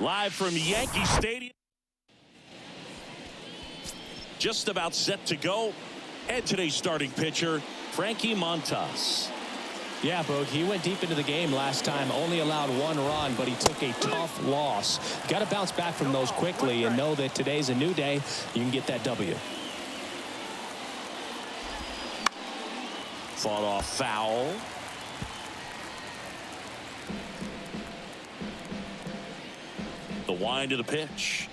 Live from Yankee Stadium. Just about set to go. And today's starting pitcher, Frankie Montas. Yeah, Boog, he went deep into the game last time, only allowed 1 run, but he took a tough loss. Got to bounce back from those quickly and know that today's a new day. You can get that W. Fought off foul. The wind of the pitch.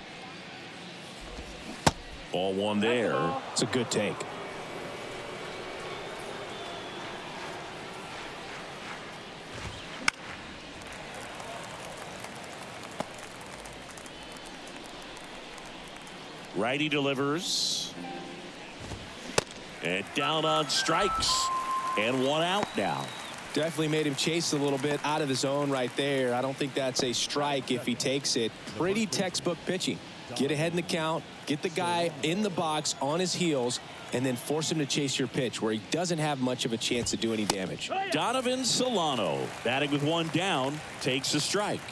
Ball one there. It's a good take. Righty delivers. And down on strikes. And 1 out now. Definitely made him chase a little bit out of the zone right there. I don't think that's a strike if he takes it. Pretty textbook pitching. Get ahead in the count, get the guy in the box on his heels, and then force him to chase your pitch where he doesn't have much of a chance to do any damage. Donovan Solano, batting with 1 down, takes a strike.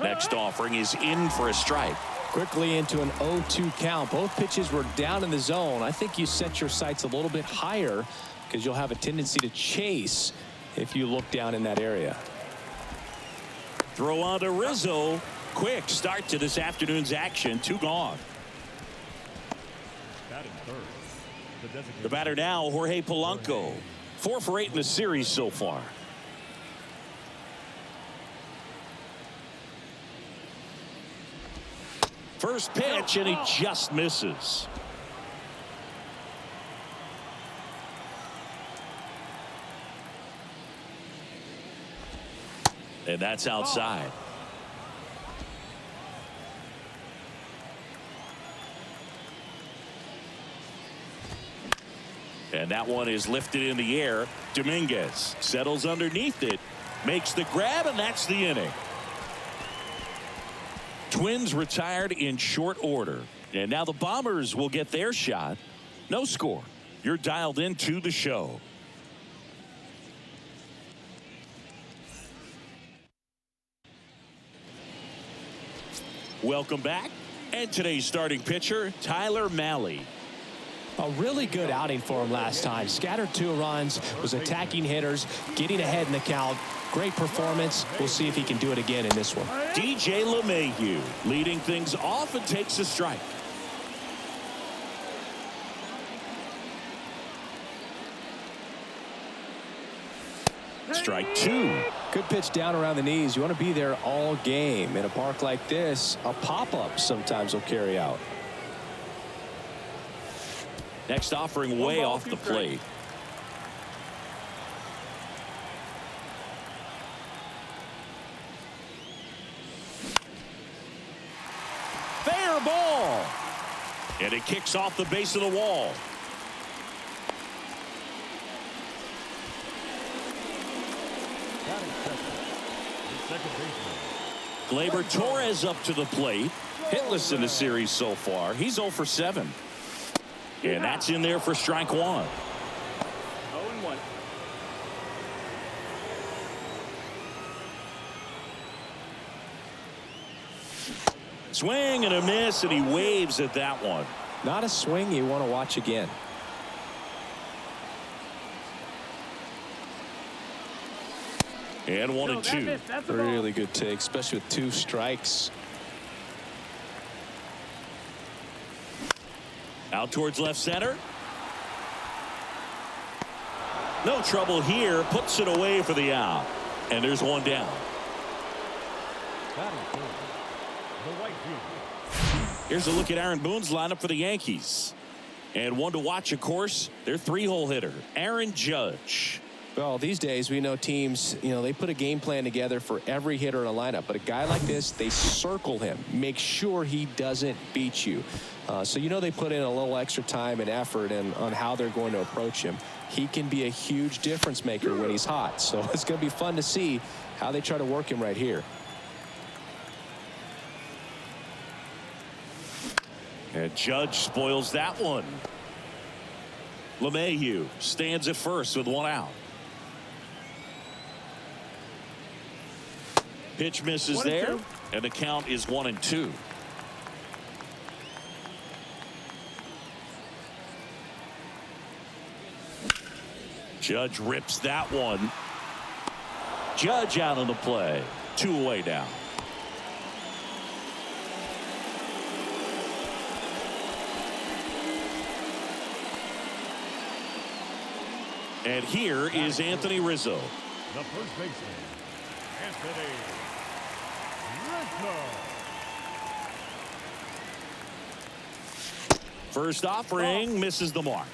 Next offering is in for a strike. Quickly into an 0-2 count. Both pitches were down in the zone. I think you set your sights a little bit higher because you'll have a tendency to chase if you look down in that area. Throw on to Rizzo. Quick start to this afternoon's action. 2 gone. The batter now, Jorge Polanco. 4 for 8 in the series so far. First pitch, and he just misses. And that's outside. And that one is lifted in the air. Dominguez settles underneath it, makes the grab, and that's the inning. Twins retired in short order. And now the Bombers will get their shot. No score. You're dialed into the show. Welcome back. And today's starting pitcher, Tyler Mahle. A really good outing for him last time. Scattered 2 runs, was attacking hitters, getting ahead in the count. Great performance. We'll see if he can do it again in this one. DJ LeMahieu leading things off and takes a strike. Strike 2. Good pitch down around the knees. You want to be there all game. In a park like this, a pop-up sometimes will carry out. Next offering way off the plate. Fair ball. And it kicks off the base of the wall. Gleyber Torres up to the plate. Hitless in the series so far. He's 0 for 7. And that's in there for strike 1. 0-1. Swing and a miss, and he waves at that one. Not a swing you want to watch again. And 1-2. Really good take, especially with 2 strikes. Out towards left center. No trouble here. Puts it away for the out. And there's 1 down. Here's a look at Aaron Boone's lineup for the Yankees. And one to watch, of course, their 3-hole hitter, Aaron Judge. Well, these days we know teams, they put a game plan together for every hitter in a lineup. But a guy like this, they circle him, make sure he doesn't beat you. So they put in a little extra time and effort on how they're going to approach him. He can be a huge difference maker when he's hot. So it's going to be fun to see how they try to work him right here. And Judge spoils that one. LeMahieu stands at first with 1 out. Pitch misses there, and the count is 1-2. Judge rips that one. Judge out on the play. 2 away now. And here is Anthony Rizzo. The first baseman, Anthony Rizzo. First offering misses the mark.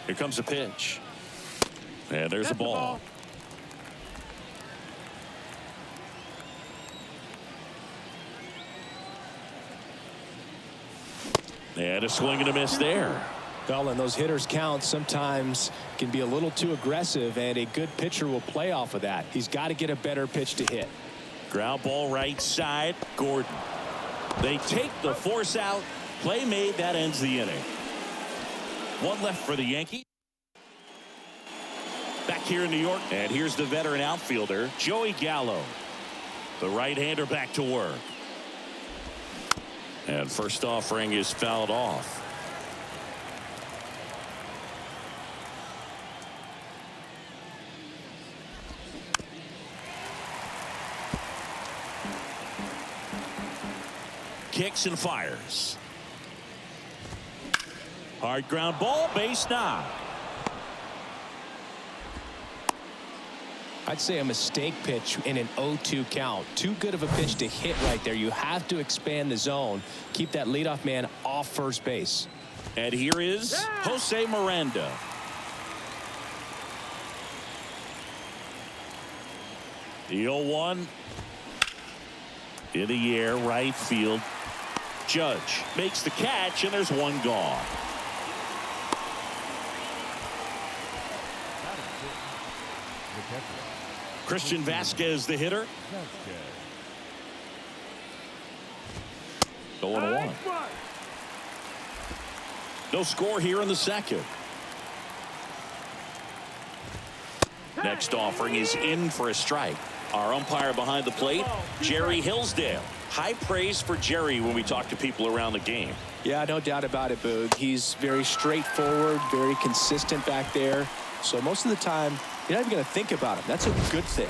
Here comes a pitch. And there's a ball. And a swing and a miss there. Well, and those hitters count sometimes can be a little too aggressive, and a good pitcher will play off of that. He's got to get a better pitch to hit. Ground ball right side. Gordon. They take the force out. Play made. That ends the inning. One left for the Yankees. Back here in New York. And here's the veteran outfielder, Joey Gallo. The right-hander back to work. And first offering is fouled off. Kicks and fires. Hard ground ball, base knock. I'd say a mistake pitch in an 0-2 count. Too good of a pitch to hit right there. You have to expand the zone. Keep that leadoff man off first base. And here is Jose Miranda. The 0-1. In the air, right field. Judge makes the catch, and there's one gone. Christian Vasquez, the hitter. 0-1. No score here in the second. Next offering is in for a strike. Our umpire behind the plate, Jerry Hillsdale. High praise for Jerry when we talk to people around the game. Yeah, no doubt about it, Boog. He's very straightforward, very consistent back there. So most of the time, you're not even going to think about him. That's a good thing.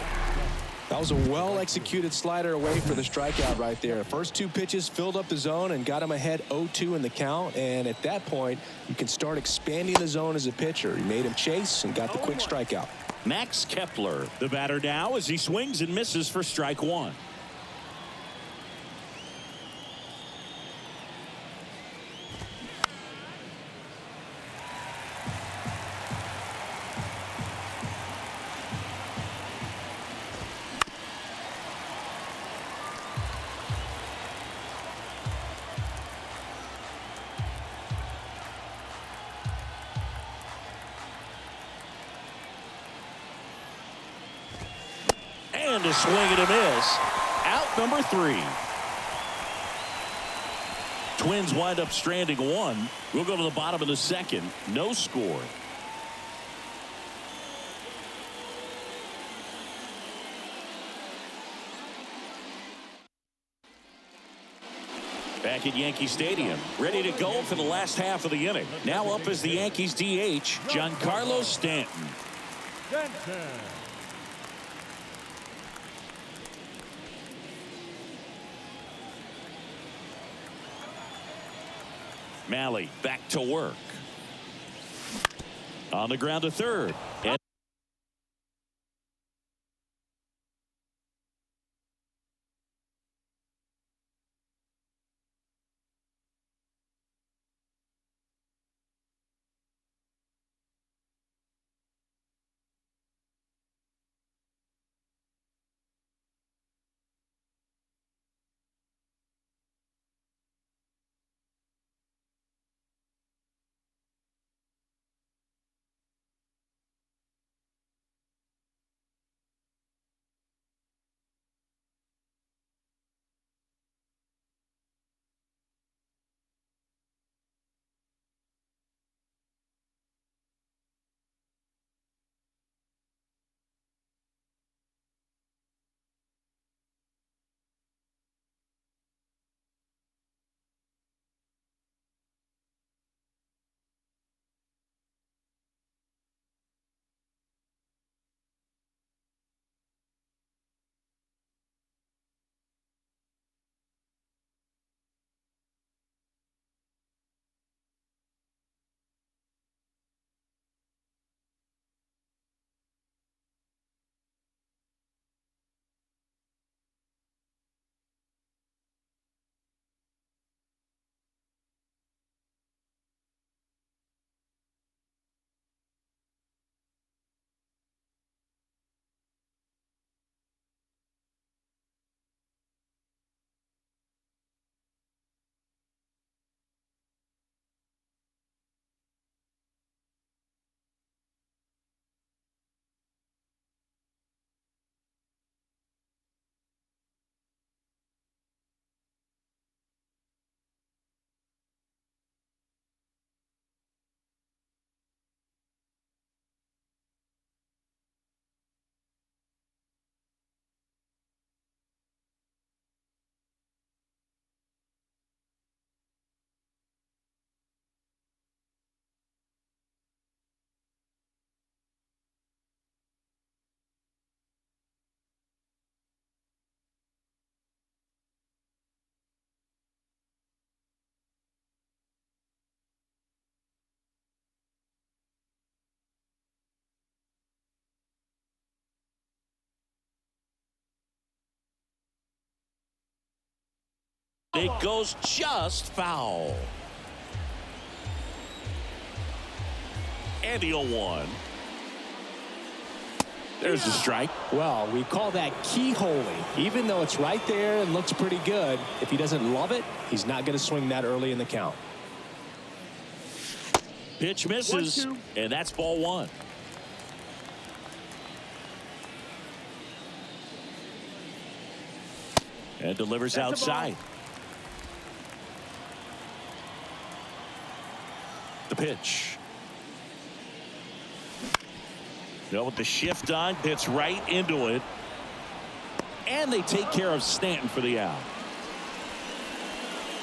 That was a well-executed slider away for the strikeout right there. First 2 pitches filled up the zone and got him ahead 0-2 in the count. And at that point, you can start expanding the zone as a pitcher. He made him chase and got the quick strikeout. Max Kepler, the batter now, as he swings and misses for strike 1. And a swing and a miss. Out number 3. Twins wind up stranding 1. We'll go to the bottom of the second. No score. Back at Yankee Stadium, ready to go for the last half of the inning. Now up is the Yankees DH, Giancarlo Stanton. Malley back to work. On the ground to third. And It goes just foul. And the 0-1. There's the strike. Well, we call that keyholing. Even though it's right there and looks pretty good, if he doesn't love it, he's not going to swing that early in the count. Pitch misses, 1-2. and that's ball 1. And delivers That's a ball. outside. The pitch. Now with the shift on, hits right into it. And they take care of Stanton for the out.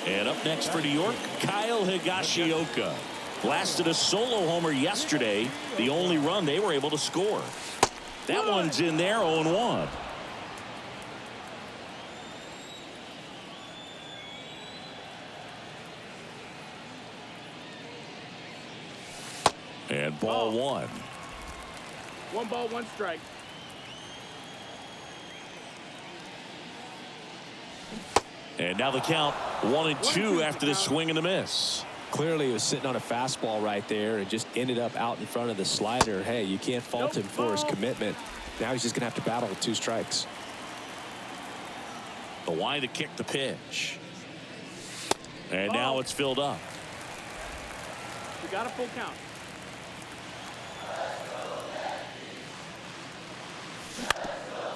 And up next for New York, Kyle Higashioka. Blasted a solo homer yesterday. The only run they were able to score. That one's in there, 0-1. And ball 1. 1 ball, 1 strike. And now the count 1-2 after the swing and the miss. Clearly he was sitting on a fastball right there and just ended up out in front of the slider. Hey, you can't fault him for his commitment. Now he's just going to have to battle with 2 strikes. The line to kick the pitch. And now it's filled up. We got a full count.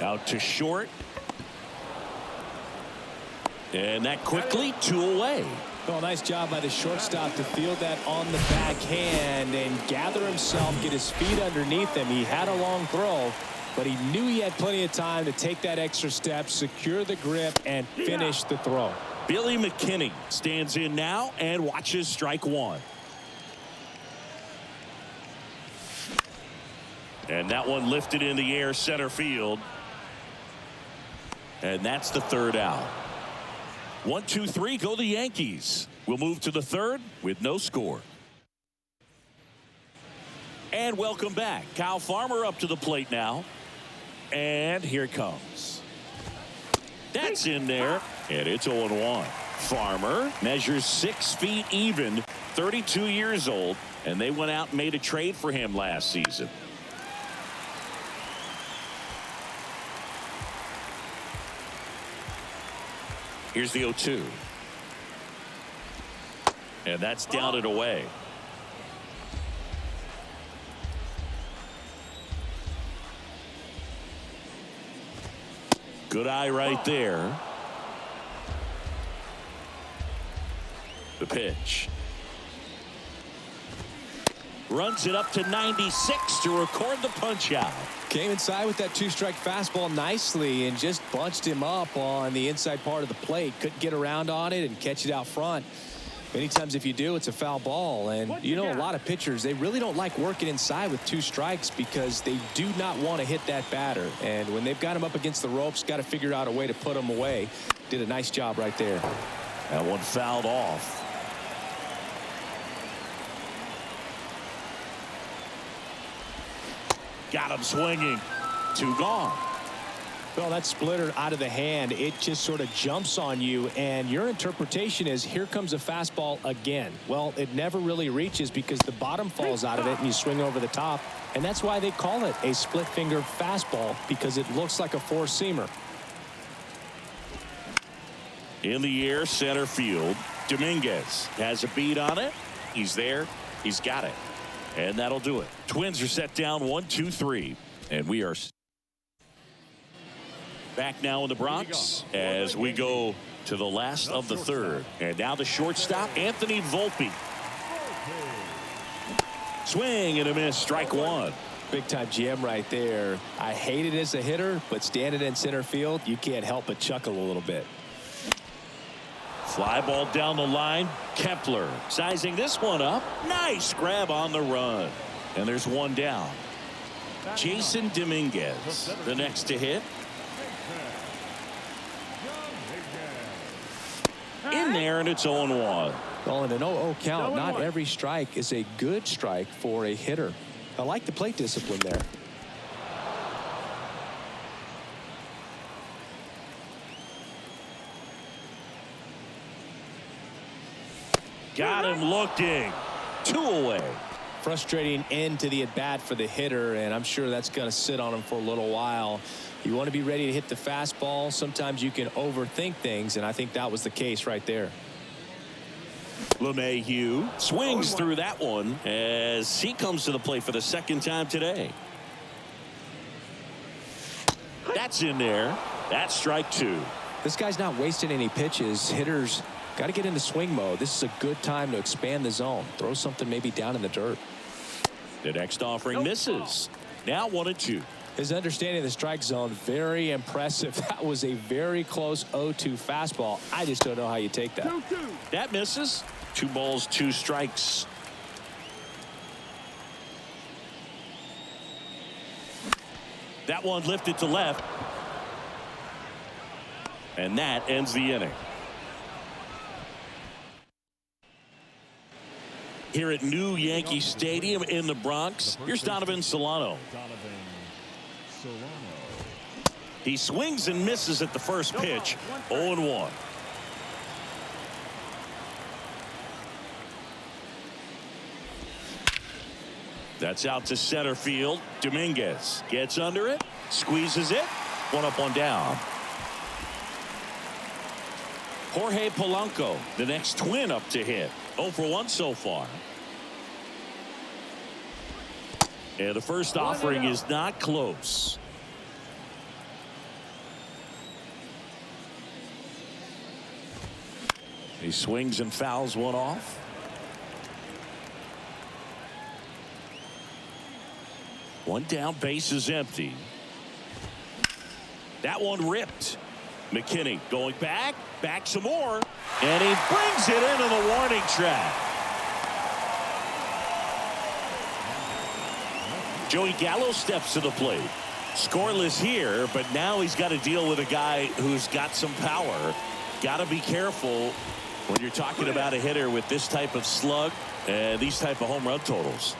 Out to short. And that quickly 2 away. Well, nice job by the shortstop to field that on the backhand and gather himself, get his feet underneath him. He had a long throw, but he knew he had plenty of time to take that extra step, secure the grip, and finish the throw. Billy McKinney stands in now and watches strike 1. And that one lifted in the air center field. And that's the 3rd out. 1, 2, 3 go the Yankees. We'll move to the 3rd with no score. And welcome back. Kyle Farmer up to the plate now. And here it comes. That's in there. And it's 0-1. Farmer measures 6 feet even, 32 years old. And they went out and made a trade for him last season. Here's the 0-2. And that's down and away. Good eye right there. The pitch. Runs it up to 96 to record the punch out. Came inside with that 2-strike fastball nicely and just bunched him up on the inside part of the plate. Couldn't get around on it and catch it out front. Many times if you do, it's a foul ball. And you know, a lot of pitchers, they really don't like working inside with 2 strikes because they do not want to hit that batter. And when they've got him up against the ropes, got to figure out a way to put him away. Did a nice job right there. That one fouled off. Got him swinging. 2 gone. Well, that splitter out of the hand, it just sort of jumps on you, and your interpretation is here comes a fastball again. Well, it never really reaches because the bottom falls out of it and you swing over the top, and that's why they call it a split finger fastball, because it looks like a 4-seamer. In the air, center field. Dominguez has a beat on it. He's there. He's got it. And that'll do it. Twins are set down 1, 2, 3. And we are back now in the Bronx as we go to the last of the 3rd. And now the shortstop, Anthony Volpe. Swing and a miss, strike 1. Big time GM right there. I hate it as a hitter, but standing in center field, you can't help but chuckle a little bit. Fly ball down the line. Kepler sizing this one up. Nice grab on the run. And there's 1 down. Jason Dominguez, the next to hit. In there, and it's 0-1. Well, in an 0-0 count, not every strike is a good strike for a hitter. I like the plate discipline there. Got him looking. 2 away. Frustrating end to the at-bat for the hitter, and I'm sure that's going to sit on him for a little while. You want to be ready to hit the fastball. Sometimes you can overthink things, and I think that was the case right there. LeMahieu swings through that one as he comes to the plate for the second time today. That's in there. That's strike 2. This guy's not wasting any pitches. Hitters got to get into swing mode. This is a good time to expand the zone. Throw something maybe down in the dirt. The next offering misses. Now 1-2. His understanding of the strike zone, very impressive. That was a very close 0-2 fastball. I just don't know how you take that. 2-2. That misses. 2 balls, 2 strikes. That one lifted to left. And that ends the inning. Here at New Yankee Stadium in the Bronx, here's Donovan Solano. He swings and misses at the first pitch. 0-1. That's out to center field. Dominguez gets under it, squeezes it. 1 up, 1 down. Jorge Polanco, the next twin up to hit. 0 for 1 so far. And the first offering is not close. He swings and fouls one off. One down, base is empty. That one ripped. McKinney going back some more, and he brings it into the warning track. Joey Gallo steps to the plate. Scoreless here, but now he's got to deal with a guy who's got some power. Got to be careful when you're talking about a hitter with this type of slug and these type of home run totals.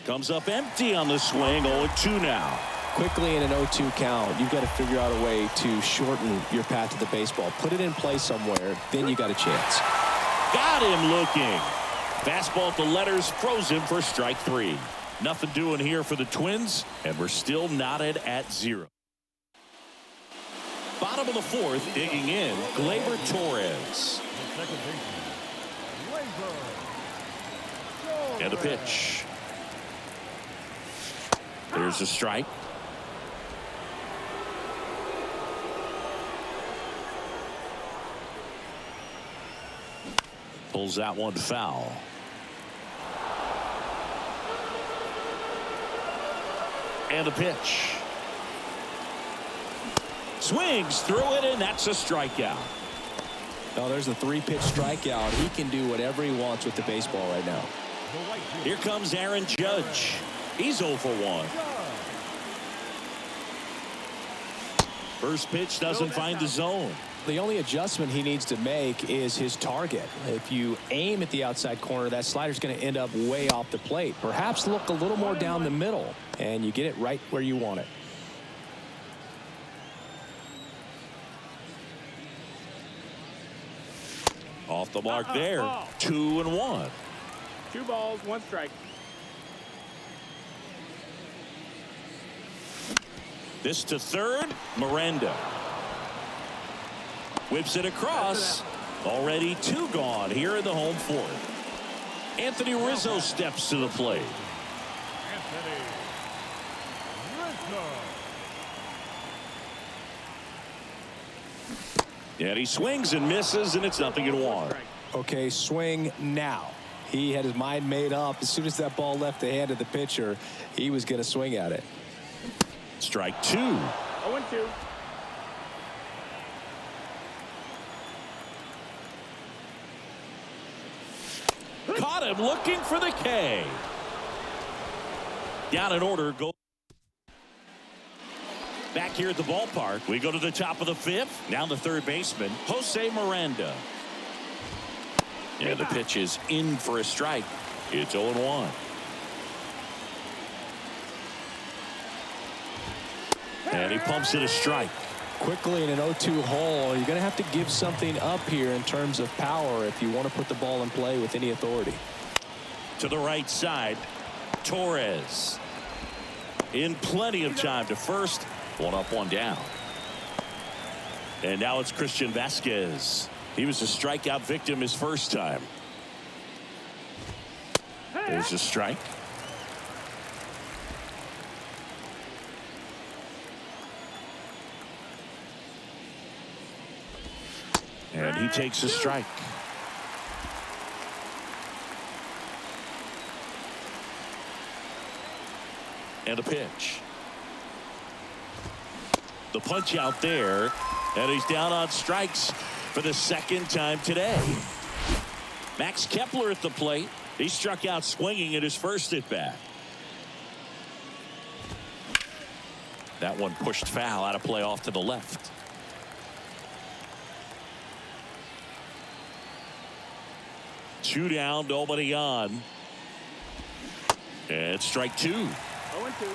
Comes up empty on the swing. 0-2 now. Quickly in an 0-2 count, you've got to figure out a way to shorten your path to the baseball. Put it in play somewhere, then you got a chance. Got him looking. Fastball at the letters, froze him for strike 3. Nothing doing here for the Twins, and we're still knotted at 0. Bottom of the 4th, digging in, Gleyber Torres. And a pitch. There's a strike. Pulls that one foul. And a pitch. Swings through it, and that's a strikeout. Oh, there's a 3-pitch strikeout. He can do whatever he wants with the baseball right now. Here comes Aaron Judge. He's 0 for 1. First pitch doesn't find the zone. The only adjustment he needs to make is his target. If you aim at the outside corner, that slider's going to end up way off the plate. Perhaps look a little more down the middle, and you get it right where you want it. Off the mark there. 2-1. 2 balls, 1 strike. This to third. Miranda whips it across. Already 2 gone here in the home 4th. Anthony Rizzo steps to the plate. And he swings and misses, and it's 0-1. Okay, swing now. He had his mind made up. As soon as that ball left the hand of the pitcher, he was going to swing at it. Strike 2. 0-2. Caught him looking for the K. Down in order. Go back here at the ballpark. We go to the top of the 5th. Now the third baseman, Jose Miranda. And the pitch is in for a strike. It's 0-1. And he pumps it a strike. quickly in an 0-2 hole. You're going to have to give something up here in terms of power if you want to put the ball in play with any authority. To the right side, Torres in plenty of time to first. One up, one down. And now it's Christian Vasquez. He was a strikeout victim his first time. There's a strike. And he takes a strike. And a pitch. The punch out there. And he's down on strikes for the second time today. Max Kepler at the plate. He struck out swinging at his first at bat. That one pushed foul out of play off to the left. Two down, nobody on. And strike two. 0-2.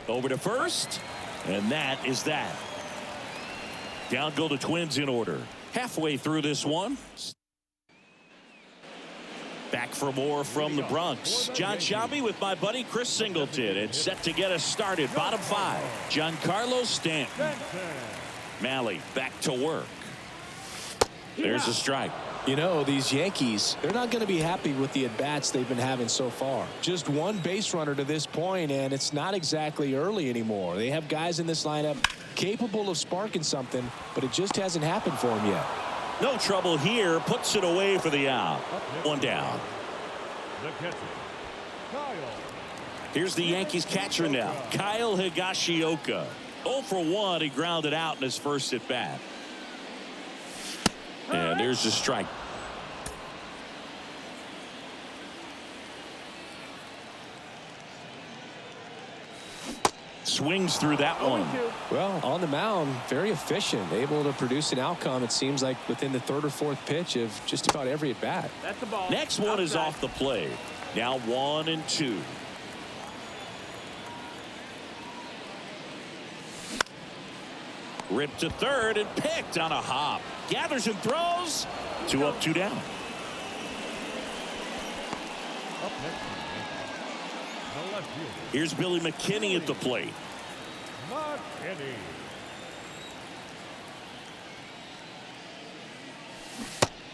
Over to first, and that is that. Down go the Twins in order. Halfway through this one. Back for more from the Bronx. John Shabby with my buddy Chris Singleton. And set to get us started. Bottom five. Giancarlo Stanton. Malley back to work. There's a strike. You know, these Yankees, they're not going to be happy with the at-bats they've been having so far. Just one base runner to this point, and it's not exactly early anymore. They have guys in this lineup capable of sparking something, but it just hasn't happened for them yet. No trouble here. Puts it away for the out. One down. Here's the Yankees catcher now. Kyle Higashioka. 0 for 1. He grounded out in his first at bat. And there's the strike. Swings through that one. Well, on the mound, very efficient, able to produce an outcome, it seems like, within the third or fourth pitch of just about every at bat. That's the ball. Next one is off the plate. Now 1-2. Ripped to third and picked on a hop. Gathers and throws. 2 up, 2 down. Here's Billy McKinney at the plate.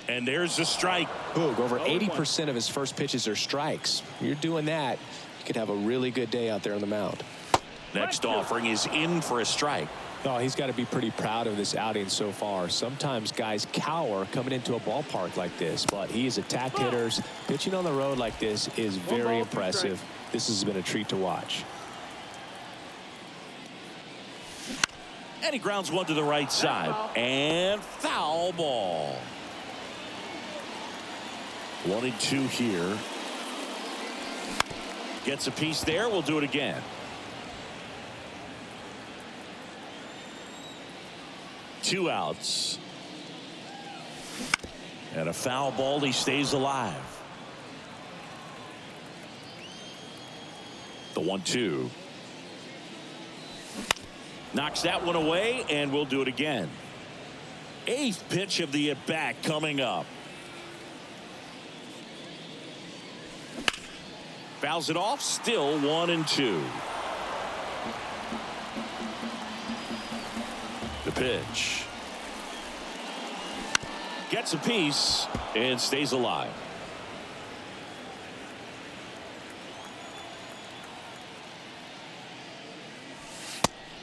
And there's the strike. Boog, over 80% of his first pitches are strikes. You're doing that, you could have a really good day out there on the mound. Next offering is in for a strike. Oh, he's got to be pretty proud of this outing so far. Sometimes guys cower coming into a ballpark like this, but he has attacked hitters. Pitching on the road like this is very impressive. This has been a treat to watch. And he grounds one to the right side. And foul ball. 1-2 here. Gets a piece there. We'll do it again. Two outs. And a foul ball. He stays alive. The 1-2. Knocks that one away, and we'll do it again. Eighth pitch of the at-bat coming up. Fouls it off. Still 1-2. The pitch. Gets a piece and stays alive.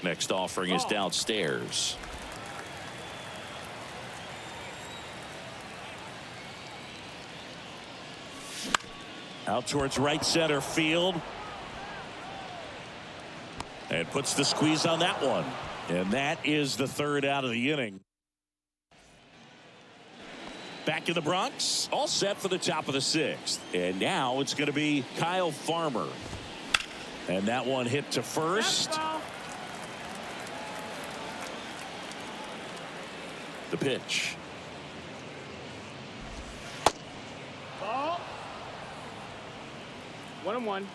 Next offering is downstairs. Out towards right center field. And puts the squeeze on that one. And that is the third out of the inning. Back in the Bronx, all set for the top of the sixth. And now it's going to be Kyle Farmer. And that one hit to first. The pitch. 1-1.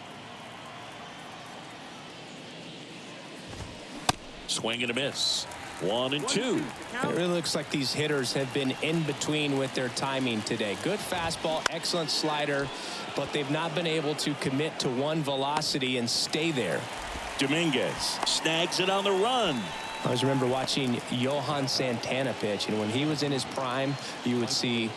Swing and a miss. 1-2. It really looks like these hitters have been in between with their timing today. Good fastball, excellent slider, but they've not been able to commit to one velocity and stay there. Dominguez snags it on the run. I always remember watching Johan Santana pitch, and when he was in his prime, you would see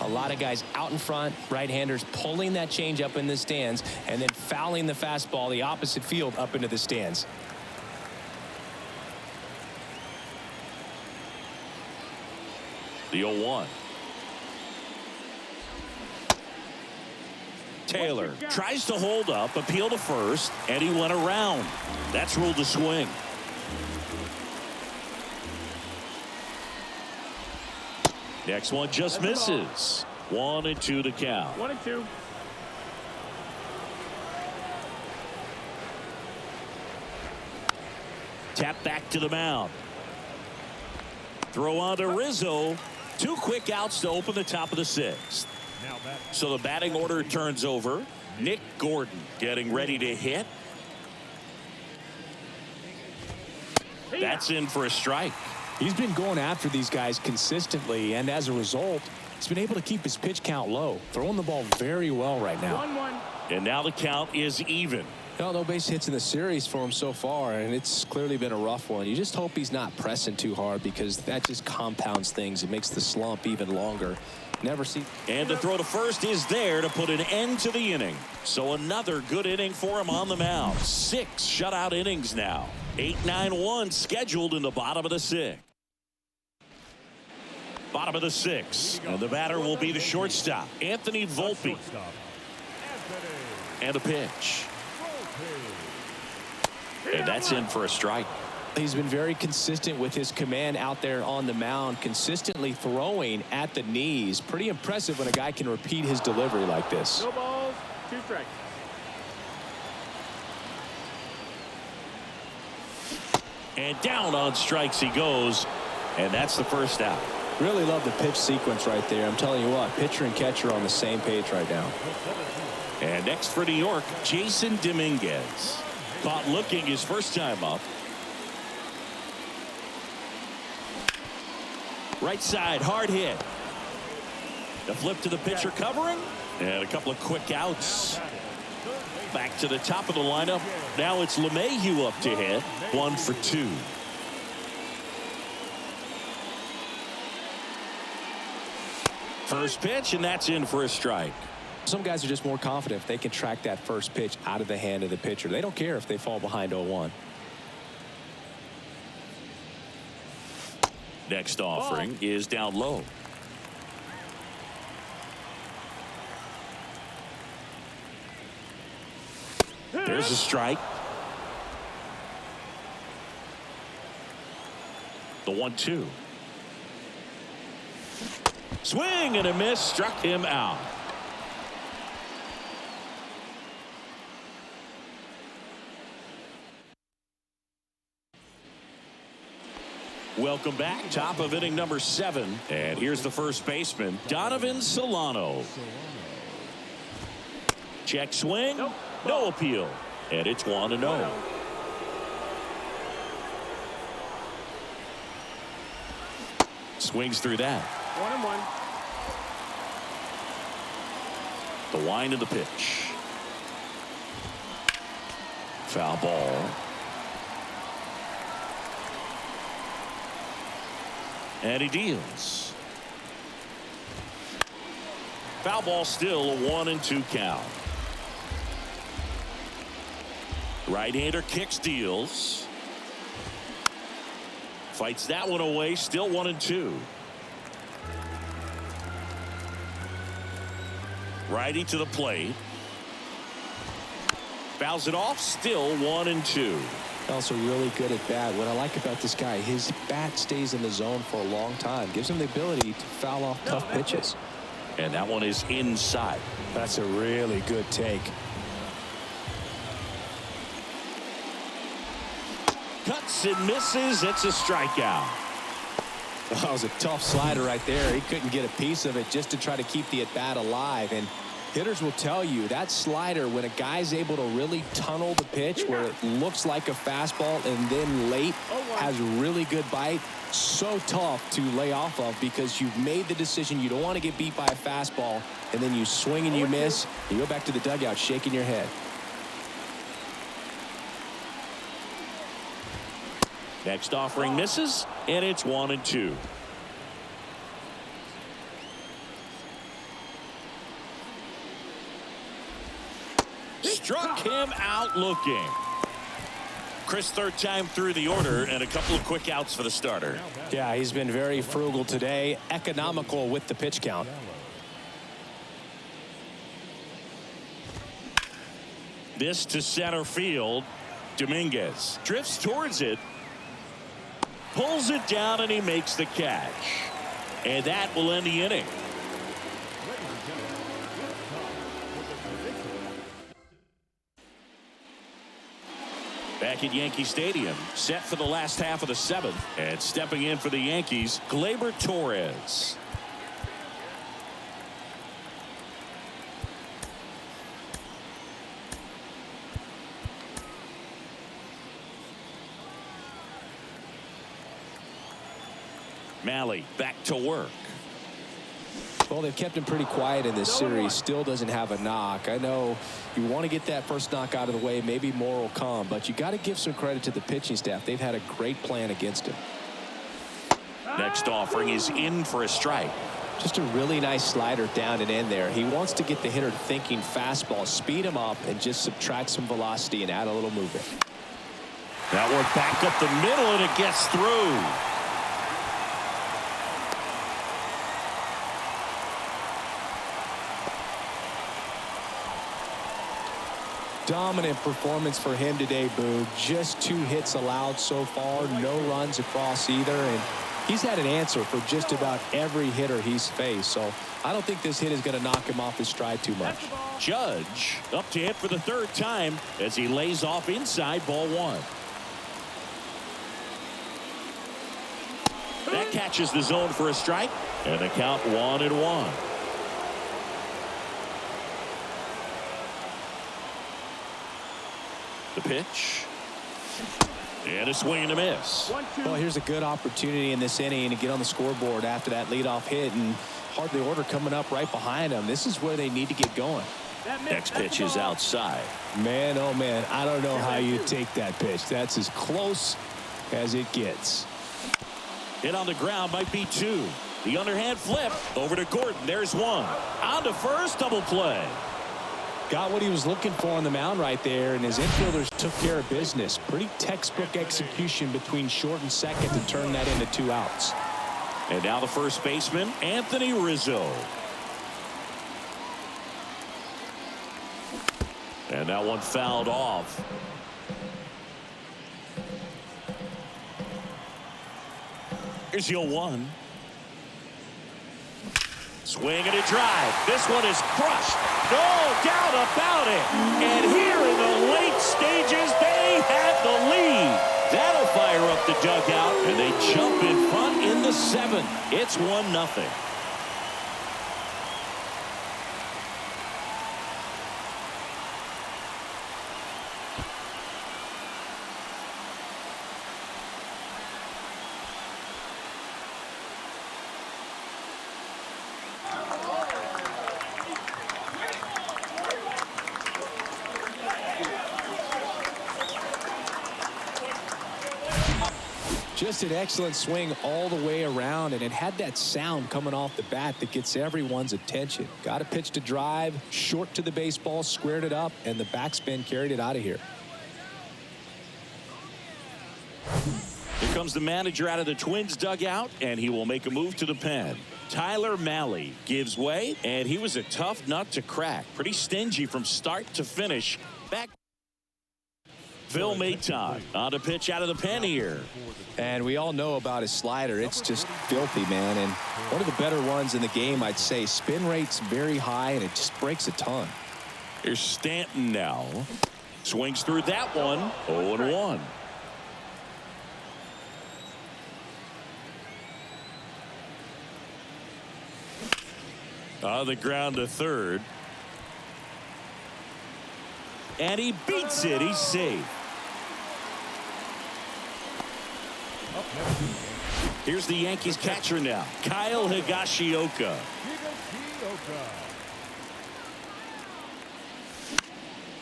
a lot of guys out in front, right-handers pulling that change up in the stands and then fouling the fastball the opposite field up into the stands. The 0-1. Taylor tries to hold up, appeal to first, and he went around. That's ruled a swing. Next one just misses. 1-2 to count. 1-2. Tap back to the mound. Throw on to Rizzo. 2 quick outs to open the top of the 6th. So the batting order turns over. Nick Gordon getting ready to hit. That's in for a strike. He's been going after these guys consistently, and as a result, he's been able to keep his pitch count low, throwing the ball very well right now. 1-1. And now the count is even. Well, no base hits in the series for him so far, and it's clearly been a rough one. You just hope he's not pressing too hard, because that just compounds things. It makes the slump even longer. Never see. And the throw to first is there to put an end to the inning. So another good inning for him on the mound. 6 shutout innings now. 8-9-1 scheduled in the bottom of the 6th. Bottom of the 6th. And the batter will be the shortstop, Anthony Volpe. And a pitch. And that's in for a strike. He's been very consistent with his command out there on the mound, consistently throwing at the knees. Pretty impressive when a guy can repeat his delivery like this. No balls, 2 strikes. And down on strikes he goes. And that's the first out. Really love the pitch sequence right there. I'm telling you what, pitcher and catcher on the same page right now. And next for New York, Jason Dominguez. Caught looking his first time up. Right side, hard hit. The flip to the pitcher covering. And a couple of quick outs. Back to the top of the lineup. Now it's LeMahieu up to hit. 1 for 2. First pitch, and that's in for a strike. Some guys are just more confident if they can track that first pitch out of the hand of the pitcher. They don't care if they fall behind 0-1. Next offering is down low. There's a strike. The 1-2. Swing and a miss, struck him out. Welcome back. Top of inning number 7. And here's the first baseman, Donovan Solano. Check swing. Nope. No appeal. And it's 1-0. Swings through that. 1-1. The wind of the pitch. Foul ball. And he deals. Foul ball, still a 1-2 count. Right-hander kicks, deals. Fights that one away, still 1-2. Righty to the plate. Fouls it off, still 1-2. Also really good at bat. What I like about this guy, his bat stays in the zone for a long time. Gives him the ability to foul off tough pitches. And that one is inside. That's a really good take. Cuts and misses. It's a strikeout. That was a tough slider right there. He couldn't get a piece of it just to try to keep the at bat alive. And Hitters will tell you that slider, when a guy's able to really tunnel the pitch where it looks like a fastball and then late has really good bite, so tough to lay off of because you've made the decision you don't want to get beat by a fastball, and then you swing and you miss. You go back to the dugout shaking your head. Next offering misses, and it's 1-2. Struck him out looking. Chris, third time through the order, and a couple of quick outs for the starter. Yeah, he's been very frugal today, economical with the pitch count. This to center field. Dominguez drifts towards it, pulls it down, and he makes the catch. And that will end the inning. Back at Yankee Stadium, set for the last half of the seventh, and stepping in for the Yankees, Gleyber Torres. Malley back to work. Well, they've kept him pretty quiet in this series. Still doesn't have a knock. I know you want to get that first knock out of the way. Maybe more will come, but you got to give some credit to the pitching staff. They've had a great plan against him. Next offering is in for a strike. Just a really nice slider down and in there. He wants to get the hitter thinking fastball, speed him up, and just subtract some velocity and add a little movement. That one back up the middle, and it gets through. Dominant performance for him today, Boog. Just 2 hits allowed so far, no runs across either, and he's had an answer for just about every hitter he's faced. So I don't think this hit is going to knock him off his stride too much. Judge up to hit for the third time as he lays off inside, ball 1. That catches the zone for a strike, and the count 1-1. The pitch. And a swing and a miss. Well, here's a good opportunity in this inning to get on the scoreboard after that leadoff hit, and hardly order coming up right behind them. This is where they need to get going. Next pitch is outside. Man, oh man, I don't know how you take that pitch. That's as close as it gets. Hit on the ground might be 2. The underhand flip over to Gordon. There's 1. On to first, double play. Got what he was looking for on the mound right there, and his infielders took care of business. Pretty textbook execution between short and second to turn that into 2 outs. And now the first baseman, Anthony Rizzo. And that one fouled off. Here's your 1. Swing and a drive. This one is crushed. No doubt about it. And here in the late stages, they have the lead. That'll fire up the dugout, and they jump in front in the 7th. It's 1-0. Just an excellent swing all the way around, and it had that sound coming off the bat that gets everyone's attention. Got a pitch to drive, short to the baseball, squared it up, and the backspin carried it out of here. Here comes the manager out of the Twins dugout, and he will make a move to the pen. Tyler Mahle gives way, and he was a tough nut to crack. Pretty stingy from start to finish. Back. Phil Maton on the pitch out of the pen here. And we all know about his slider. It's just filthy, man. And one of the better ones in the game, I'd say. Spin rate's very high, and it just breaks a ton. Here's Stanton now. Swings through that one. 0-1. On the ground to third. And he beats it. He's safe. Here's the Yankees catcher now, Kyle Higashioka.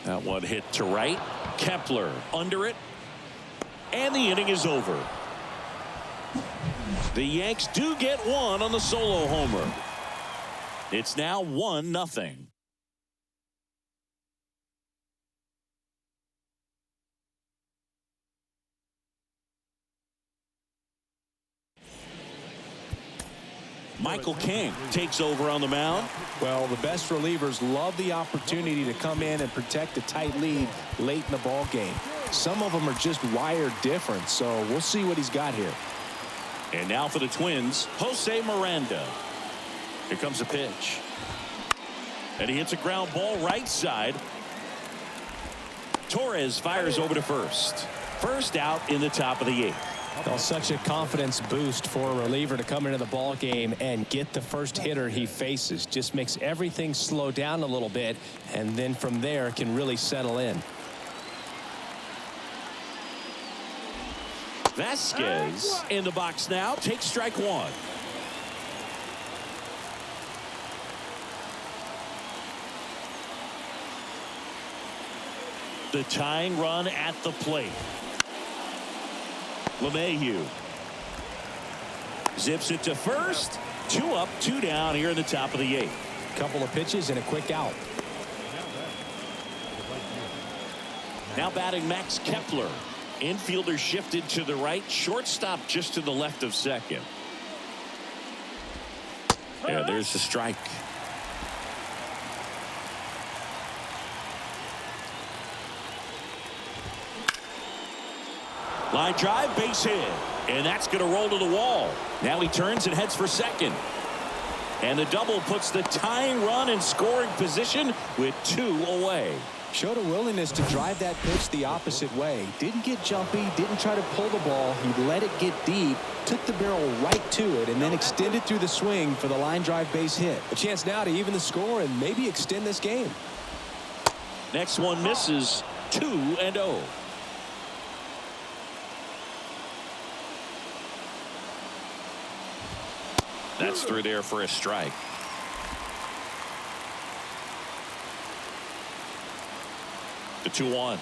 That one hit to right. Kepler under it. And the inning is over. The Yanks do get one on the solo homer. It's now 1-0. Michael King takes over on the mound. Well, the best relievers love the opportunity to come in and protect a tight lead late in the ball game. Some of them are just wired different, so we'll see what he's got here. And now for the Twins, Jose Miranda. Here comes a pitch. And he hits a ground ball right side. Torres fires over to first. First out in the top of the 8th. Well, such a confidence boost for a reliever to come into the ball game and get the first hitter he faces. Just makes everything slow down a little bit, and then from there can really settle in. Vasquez in the box now. Takes strike one. The tying run at the plate. LeMahieu zips it to first. 2 up, 2 down here in the top of the 8th. Couple of pitches and a quick out. Now batting Max Kepler. Infielder shifted to the right. Shortstop just to the left of second. Yeah, there's the strike. Line drive, base hit. And that's going to roll to the wall. Now he turns and heads for second. And the double puts the tying run in scoring position with 2 away. Showed a willingness to drive that pitch the opposite way. Didn't get jumpy, didn't try to pull the ball. He let it get deep, took the barrel right to it, and then extended through the swing for the line drive base hit. A chance now to even the score and maybe extend this game. Next one misses. 2-0. That's through there for a strike. The 2-1.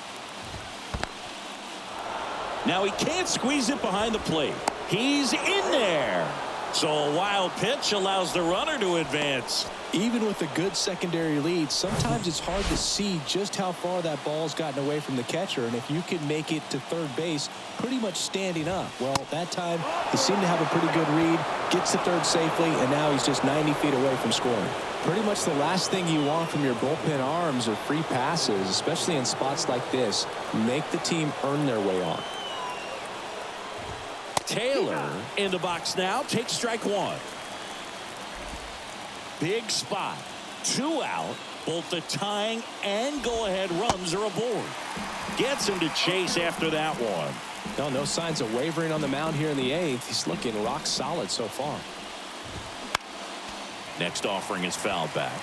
Now he can't squeeze it behind the plate. He's in there. So a wild pitch allows the runner to advance. Even with a good secondary lead, sometimes it's hard to see just how far that ball's gotten away from the catcher, and if you can make it to third base pretty much standing up. Well, that time he seemed to have a pretty good read, gets to third safely, and now he's just 90 feet away from scoring. Pretty much the last thing you want from your bullpen arms are free passes, especially in spots like this. Make the team earn their way on. Taylor in the box now. Takes strike one. Big spot. 2 out. Both the tying and go-ahead runs are aboard. Gets him to chase after that one. No signs of wavering on the mound here in the 8th. He's looking rock solid so far. Next offering is fouled back.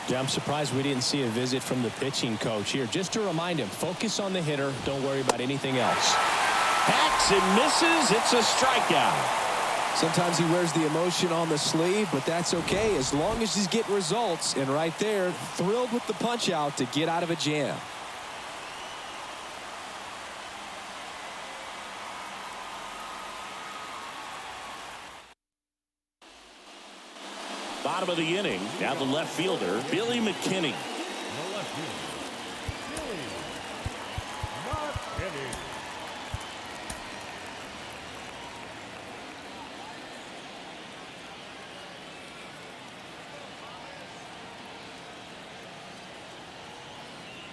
Yeah, I'm surprised we didn't see a visit from the pitching coach here. Just to remind him, focus on the hitter. Don't worry about anything else. Hacks and misses. It's a strikeout. Sometimes he wears the emotion on the sleeve, but that's okay as long as he's getting results. And right there, thrilled with the punch out to get out of a jam. Bottom of the inning. Now the left fielder, Billy McKinney.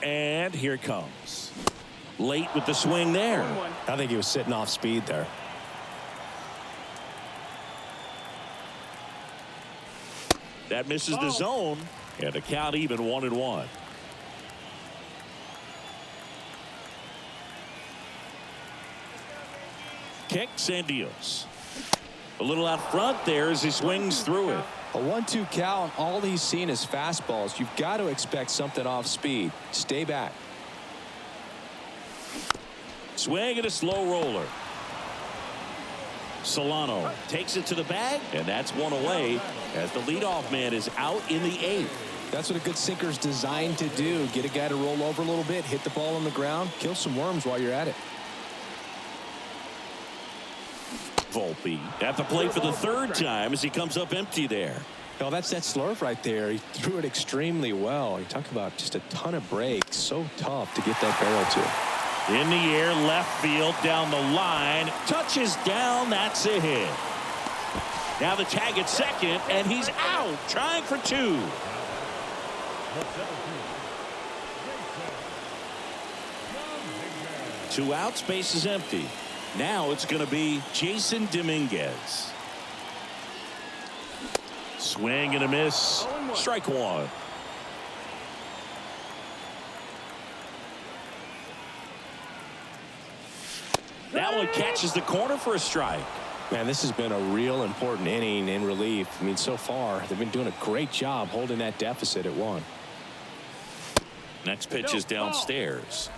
And here it comes. Late with the swing there. I think he was sitting off speed there. That misses the zone. And the count even 1-1. Kicks and deals. A little out front there as he swings through it. A 1-2 count. All he's seen is fastballs. You've got to expect something off speed. Stay back. Swing and a slow roller. Solano takes it to the bag, and that's one away as the leadoff man is out in the 8th. That's what a good sinker is designed to do. Get a guy to roll over a little bit, hit the ball on the ground, kill some worms while you're at it. Volpe at the plate for the 3rd time as he comes up empty there. Oh, that's that slurve right there. He threw it extremely well. You talk about just a ton of breaks. So tough to get that barrel to. In the air, left field, down the line. Touches down, that's a hit. Now the tag at second, and he's out, trying for 2. Two outs, base is empty. Now it's going to be Jason Dominguez. Swing and a miss. Strike 1. That one catches the corner for a strike. Man, this has been a real important inning in relief. I mean, so far, they've been doing a great job holding that deficit at 1. Next pitch is downstairs.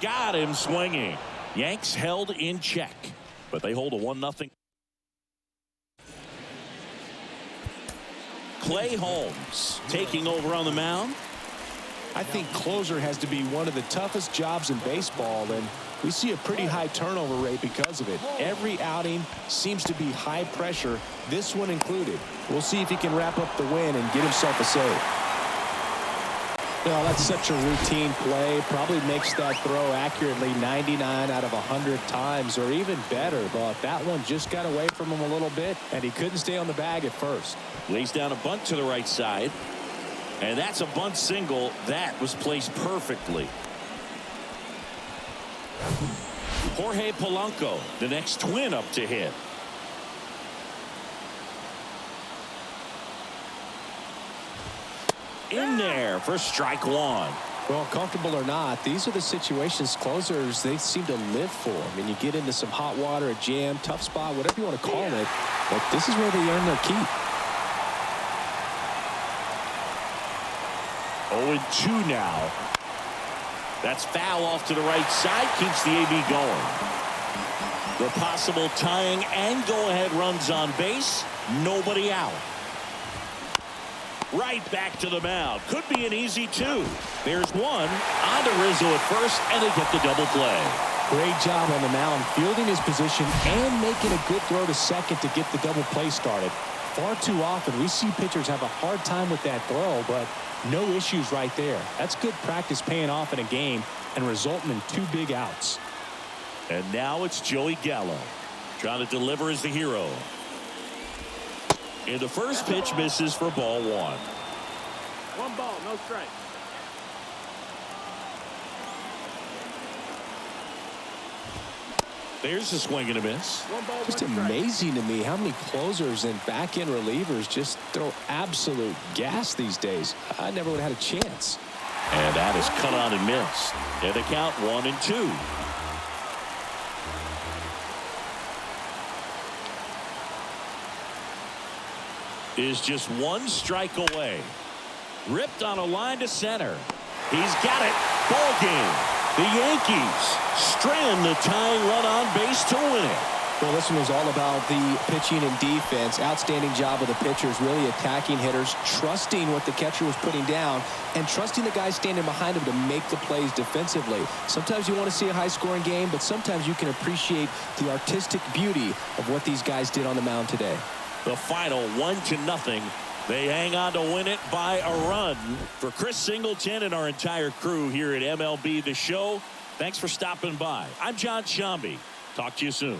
Got him swinging. Yanks held in check, but they hold a 1-0. Clay Holmes taking over on the mound. I think closer has to be one of the toughest jobs in baseball, and we see a pretty high turnover rate because of it. Every outing seems to be high pressure, this one included. We'll see if he can wrap up the win and get himself a save. Well, that's such a routine play. Probably makes that throw accurately 99 out of 100 times, or even better. But that one just got away from him a little bit, and he couldn't stay on the bag at first. Lays down a bunt to the right side. And that's a bunt single. That was placed perfectly. Jorge Polanco, the next twin up to hit. In there for strike 1. Well, comfortable or not, these are the situations closers they seem to live for. I mean, you get into some hot water, a jam, tough spot, whatever you want to call it, but this is where they earn their keep. 0-2 now. That's foul off to the right side, keeps the AB going. The possible tying and go-ahead runs on base, nobody out. Right back to the mound. Could be an easy 2. There's one. On to Rizzo at first, and they get the double play. Great job on the mound, fielding his position and making a good throw to second to get the double play started. Far too often, we see pitchers have a hard time with that throw, but no issues right there. That's good practice paying off in a game and resulting in 2 big outs. And now it's Joey Gallo trying to deliver as the hero. And the first pitch misses for ball 1. 1 ball, no strike. There's a swing and a miss. 1 ball, Just 1 strike. amazing to me how many closers and back-end relievers just throw absolute gas these days. I never would have had a chance. And that is cut on and missed. And the count 1-2. Is just 1 strike away. Ripped on a line to center. He's got it. Ball game. The Yankees strand the tying run on base to win it. Well, this one was all about the pitching and defense. Outstanding job of the pitchers, really attacking hitters, trusting what the catcher was putting down, and trusting the guy standing behind him to make the plays defensively. Sometimes you want to see a high-scoring game, but sometimes you can appreciate the artistic beauty of what these guys did on the mound today. The final 1-0. They hang on to win it by a run. For Chris Singleton and our entire crew here at MLB The Show, thanks for stopping by. I'm John Shambi. Talk to you soon.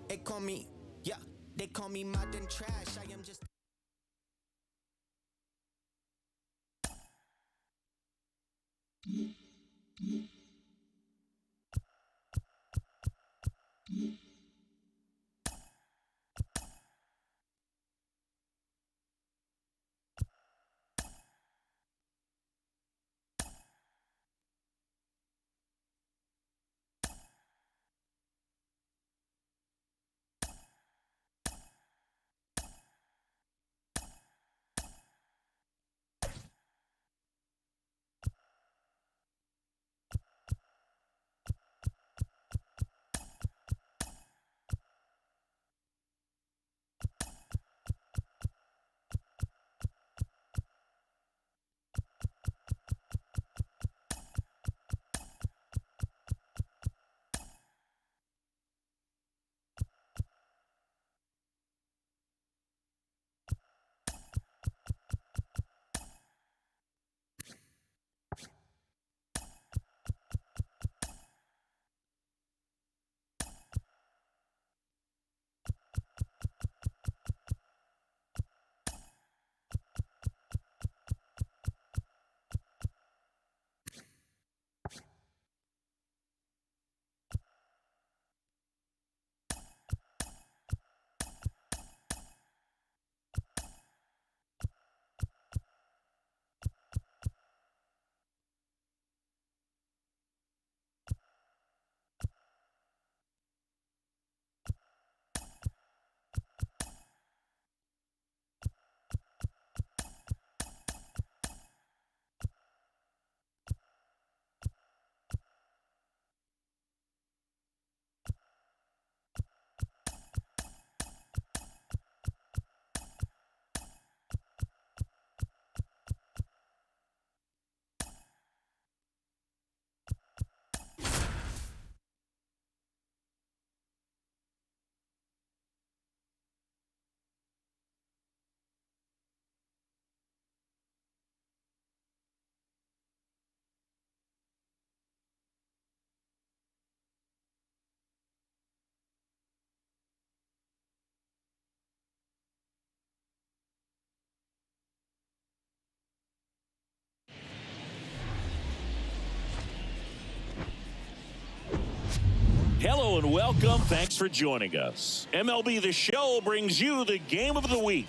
They call me, yeah, they call me modern trash. I am just Hello and welcome. Thanks for joining us. MLB The Show brings you the game of the week.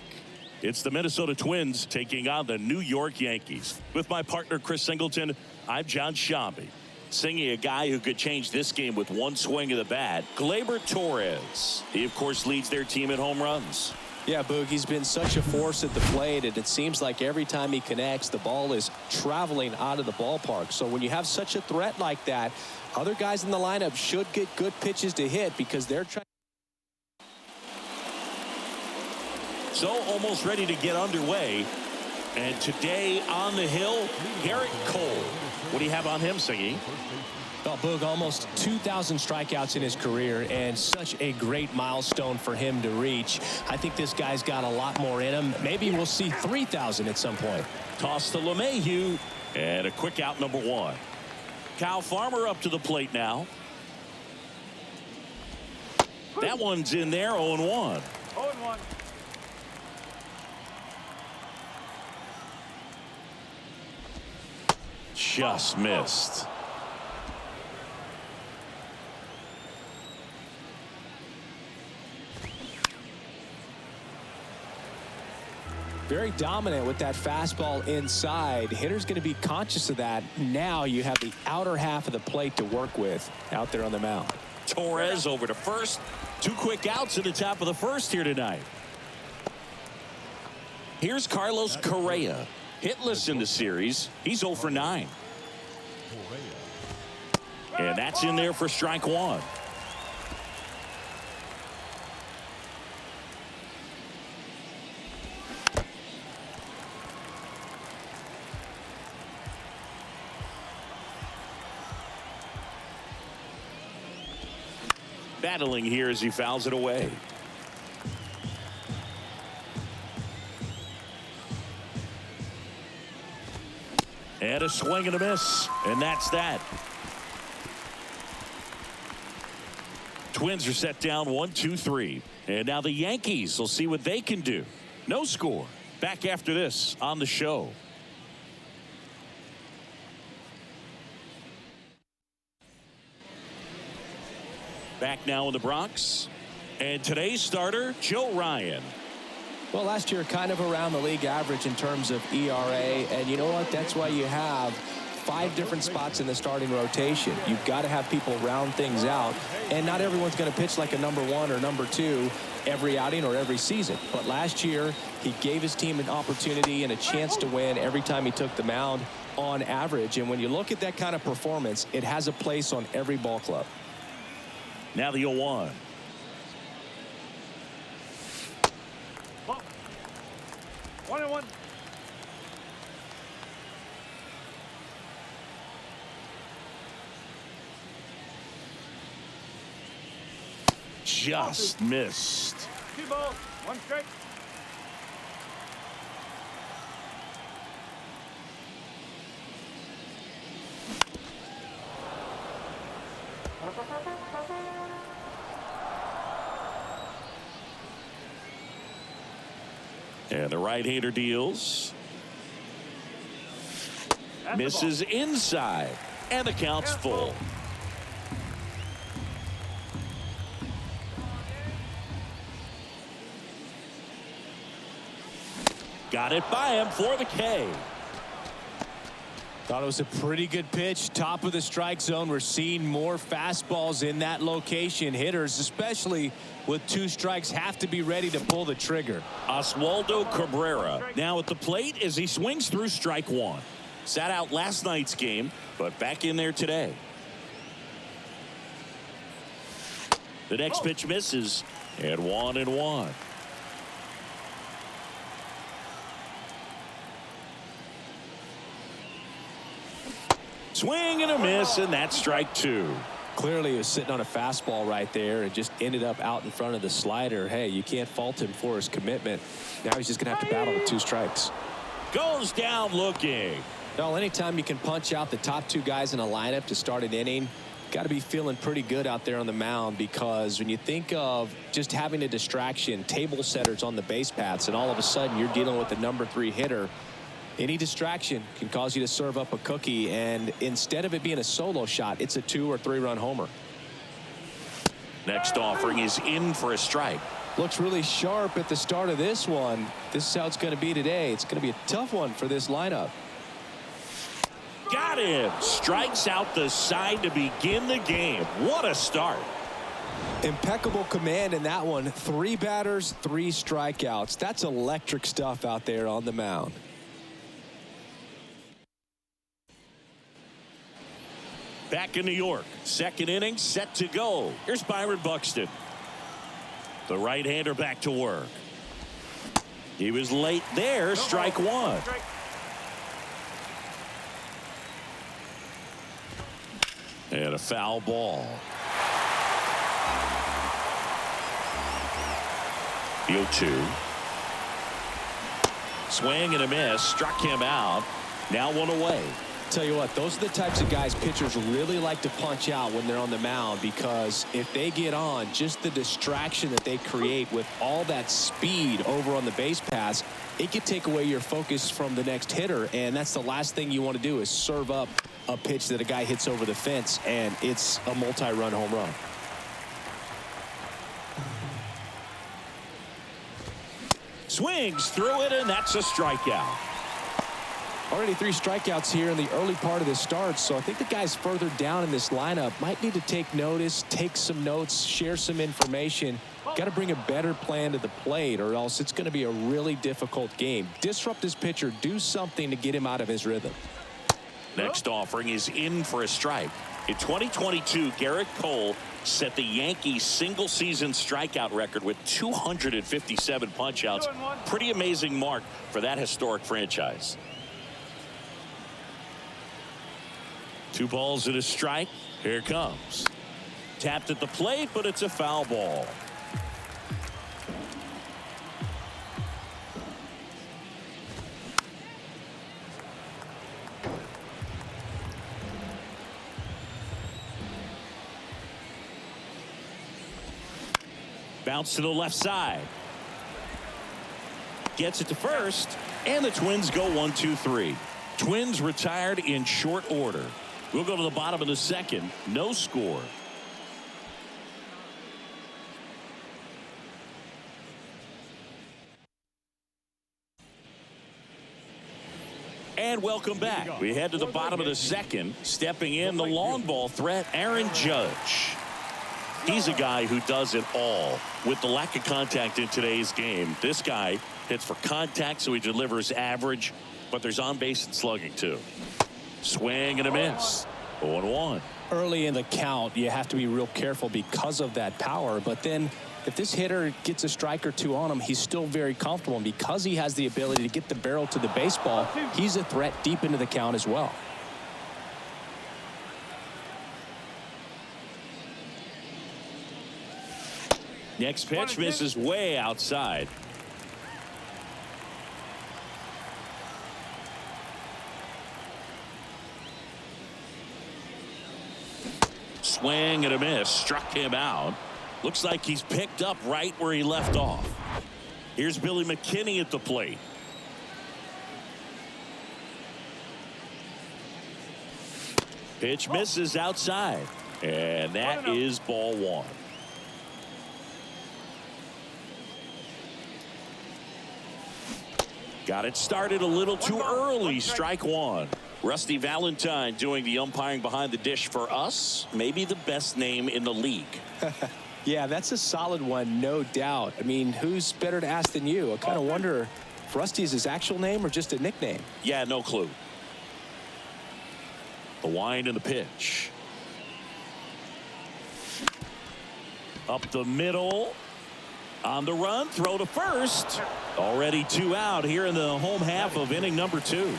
It's the Minnesota Twins taking on the New York Yankees. With my partner, Chris Singleton, I'm John Shambi. Singing a guy who could change this game with one swing of the bat, Gleyber Torres. He, of course, leads their team in home runs. Yeah, Boog, he's been such a force at the plate, and it seems like every time he connects, the ball is traveling out of the ballpark. So when you have such a threat like that, other guys in the lineup should get good pitches to hit because they're trying. So almost ready to get underway. And today on the hill, Garrett Cole. What do you have on him, Singy? Well, Boog, almost 2,000 strikeouts in his career, and such a great milestone for him to reach. I think this guy's got a lot more in him. Maybe we'll see 3,000 at some point. Toss to LeMahieu, and a quick out, number one. Kyle Farmer up to the plate now. That one's in there, 0-1. 0-1. Just missed. Very dominant with that fastball inside. Hitter's going to be conscious of that. Now you have the outer half of the plate to work with out there on the mound. Torres over to first. Two quick outs at the top of the first here tonight. Here's Carlos Correa. Hitless in the series. He's 0 for 9. And that's in there for strike one. Battling here as he fouls it away. And a swing and a miss. And that's that. Twins are set down 1-2-3. And now the Yankees will see what they can do. No score. Back after this on the show. Back now in the Bronx. And today's starter, Joe Ryan. Well, last year kind of around the league average in terms of ERA. And you know what? That's why you have 5 different spots in the starting rotation. You've got to have people round things out. And not everyone's going to pitch like a number 1 or number 2 every outing or every season. But last year, he gave his team an opportunity and a chance to win every time he took the mound on average. And when you look at that kind of performance, it has a place on every ball club. Now the 0-1. Ball. 1-1. Just missed. 2 balls, 1 strike. And the right-hander deals. That's Misses inside. And the count's full. Got it by him for the K. Thought it was a pretty good pitch. Top of the strike zone. We're seeing more fastballs in that location. Hitters, especially with 2 strikes, have to be ready to pull the trigger. Oswaldo Cabrera now at the plate as he swings through strike 1. Sat out last night's game, but back in there today. The next pitch misses, and 1-1. Swing and a miss, and that's strike 2. Clearly he was sitting on a fastball right there and just ended up out in front of the slider. Hey, you can't fault him for his commitment. Now he's just going to have to battle with 2 strikes. Goes down looking. Well, anytime you can punch out the top 2 guys in a lineup to start an inning, got to be feeling pretty good out there on the mound, because when you think of just having a distraction, table setters on the base paths, and all of a sudden you're dealing with the number 3 hitter, any distraction can cause you to serve up a cookie, and instead of it being a solo shot, it's a 2 or 3 run homer. Next offering is in for a strike. Looks really sharp at the start of this one. This is how it's going to be today. It's going to be a tough one for this lineup. Got him. Strikes out the side to begin the game. What a start. Impeccable command in that one. 3 batters, 3 strikeouts. That's electric stuff out there on the mound. Back in New York, second inning set to go. Here's Byron Buxton. The right-hander back to work. He was late there. Strike 1. Strike. And a foul ball. The 0-2. Swing and a miss. Struck him out. Now 1 away. Tell you what, those are the types of guys pitchers really like to punch out when they're on the mound, because if they get on, just the distraction that they create with all that speed over on the base pass, it could take away your focus from the next hitter, and that's the last thing you want to do, is serve up a pitch that a guy hits over the fence and it's a multi-run home run. Swings through it, and that's a strikeout. Already 3 strikeouts here in the early part of the start, so I think the guys further down in this lineup might need to take notice, take some notes, share some information. Got to bring a better plan to the plate, or else it's going to be a really difficult game. Disrupt this pitcher, do something to get him out of his rhythm. Next offering is in for a strike. In 2022, Garrett Cole set the Yankees single season strikeout record with 257 punchouts. Pretty amazing mark for that historic franchise. 2 balls and a strike. Here it comes. Tapped at the plate, but it's a foul ball. Bounce to the left side. Gets it to first, and the Twins go 1-2-3. Twins retired in short order. We'll go to the bottom of the second. No score. And welcome back. We head to the bottom of the second. Stepping in, the long ball threat, Aaron Judge. He's a guy who does it all. With the lack of contact in today's game, this guy hits for contact, so he delivers average, but there's on base and slugging too. Swing and a miss. 0-1. Early in the count, you have to be real careful because of that power. But then if this hitter gets a strike or two on him, he's still very comfortable. And because he has the ability to get the barrel to the baseball, he's a threat deep into the count as well. Next pitch misses way outside. Swing and a miss. Struck him out. Looks like he's picked up right where he left off. Here's Billy McKinney at the plate. Pitch misses outside. And that is ball one. Got it started a little too early. Strike one. Rusty Valentine doing the umpiring behind the dish for us. Maybe the best name in the league. Yeah, that's a solid one, no doubt. I mean, who's better to ask than you? I kind of wonder if Rusty is his actual name or just a nickname. Yeah, no clue. The wind and the pitch. Up the middle. On the run, throw to first. Already 2 out here in the home half of inning number 2.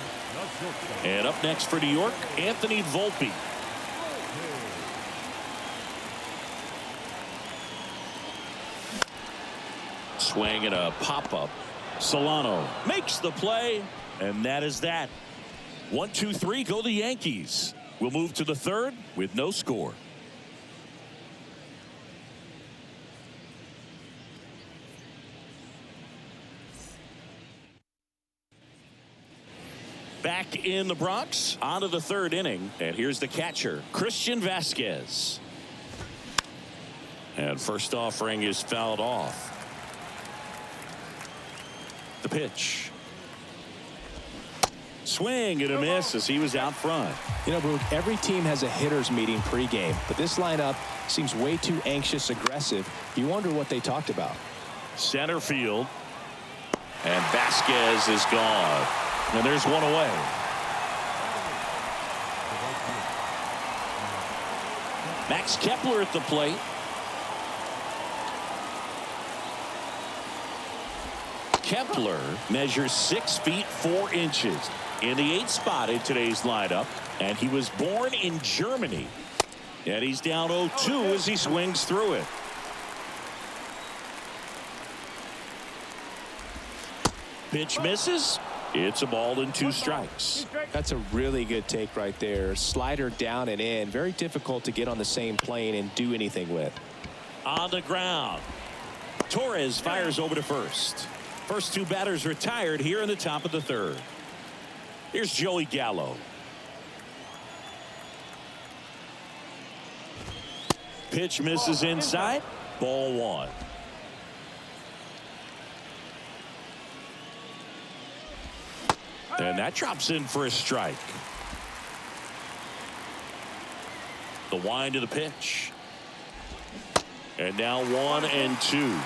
And up next for New York, Anthony Volpe. Swing and a pop-up. Solano makes the play, and that is that. 1, 2, 3, go the Yankees. We'll move to the third with no score. Back in the Bronx, on to the third inning, and here's the catcher, Christian Vasquez. And first offering is fouled off. The pitch. Swing and a miss as he was out front. You know, Brooke, every team has a hitters meeting pregame, but this lineup seems way too anxious, aggressive. You wonder what they talked about. Center field. And Vasquez is gone. And there's one away. Max Kepler at the plate. Kepler measures 6 feet 4 inches in the 8th spot in today's lineup, and he was born in Germany. And he's down 0-2 as he swings through it. Pitch misses. It's a ball and 2 strikes. That's a really good take right there. Slider down and in. Very difficult to get on the same plane and do anything with. On the ground. Torres fires over to first. First 2 batters retired here in the top of the third. Here's Joey Gallo. Pitch misses inside. Ball 1. And that drops in for a strike. The wind of the pitch. And now 1 and 2.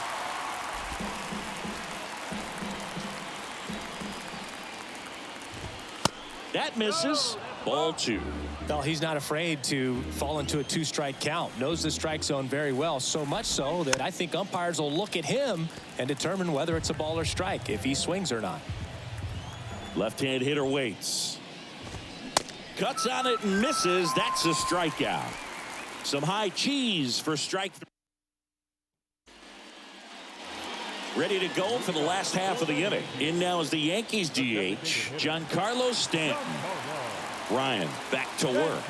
That misses. Ball 2. Well, he's not afraid to fall into a 2-strike count. Knows the strike zone very well. So much so that I think umpires will look at him and determine whether it's a ball or strike, if he swings or not. Left-hand hitter waits. Cuts on it and misses. That's a strikeout. Some high cheese for strike 3. Ready to go for the last half of the inning. In now is the Yankees DH, Giancarlo Stanton. Ryan back to work.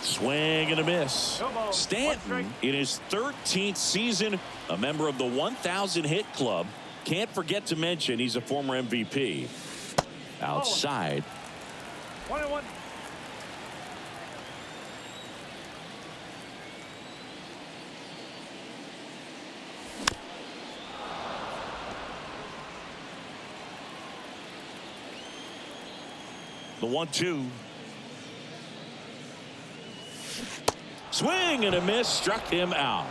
Swing and a miss. Stanton in his 13th season, a member of the 1,000 hit club. Can't forget to mention he's a former MVP. Outside. 1-1. The 1-2. Swing and a miss, struck him out.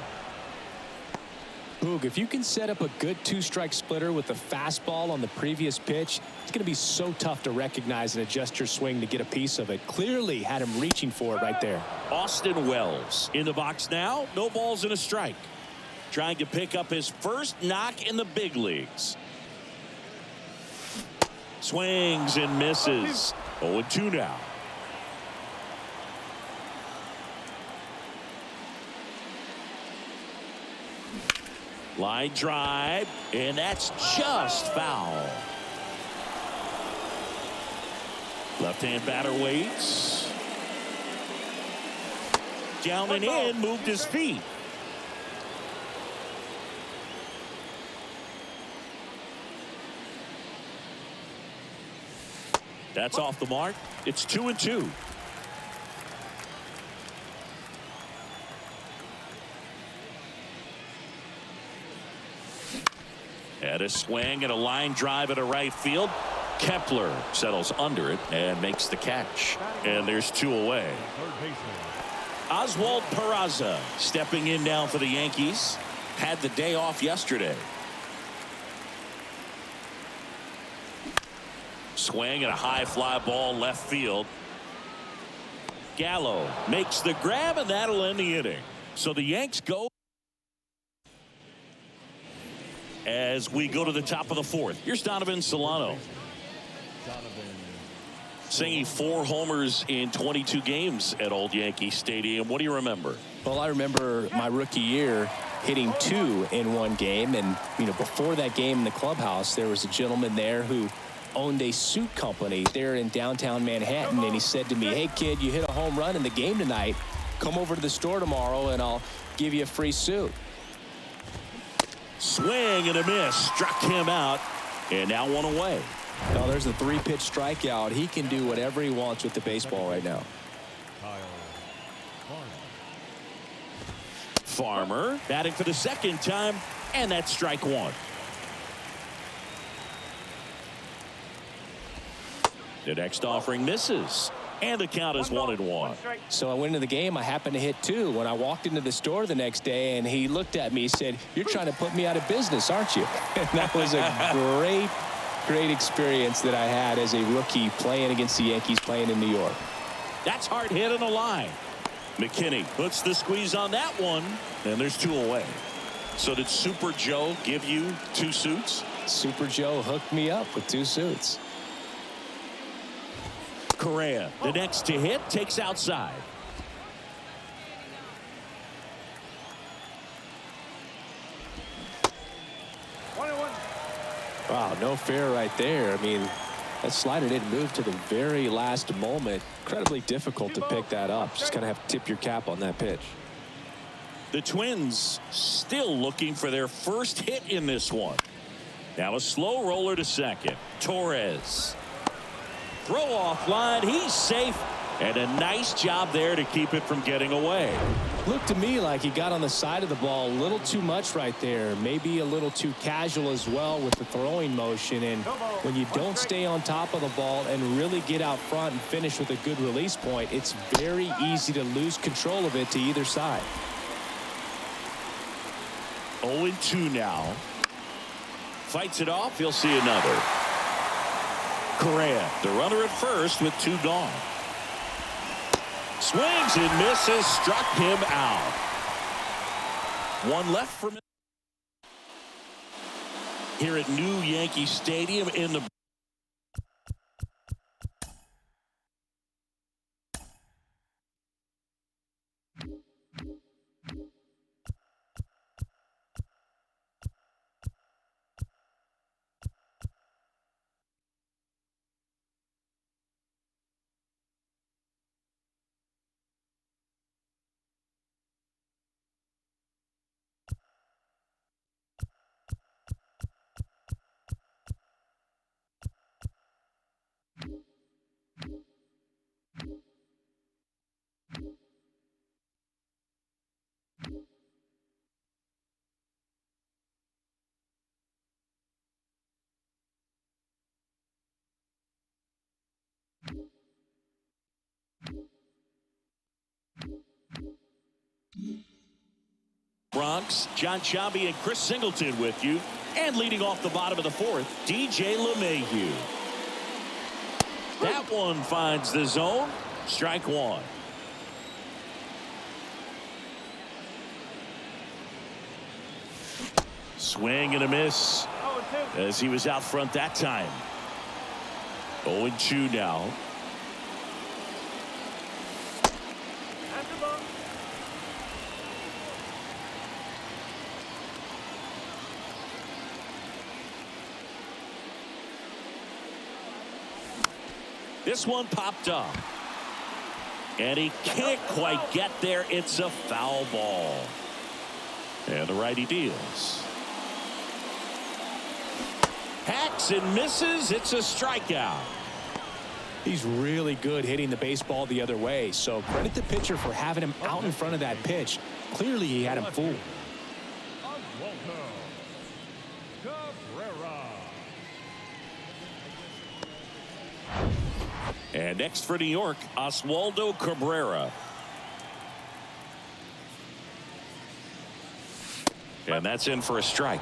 Boog, if you can set up a good two-strike splitter with the fastball on the previous pitch, it's going to be so tough to recognize and adjust your swing to get a piece of it. Clearly had him reaching for it right there. Austin Wells in the box now. No balls and a strike. Trying to pick up his first knock in the big leagues. Swings and misses. 0-2 now. Line drive, and that's just foul. Left-hand batter waits. Down and in, moved his feet. That's off the mark. It's 2-2. And a swing and a line drive at a right field. Kepler settles under it and makes the catch. And there's 2 away. Oswald Peraza stepping in now for the Yankees. Had the day off yesterday. Swing and a high fly ball left field. Gallo makes the grab, and that'll end the inning. So the Yanks go as we go to the top of the 4th. Here's Donovan Solano. Singing 4 homers in 22 games at Old Yankee Stadium. What do you remember? Well, I remember my rookie year hitting 2 in one game. And, before that game in the clubhouse, there was a gentleman there who owned a suit company there in downtown Manhattan. And he said to me, "Hey, kid, you hit a home run in the game tonight. Come over to the store tomorrow and I'll give you a free suit." Swing and a miss. Struck him out. And now 1 away. Now there's a 3-pitch strikeout. He can do whatever he wants with the baseball right now. Farmer batting for the 2nd time, and that's strike 1. The next offering misses, and the count is 1-1. So I went into the game. I happened to hit 2. When I walked into the store the next day, and he looked at me, he said, "You're trying to put me out of business, aren't you?" And that was a great experience that I had as a rookie playing against the Yankees, playing in New York. That's hard hit on the line. McKinney puts the squeeze on that one, and there's 2 away. So did Super Joe give you 2 suits? Super Joe hooked me up with 2 suits. Correa, the next to hit, takes outside. Wow, no fair right there. I mean, that slider didn't move to the very last moment. Incredibly difficult to pick that up. Just kind of have to tip your cap on that pitch. The Twins still looking for their first hit in this one. Now a slow roller to second. Torres. Throw off line. He's safe. And a nice job there to keep it from getting away. Looked to me like he got on the side of the ball a little too much right there. Maybe a little too casual as well with the throwing motion. And when you don't stay on top of the ball and really get out front and finish with a good release point, it's very easy to lose control of it to either side. 0-2 now. Fights it off. He'll see another. Correa, the runner at first with 2 gone. Swings and misses, struck him out. 1 left for here at New Yankee Stadium in the Bronx, John Chambi and Chris Singleton with you. And leading off the bottom of the fourth, DJ LeMahieu. That one finds the zone. Strike one. Swing and a miss as he was out front that time. 0-2 now. This one popped up. And he can't quite get there. It's a foul ball. And the righty deals. Hacks and misses. It's a strikeout. He's really good hitting the baseball the other way. So credit the pitcher for having him out in front of that pitch. Clearly he had him fooled. And next for New York, Oswaldo Cabrera. And that's in for a strike.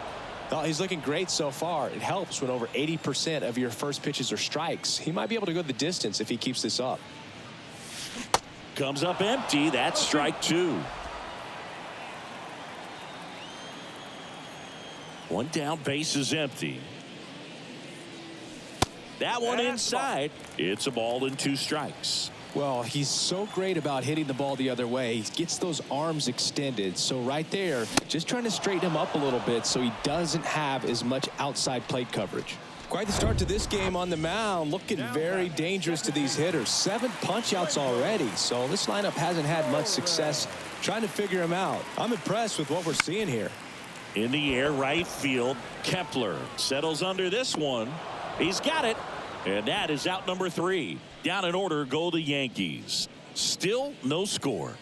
Well, he's looking great so far. It helps when over 80% of your first pitches are strikes. He might be able to go the distance if he keeps this up. Comes up empty. That's strike two. One down, base is empty. That one inside. It's a ball and two strikes. Well, he's so great about hitting the ball the other way. He gets those arms extended. So right there, just trying to straighten him up a little bit so he doesn't have as much outside plate coverage. Quite the start to this game on the mound. Looking very dangerous to these hitters. 7 punch-outs already. So this lineup hasn't had much success trying to figure him out. I'm impressed with what we're seeing here. In the air, right field. Kepler settles under this one. He's got it. And that is out number 3. Down in order go the Yankees. Still no score.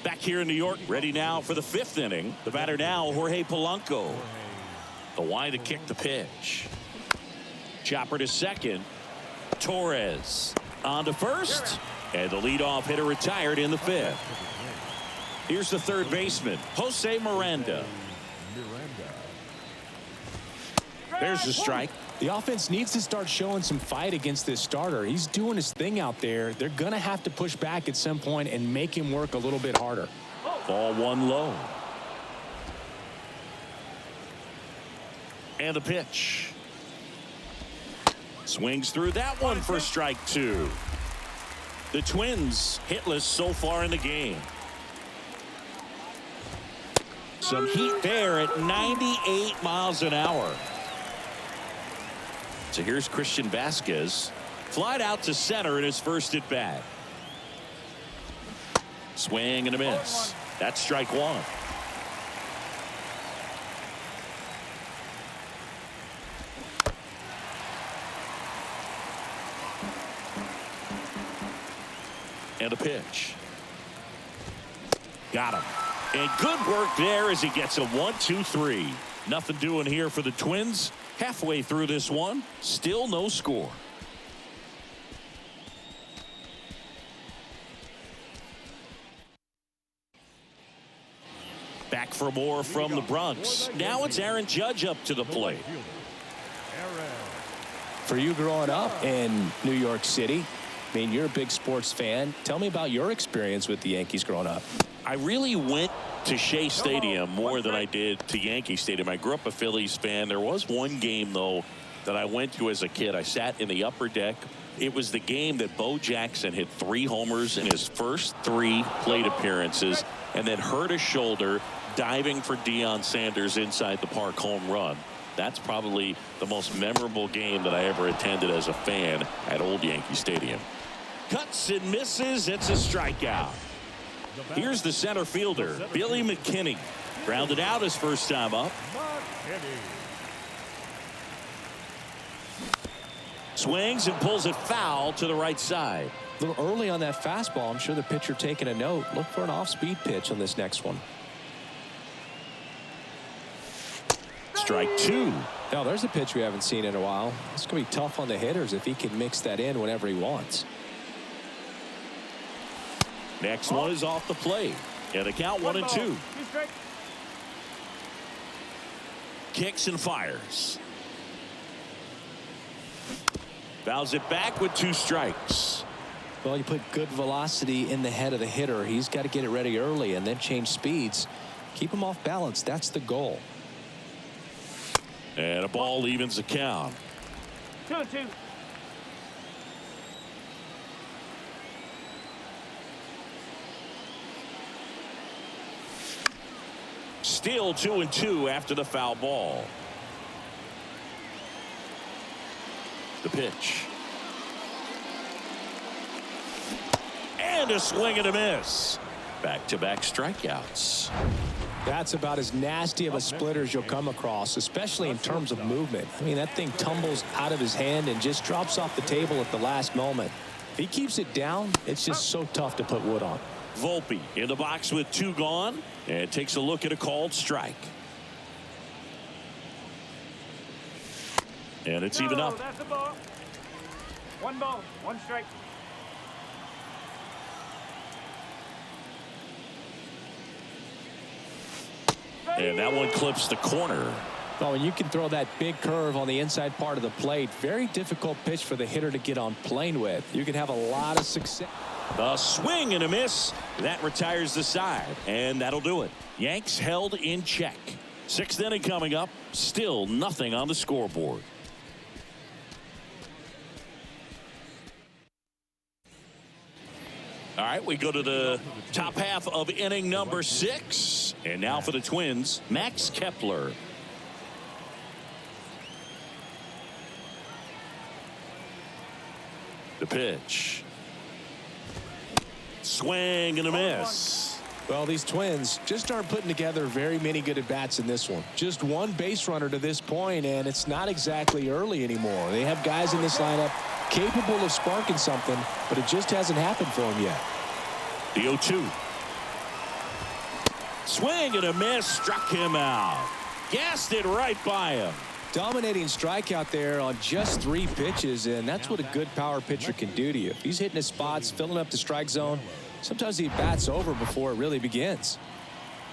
Back here in New York, ready now for the 5th inning. The batter now, Jorge Polanco. The wide to kick the pitch. Chopper to second. Torres on to first. And the leadoff hitter retired in the 5th. Here's the third baseman, Jose Miranda. There's the strike. The offense needs to start showing some fight against this starter. He's doing his thing out there. They're going to have to push back at some point and make him work a little bit harder. Ball one low. And the pitch. Swings through that one for strike 2. The Twins hitless so far in the game. Some heat there at 98 miles an hour. So here's Christian Vasquez. Flied out to center in his first at bat. Swing and a miss. That's strike 1. And a pitch. Got him. And good work there as he gets a 1-2-3. Nothing doing here for the Twins. Halfway through this one, still no score. Back for more from the Bronx. Now it's Aaron Judge up to the plate. For you growing up in New York City, I mean, you're a big sports fan. Tell me about your experience with the Yankees growing up. I really went to Shea Stadium more than I did to Yankee Stadium. I grew up a Phillies fan. There was one game, though, that I went to as a kid. I sat in the upper deck. It was the game that Bo Jackson hit 3 homers in his first 3 plate appearances and then hurt his shoulder diving for Deion Sanders inside the park home run. That's probably the most memorable game that I ever attended as a fan at Old Yankee Stadium. Cuts and misses. It's a strikeout. Here's the center fielder, Billy McKinney. Grounded out his first time up. Swings and pulls it foul to the right side. A little early on that fastball. I'm sure the pitcher taking a note. Look for an off-speed pitch on this next one. Strike 2. Now, there's a pitch we haven't seen in a while. It's going to be tough on the hitters if he can mix that in whenever he wants. Next one is off the plate. And a count 1-2. 2 strike. Kicks and fires. Fouls it back with 2 strikes. Well, you put good velocity in the head of the hitter. He's got to get it ready early and then change speeds. Keep him off balance. That's the goal. And a ball evens the count. 2-2. Still 2-2 after the foul ball. The pitch. And a swing and a miss. Back-to-back strikeouts. That's about as nasty of a splitter as you'll come across, especially in terms of movement. I mean, that thing tumbles out of his hand and just drops off the table at the last moment. If he keeps it down, it's just so tough to put wood on. Volpe in the box with 2 gone and takes a look at a called strike. And it's even up. That's a ball. 1 ball, 1 strike. And that one clips the corner. Oh, and you can throw that big curve on the inside part of the plate. Very difficult pitch for the hitter to get on plane with. You can have a lot of success. A swing and a miss. That retires the side. And that'll do it. Yanks held in check. 6th inning coming up. Still nothing on the scoreboard. All right, we go to the top half of inning number 6. And now for the Twins, Max Kepler. The pitch. Swing and a miss. Well, these Twins just aren't putting together very many good at-bats in this one. Just 1 base runner to this point, and it's not exactly early anymore. They have guys in this lineup capable of sparking something, but it just hasn't happened for them yet. The 0-2. Swing and a miss. Struck him out. Gassed it right by him. Dominating strikeout there on just 3 pitches, and that's what a good power pitcher can do to you. If he's hitting his spots, filling up the strike zone, sometimes he bats over before it really begins.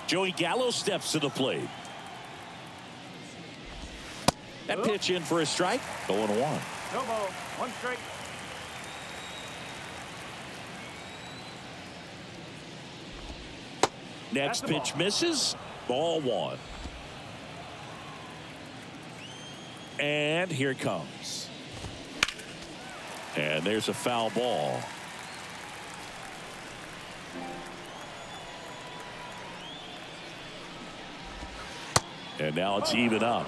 Joey Gallo steps to the plate. That pitch in for a strike. 0-1. No ball, 1 strike. Next pitch misses. Ball 1. And here it comes. And there's a foul ball. And now it's even up.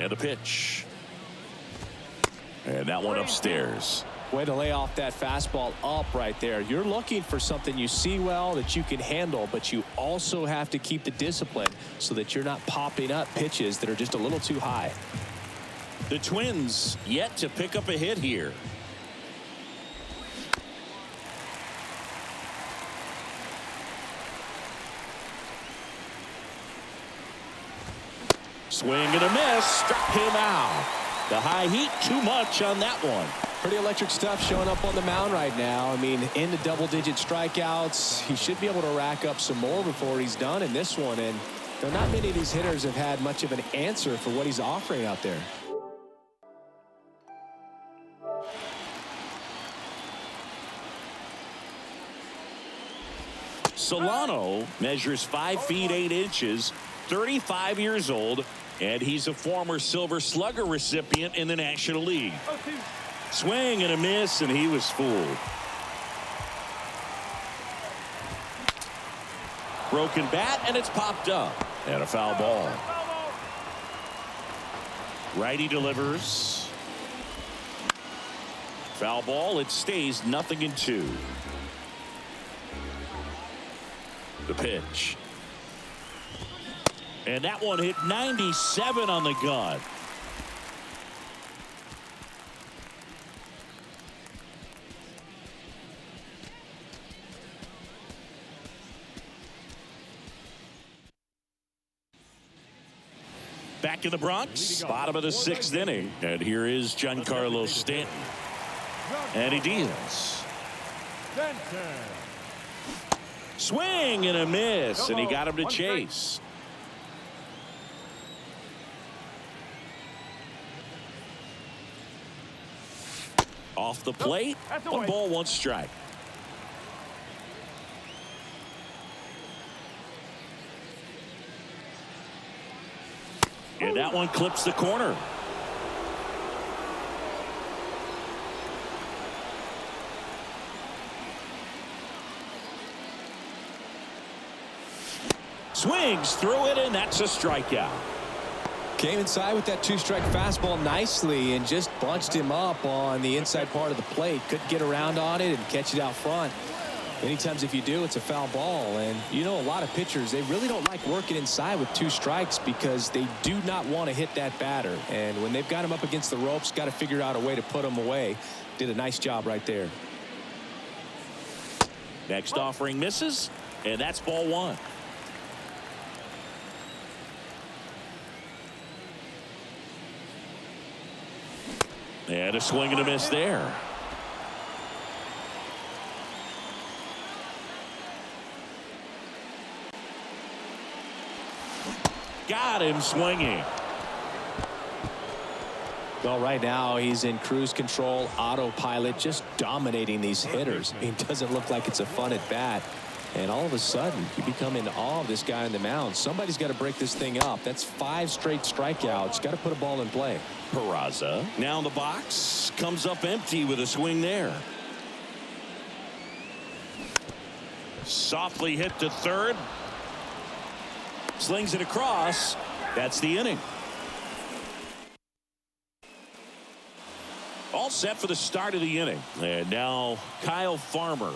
And a pitch. And that one upstairs. Way to lay off that fastball up right there. You're looking for something you see well that you can handle, but you also have to keep the discipline so that you're not popping up pitches that are just a little too high. The Twins yet to pick up a hit here. Swing and a miss. Struck him out. The high heat too much on that one. Pretty electric stuff showing up on the mound right now. I mean, into double-digit strikeouts. He should be able to rack up some more before he's done in this one. And not many of these hitters have had much of an answer for what he's offering out there. Solano measures 5 feet 8 inches, 35 years old, and he's a former Silver Slugger recipient in the National League. Swing and a miss, and he was fooled. Broken bat, and it's popped up. And a foul ball. Righty delivers. Foul ball. It stays 0-2. The pitch. And that one hit 97 on the gun. Back in the Bronx, bottom of the 6th inning. And here is Giancarlo Stanton. And he deals. Swing and a miss, and he got him to chase. Off the plate, 1 ball, 1 strike. And that one clips the corner. Swings through it, and that's a strikeout. Came inside with that 2-strike fastball nicely and just bunched him up on the inside part of the plate. Couldn't get around on it and catch it out front. Many times if you do, it's a foul ball. And you know, a lot of pitchers, they really don't like working inside with 2 strikes because they do not want to hit that batter. And when they've got him up against the ropes, got to figure out a way to put him away. Did a nice job right there. Next offering misses, and that's ball 1. And a swing and a miss there. Got him swinging. Well, right now he's in cruise control, autopilot, just dominating these hitters. It doesn't look like it's a fun at bat. And all of a sudden, you become in awe of this guy on the mound. Somebody's got to break this thing up. That's 5 straight strikeouts. Got to put a ball in play. Peraza now in the box, comes up empty with a swing there. Softly hit to third. Slings it across. That's the inning. All set for the start of the inning. And now Kyle Farmer.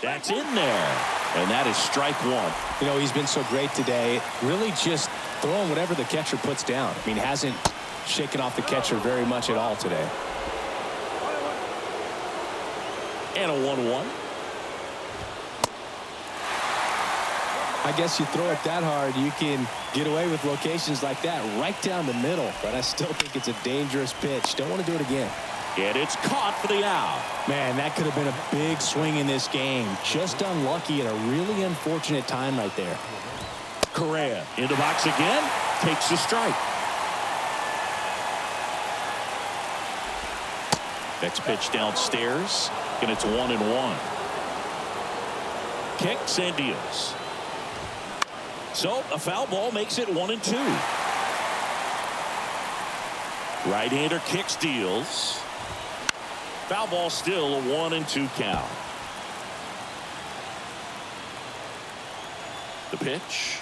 That's in there. And that is strike 1. You know, he's been so great today. Really just throwing whatever the catcher puts down. I mean, hasn't shaken off the catcher very much at all today. And a 1-1. I guess you throw it that hard, you can get away with locations like that right down the middle. But I still think it's a dangerous pitch. Don't want to do it again. And it's caught for the out. Man, that could have been a big swing in this game. Just unlucky at a really unfortunate time right there. Correa in the box again, takes the strike. Next pitch downstairs, and it's 1-1. Kicks and deals. So a foul ball makes it 1-2. Right-hander kicks, deals. Foul ball, still a 1-2 count. The pitch.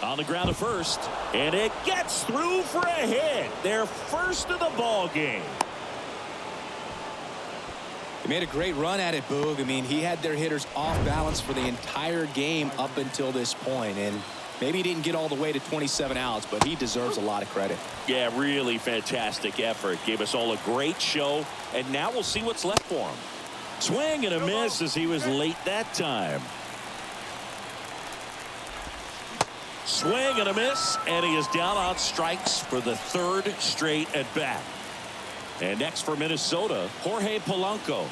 On the ground to first, and it gets through for a hit. Their first of the ball game. They made a great run at it, Boog. I mean, he had their hitters off balance for the entire game up until this point, and maybe he didn't get all the way to 27 outs, but he deserves a lot of credit. Yeah, really fantastic effort. Gave us all a great show, and now we'll see what's left for him. Swing and a miss as he was late that time. Swing and a miss, and he is down on strikes for the 3rd straight at bat. And next for Minnesota, Jorge Polanco.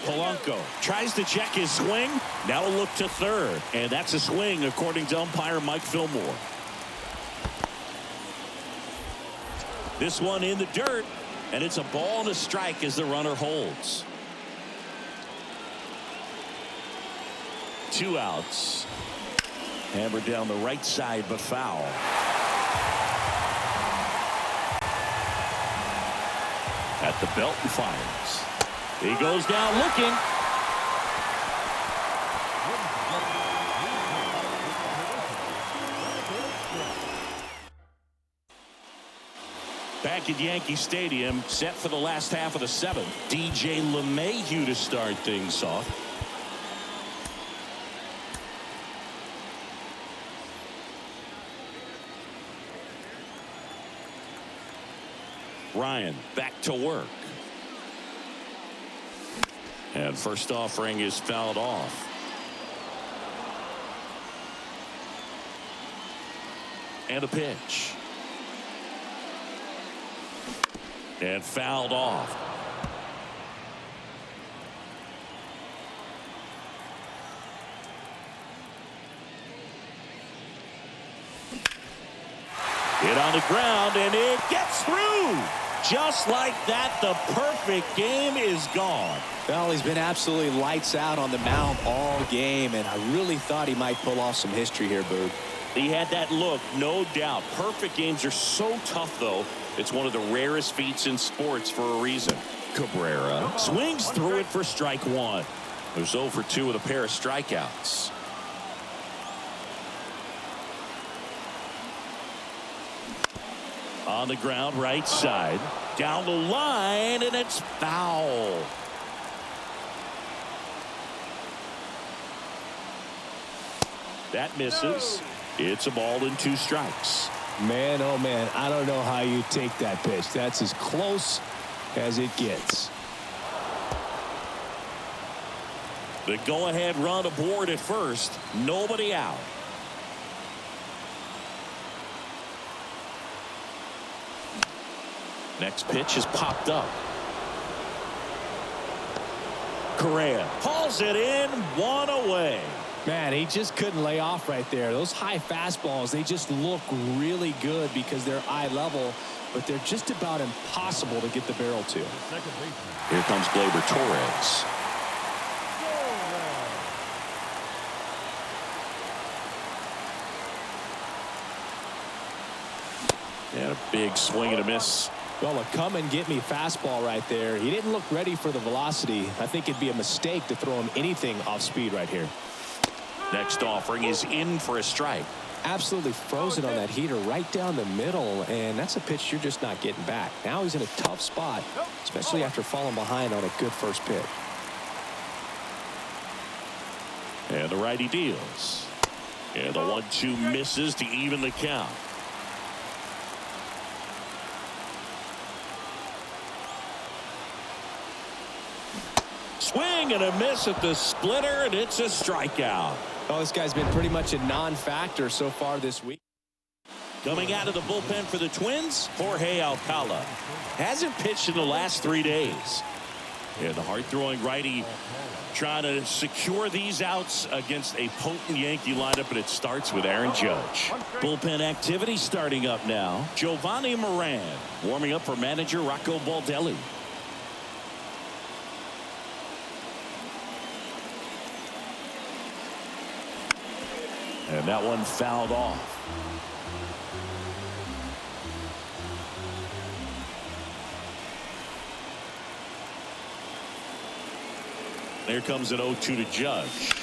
Polanco tries to check his swing. Now a look to third, and that's a swing according to umpire Mike Fillmore. This one in the dirt, and it's a ball and a strike as the runner holds. 2 outs. Hammered down the right side, but foul. At the belt and fires. He goes down looking. Back at Yankee Stadium, set for the last half of the 7th. DJ LeMahieu to start things off. Ryan back to work. And first offering is fouled off. And a pitch. And fouled off. Hit on the ground, and it gets through. Just like that, the perfect game is gone. Well, he's been absolutely lights out on the mound all game, and I really thought he might pull off some history here, Boog. He had that look, no doubt. Perfect games are so tough, though. It's one of the rarest feats in sports for a reason. Cabrera swings through it for strike one. There's 0 for 2 with a pair of strikeouts. On the ground, right side. Down the line, and it's foul. That misses. It's a ball and 2 strikes. Man, oh man, I don't know how you take that pitch. That's as close as it gets. The go-ahead run aboard at first. Nobody out. Next pitch is popped up. Correa hauls it in, 1 away. Man, he just couldn't lay off right there. Those high fastballs, they just look really good because they're eye level, but they're just about impossible to get the barrel to. Here comes Gleyber Torres. And a big swing and a miss. Well, a come and get me fastball right there. He didn't look ready for the velocity. I think it'd be a mistake to throw him anything off speed right here. Next offering is in for a strike. Absolutely frozen on that heater right down the middle, and that's a pitch you're just not getting back. Now he's in a tough spot, especially after falling behind on a good first pitch. And the righty deals. And the 1-2 misses to even the count. Swing and a miss at the splitter, and it's a strikeout. Oh, this guy's been pretty much a non-factor so far this week. Coming out of the bullpen for the Twins, Jorge Alcala. Hasn't pitched in the last 3 days. And the hard-throwing righty trying to secure these outs against a potent Yankee lineup, and it starts with Aaron Judge. Bullpen activity starting up now. Giovanni Moran warming up for manager Rocco Baldelli. And that one fouled off. There comes an 0-2 to Judge.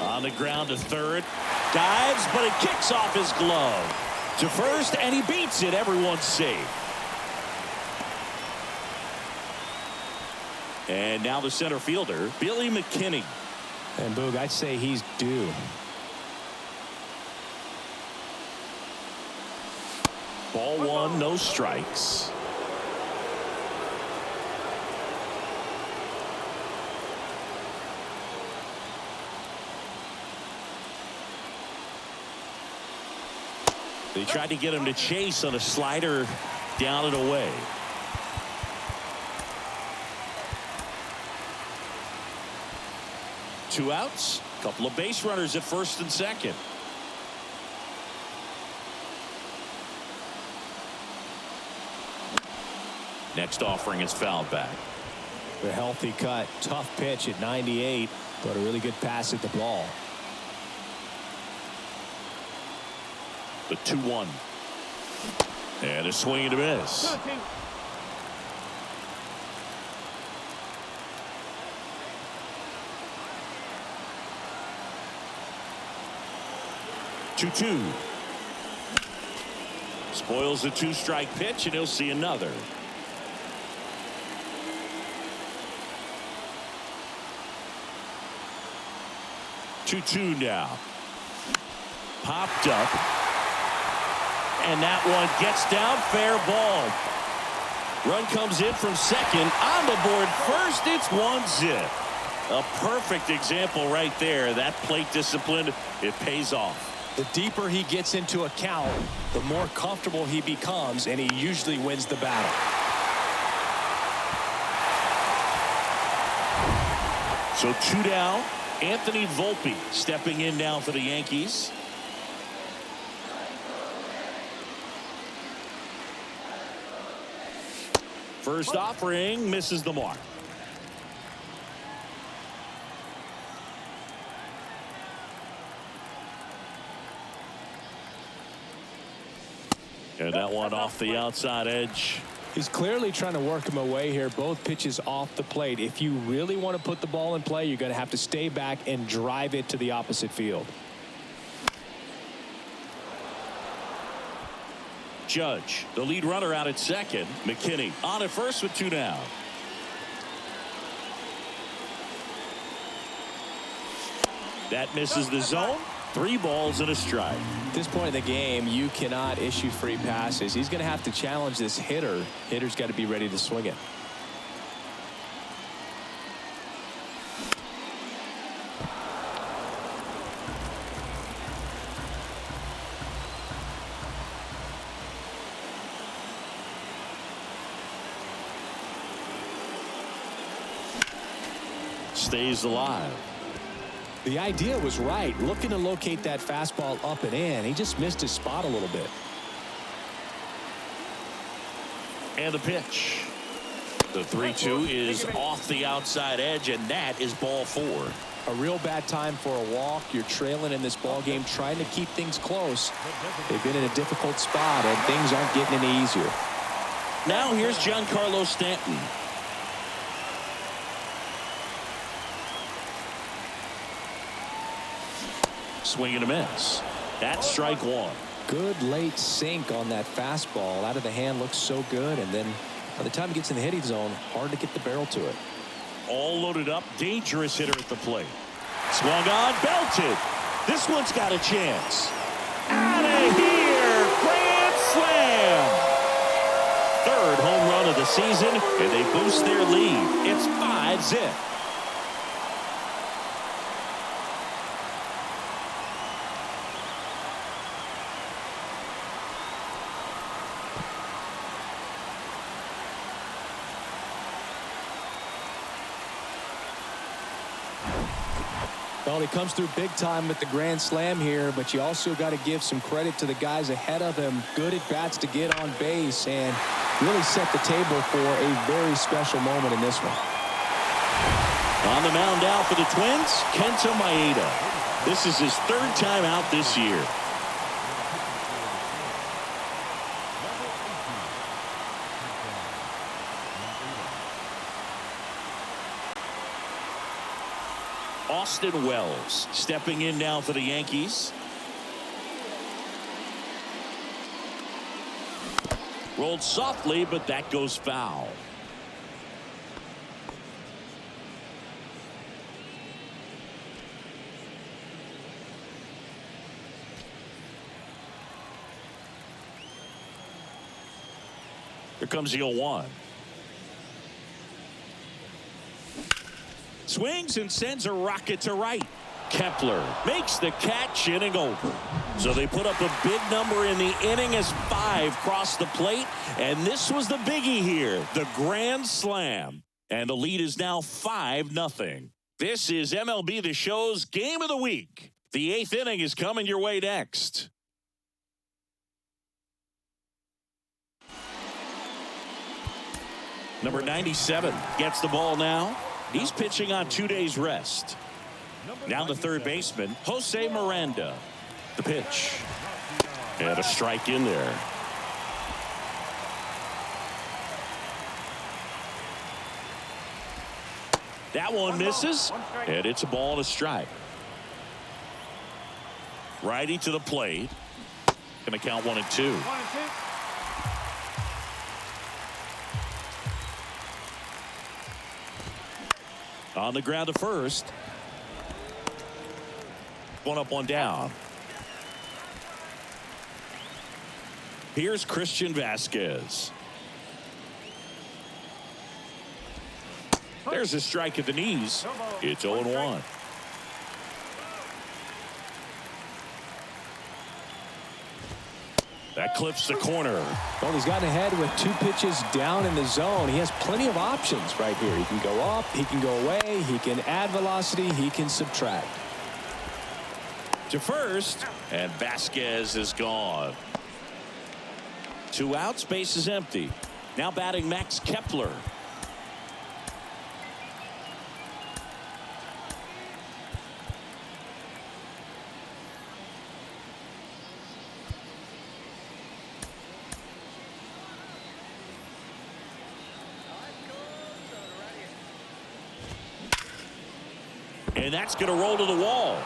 On the ground to third. Dives, but it kicks off his glove. To first, and he beats it. Everyone's safe. And now the center fielder, Billy McKinney. And Boog, I'd say he's due. Ball 1, no strikes. They tried to get him to chase on a slider down and away. Two outs, couple of base runners at first and second. Next offering is fouled back. A healthy cut, tough pitch at 98, but a really good pass at the ball. The 2-1. And a swing and a miss. 2-2. Spoils the 2-strike pitch, and he'll see another. Two now. Popped up. And that one gets down, fair ball. Run comes in from second. On the board first, it's 1-0. A perfect example right there. That plate discipline, it pays off. The deeper he gets into a count, the more comfortable he becomes, and he usually wins the battle. So 2 down. Anthony Volpe stepping in now for the Yankees. First offering misses the mark. And that one off the outside edge. He's clearly trying to work him away here. Both pitches off the plate. If you really want to put the ball in play, you're going to have to stay back and drive it to the opposite field. Judge, the lead runner, out at second. McKinney on at first with 2 down. That misses the zone. 3 balls and a strike. At this point in the game, you cannot issue free passes. He's going to have to challenge this hitter. Hitter's got to be ready to swing it. Stays alive. The idea was right. Looking to locate that fastball up and in. He just missed his spot a little bit. And the pitch. The 3-2 is off the outside edge, and that is ball 4. A real bad time for a walk. You're trailing in this ball game, trying to keep things close. They've been in a difficult spot, and things aren't getting any easier. Now here's Giancarlo Stanton. Swing and a miss. That's strike 1. Good late sink on that fastball. Out of the hand, looks so good, and then by the time he gets in the hitting zone, hard to get the barrel to it. All loaded up. Dangerous hitter at the plate. Swung on, belted. This one's got a chance. Out of here. Grand slam. 3rd home run of the season, and they boost their lead. It's 5-zip. Well, he comes through big time with the grand slam here, but you also got to give some credit to the guys ahead of him. Good at bats to get on base and really set the table for a very special moment in this one. On the mound now for the Twins, Kenta Maeda. This is his 3rd time out this year. Austin Wells stepping in now for the Yankees. Rolled softly, but that goes foul. Here comes the 0-1. Swings and sends a rocket to right. Kepler makes the catch, inning over. So they put up a big number in the inning as 5 crossed the plate. And this was the biggie here, the grand slam. And the lead is now 5-0. This is MLB The Show's Game of the Week. The 8th inning is coming your way next. Number 97 gets the ball now. He's pitching on 2 days rest. Now the third baseman, Jose Miranda. The pitch. And a strike in there. That one misses. And it's a ball and a strike. Righty to the plate. Going to count 1 and 2. On the ground to first. 1 up, 1 down. Here's Christian Vasquez. There's a strike at the knees. It's 0-1. That clips the corner. Well, he's gotten ahead with 2 pitches down in the zone. He has plenty of options right here. He can go up, he can go away, he can add velocity, he can subtract. To first, and Vasquez is gone. 2 outs, base is empty. Now batting Max Kepler. And that's going to roll to the wall.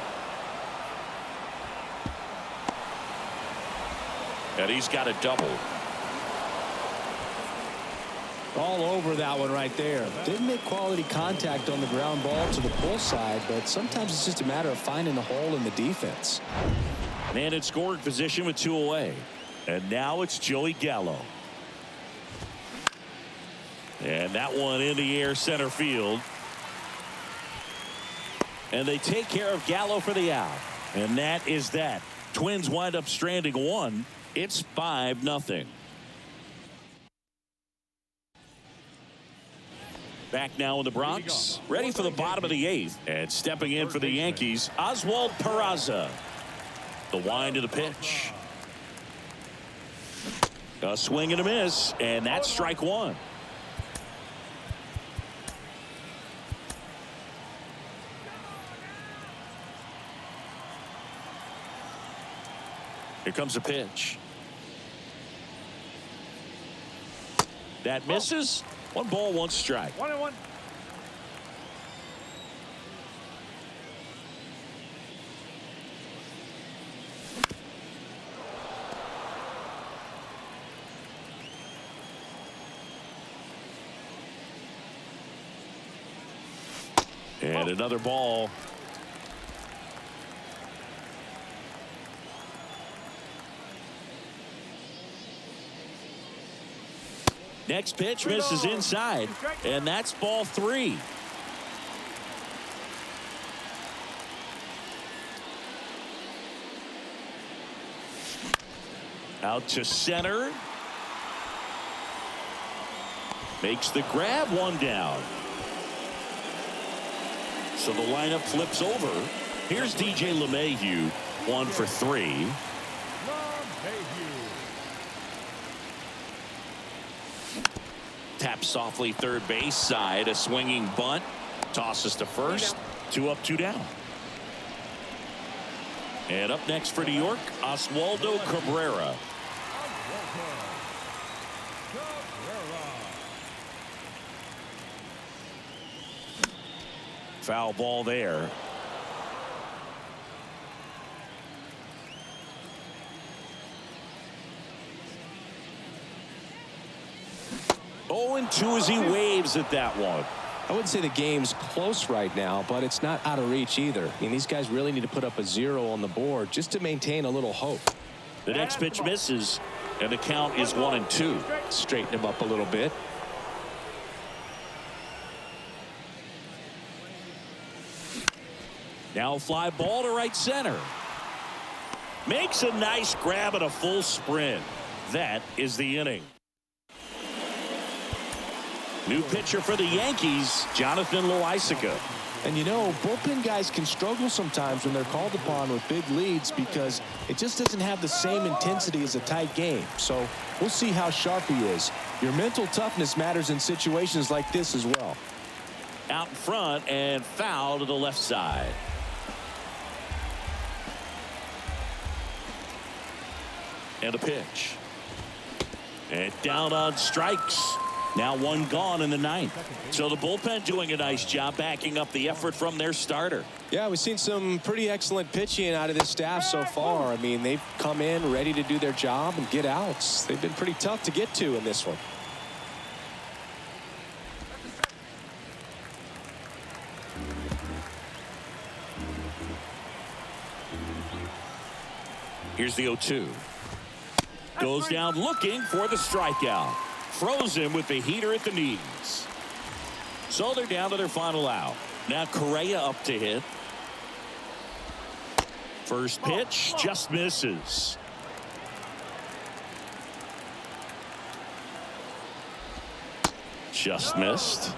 And he's got a double. All over that one right there. Didn't make quality contact on the ground ball to the pull side, but sometimes it's just a matter of finding a hole in the defense. Man in scoring position with 2 away. And now it's Joey Gallo. And that one in the air center field. And they take care of Gallo for the out. And that is that. Twins wind up stranding 1. It's 5-0. Back now in the Bronx, ready for the bottom of the 8th. And stepping in for the Yankees, Oswald Peraza. The wind of the pitch. A swing and a miss, and that's strike 1. Here comes a pitch. That misses. 1 ball, 1 strike. 1-1. And another ball. Next pitch misses inside, and that's ball 3. Out to center. Makes the grab, 1 down. So the lineup flips over. Here's DJ LeMahieu, 1 for 3. Tap softly third base side. A swinging bunt. Tosses to first. 2 up, 2 down. And up next for New York, Oswaldo Cabrera. Foul ball there. Oh, and 2 as he waves at that one. I wouldn't say the game's close right now, but it's not out of reach either. I mean, these guys really need to put up a 0 on the board just to maintain a little hope. The next pitch misses, and the count is 1-2. Straighten him up a little bit. Now a fly ball to right center. Makes a nice grab at a full sprint. That is the inning. New pitcher for the Yankees, Jonathan Loaisiga. And you know, bullpen guys can struggle sometimes when they're called upon with big leads because it just doesn't have the same intensity as a tight game. So we'll see how sharp he is. Your mental toughness matters in situations like this as well. Out in front and foul to the left side. And a pitch. And down on strikes. Now 1 gone in the 9th. So the bullpen doing a nice job backing up the effort from their starter. Yeah, we've seen some pretty excellent pitching out of this staff so far. I mean, they've come in ready to do their job and get outs. They've been pretty tough to get to in this one. Here's the 0-2. Goes down looking for the strikeout. Froze him with the heater at the knees. So they're down to their final out. Now Correa up to hit. First pitch just misses. Just missed.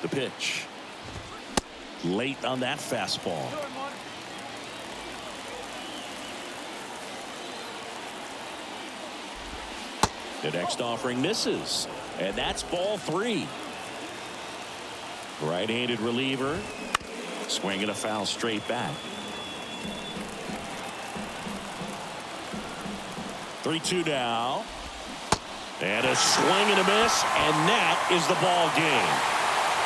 The pitch. Late on that fastball. The next offering misses. And that's ball 3. Right-handed reliever. Swinging a foul straight back. 3-2 now. And a swing and a miss. And that is the ball game.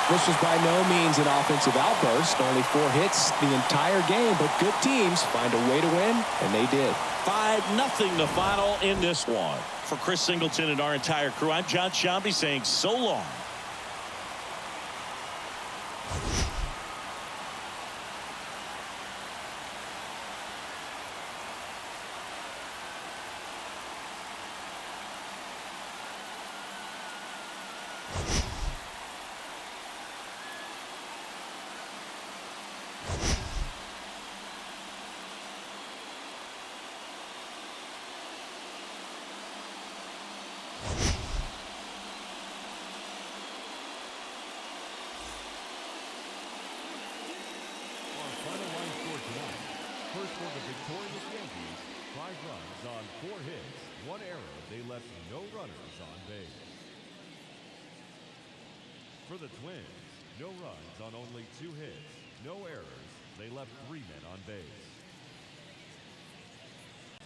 This was by no means an offensive outburst. Only 4 hits the entire game, but good teams find a way to win, and they did. 5-0 the final in this one. For Chris Singleton and our entire crew, I'm John Shambi saying so long. First for the victorious Yankees, 5 runs on 4 hits, 1 error. They left no runners on base. For the Twins, no runs on only 2 hits, no errors. They left 3 men on base.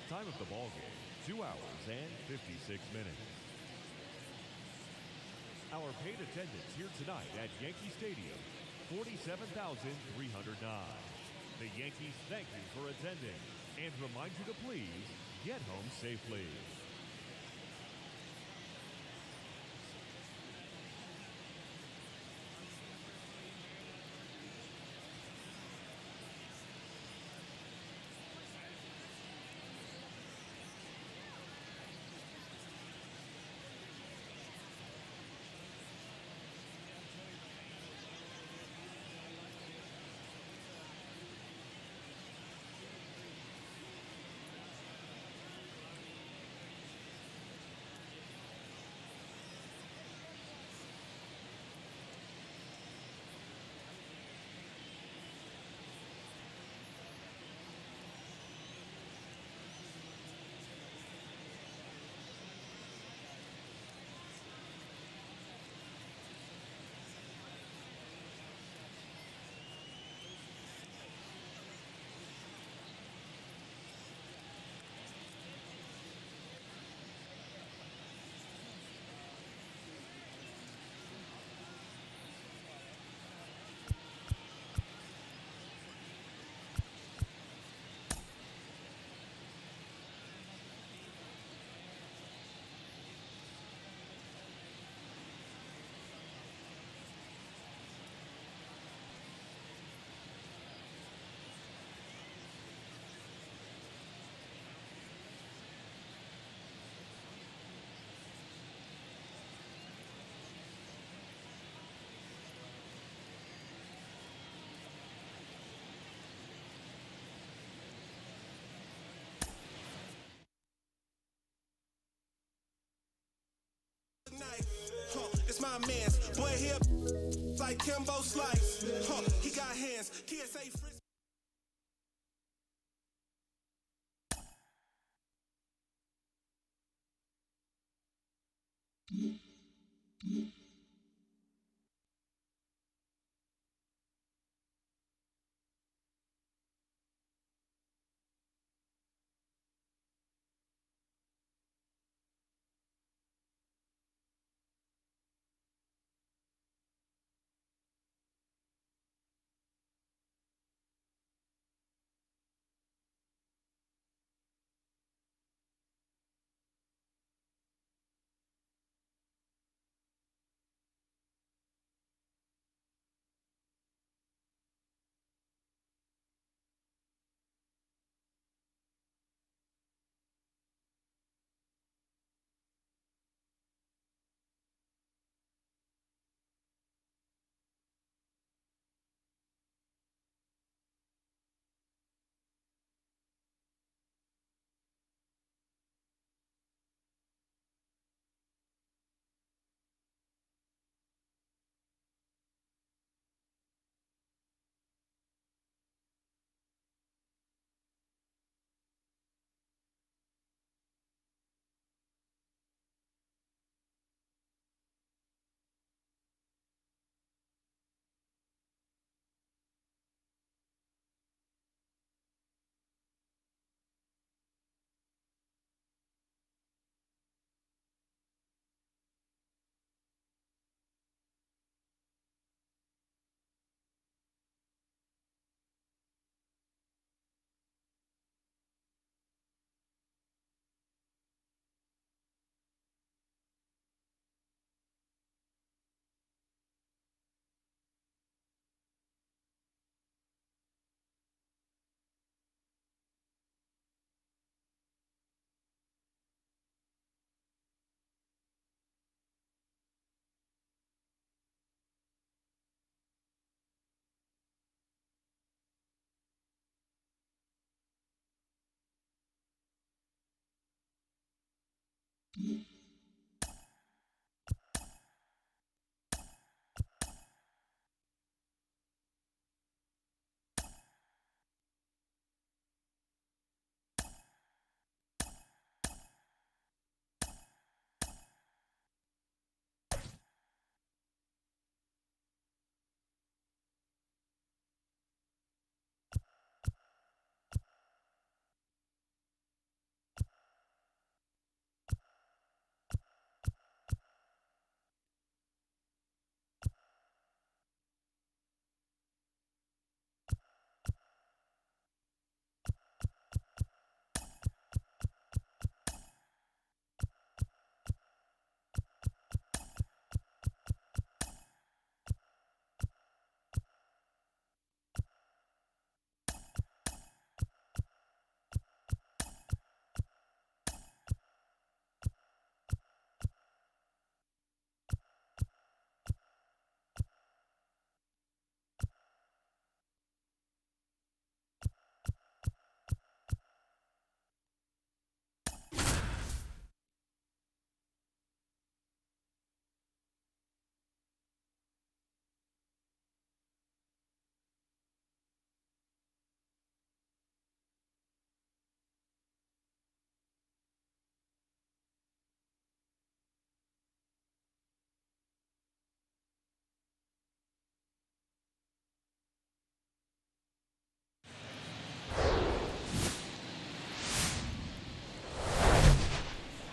Time of the ball game, 2 hours and 56 minutes. Our paid attendance here tonight at Yankee Stadium, 47,309. The Yankees thank you for attending and remind you to please get home safely. It's my man's boy here like Kimbo Slice. He got hands. TSA Fritz.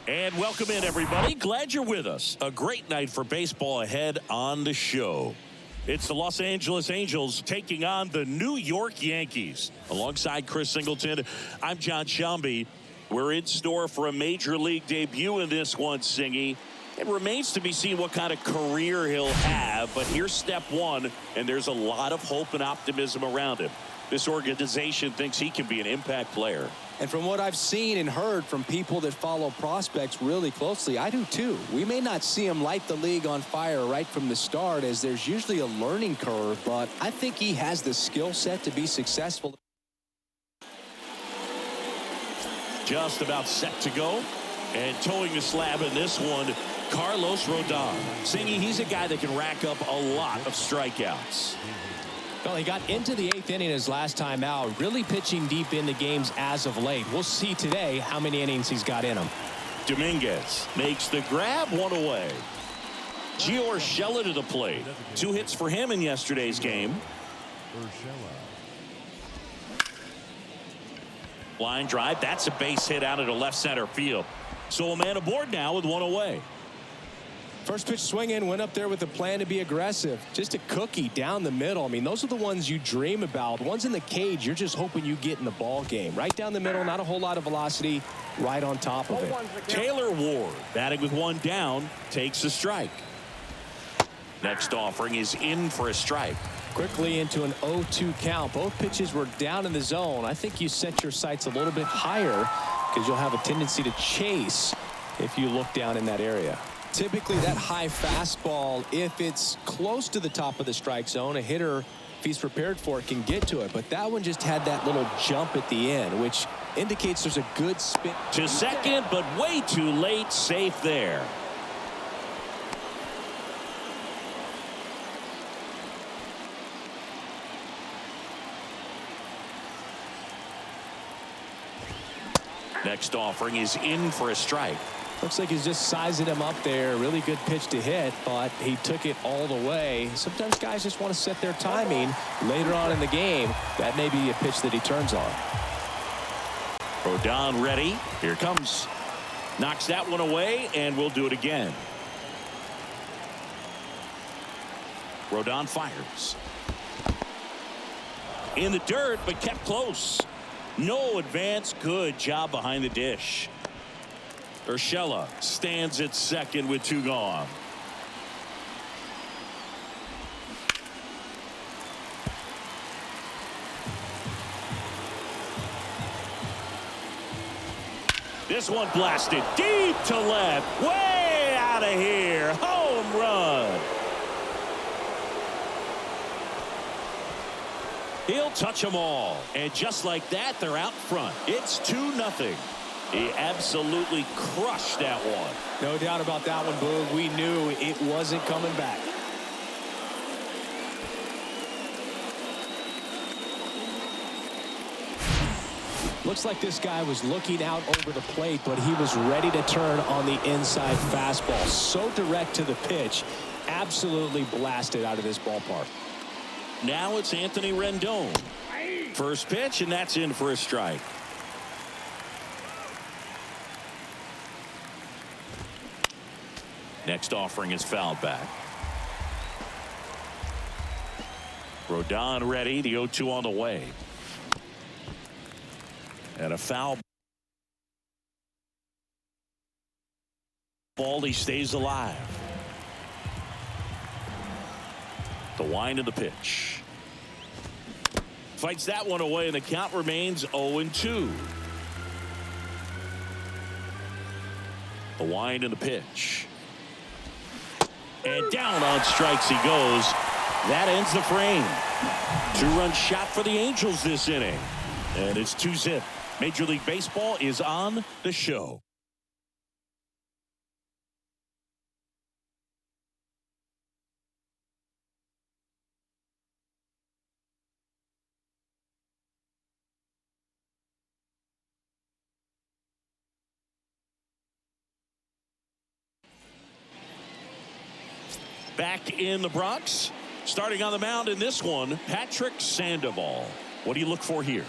And welcome in, everybody. Glad you're with us. A great night for baseball ahead on the show. It's the Los Angeles Angels taking on the New York Yankees. Alongside Chris Singleton, I'm John Shambi. We're in store for a major league debut in this one, Singy. It remains to be seen what kind of career he'll have, but here's step one, and there's a lot of hope and optimism around him. This organization thinks he can be an impact player. And from what I've seen and heard from people that follow prospects really closely, I do too. We may not see him light the league on fire right from the start, as there's usually a learning curve, but I think he has the skill set to be successful. Just about set to go, and towing the slab in this one, Carlos Rodon. Singy, he's a guy that can rack up a lot of strikeouts. Well, he got into the 8th inning his last time out, really pitching deep in the games as of late. We'll see today how many innings he's got in him. Dominguez makes the grab, one away. Gio Urshela to the plate. 2 hits for him in yesterday's game. Line drive, that's a base hit out into left center field. So a man aboard now with 1 away. First pitch swinging, went up there with a plan to be aggressive. Just a cookie down the middle. I mean, those are the ones you dream about. Ones in the cage, you're just hoping you get in the ball game. Right down the middle, not a whole lot of velocity, right on top of it. Taylor Ward, batting with 1 down, takes a strike. Next offering is in for a strike. Quickly into an 0-2 count. Both pitches were down in the zone. I think you set your sights a little bit higher because you'll have a tendency to chase if you look down in that area. Typically that high fastball, if it's close to the top of the strike zone, a hitter, if he's prepared for it, can get to it. But that one just had that little jump at the end, which indicates there's a good spin. To second, but way too late. Safe there. Next offering is in for a strike. Looks like he's just sizing him up there. Really good pitch to hit, but he took it all the way. Sometimes guys just want to set their timing later on in the game. That may be a pitch that he turns on. Rodon ready. Here comes. Knocks that one away, and we'll do it again. Rodon fires. In the dirt, but kept close. No advance. Good job behind the dish. Urshela stands at second with 2 gone. This one blasted deep to left. Way out of here. Home run. He'll touch them all. And just like that, they're out front. It's 2-0. He absolutely crushed that one. No doubt about that one, Boog. We knew it wasn't coming back. Looks like this guy was looking out over the plate, but he was ready to turn on the inside fastball. So direct to the pitch. Absolutely blasted out of this ballpark. Now it's Anthony Rendon. First pitch, and that's in for a strike. Next offering is fouled back. Rodon ready. The 0-2 on the way. And a foul ball. He stays alive. The wind of the pitch. Fights that one away, and the count remains 0-2. The wind and the pitch. And down on strikes he goes. That ends the frame. 2-run shot for the Angels this inning. And it's 2-zip. Major League Baseball is on the show. Back in the Bronx, starting on the mound in this one, Patrick Sandoval. What do you look for here?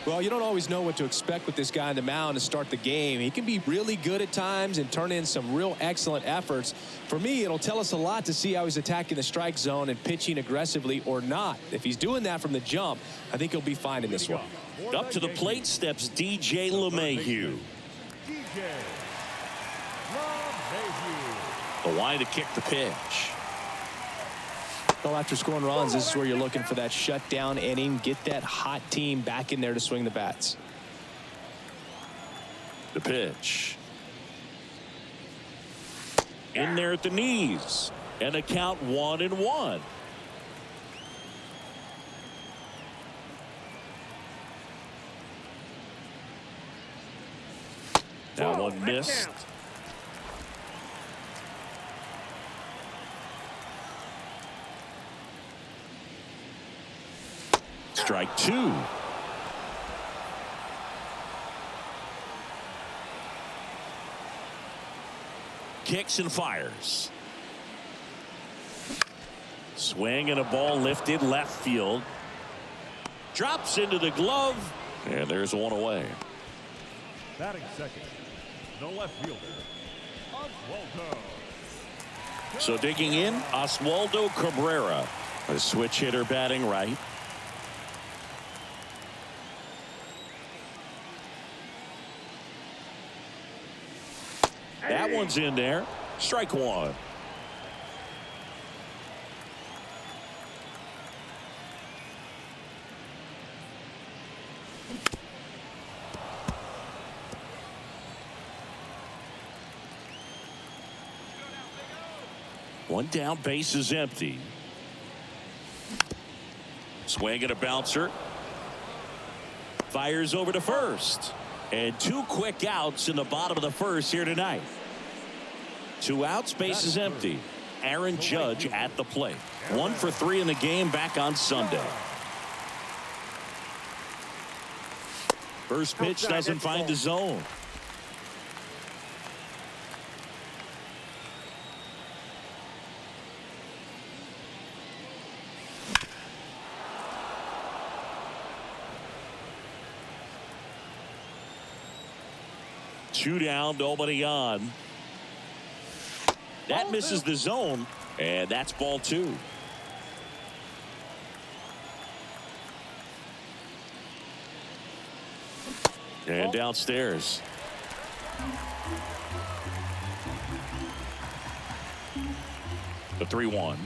Well, you don't always know what to expect with this guy on the mound to start the game. He can be really good at times and turn in some real excellent efforts. For me, it'll tell us a lot to see how he's attacking the strike zone and pitching aggressively or not. If he's doing that from the jump, I think he'll be fine in this one. Up to the plate steps DJ LeMahieu. The line to kick the pitch. Well, after scoring runs, this is where you're looking for that shutdown inning. Get that hot team back in there to swing the bats. The pitch. In there at the knees. And the count 1-1. That one missed. Strike 2. Kicks and fires. Swing and a ball lifted left field. Drops into the glove. And there's one away. Batting second, the left fielder, Oswaldo. So digging in, Oswaldo Cabrera. A switch hitter batting right. That one's in there. Strike 1. One down, base is empty. Swing and a bouncer. Fires over to first. And 2 quick outs in the bottom of the first here tonight. 2 outs, base is empty. Aaron Judge at the plate. 1 for 3 in the game, back on Sunday. First pitch doesn't find the zone. Two down, nobody on. That misses the zone, and that's ball 2. And downstairs. The 3-1.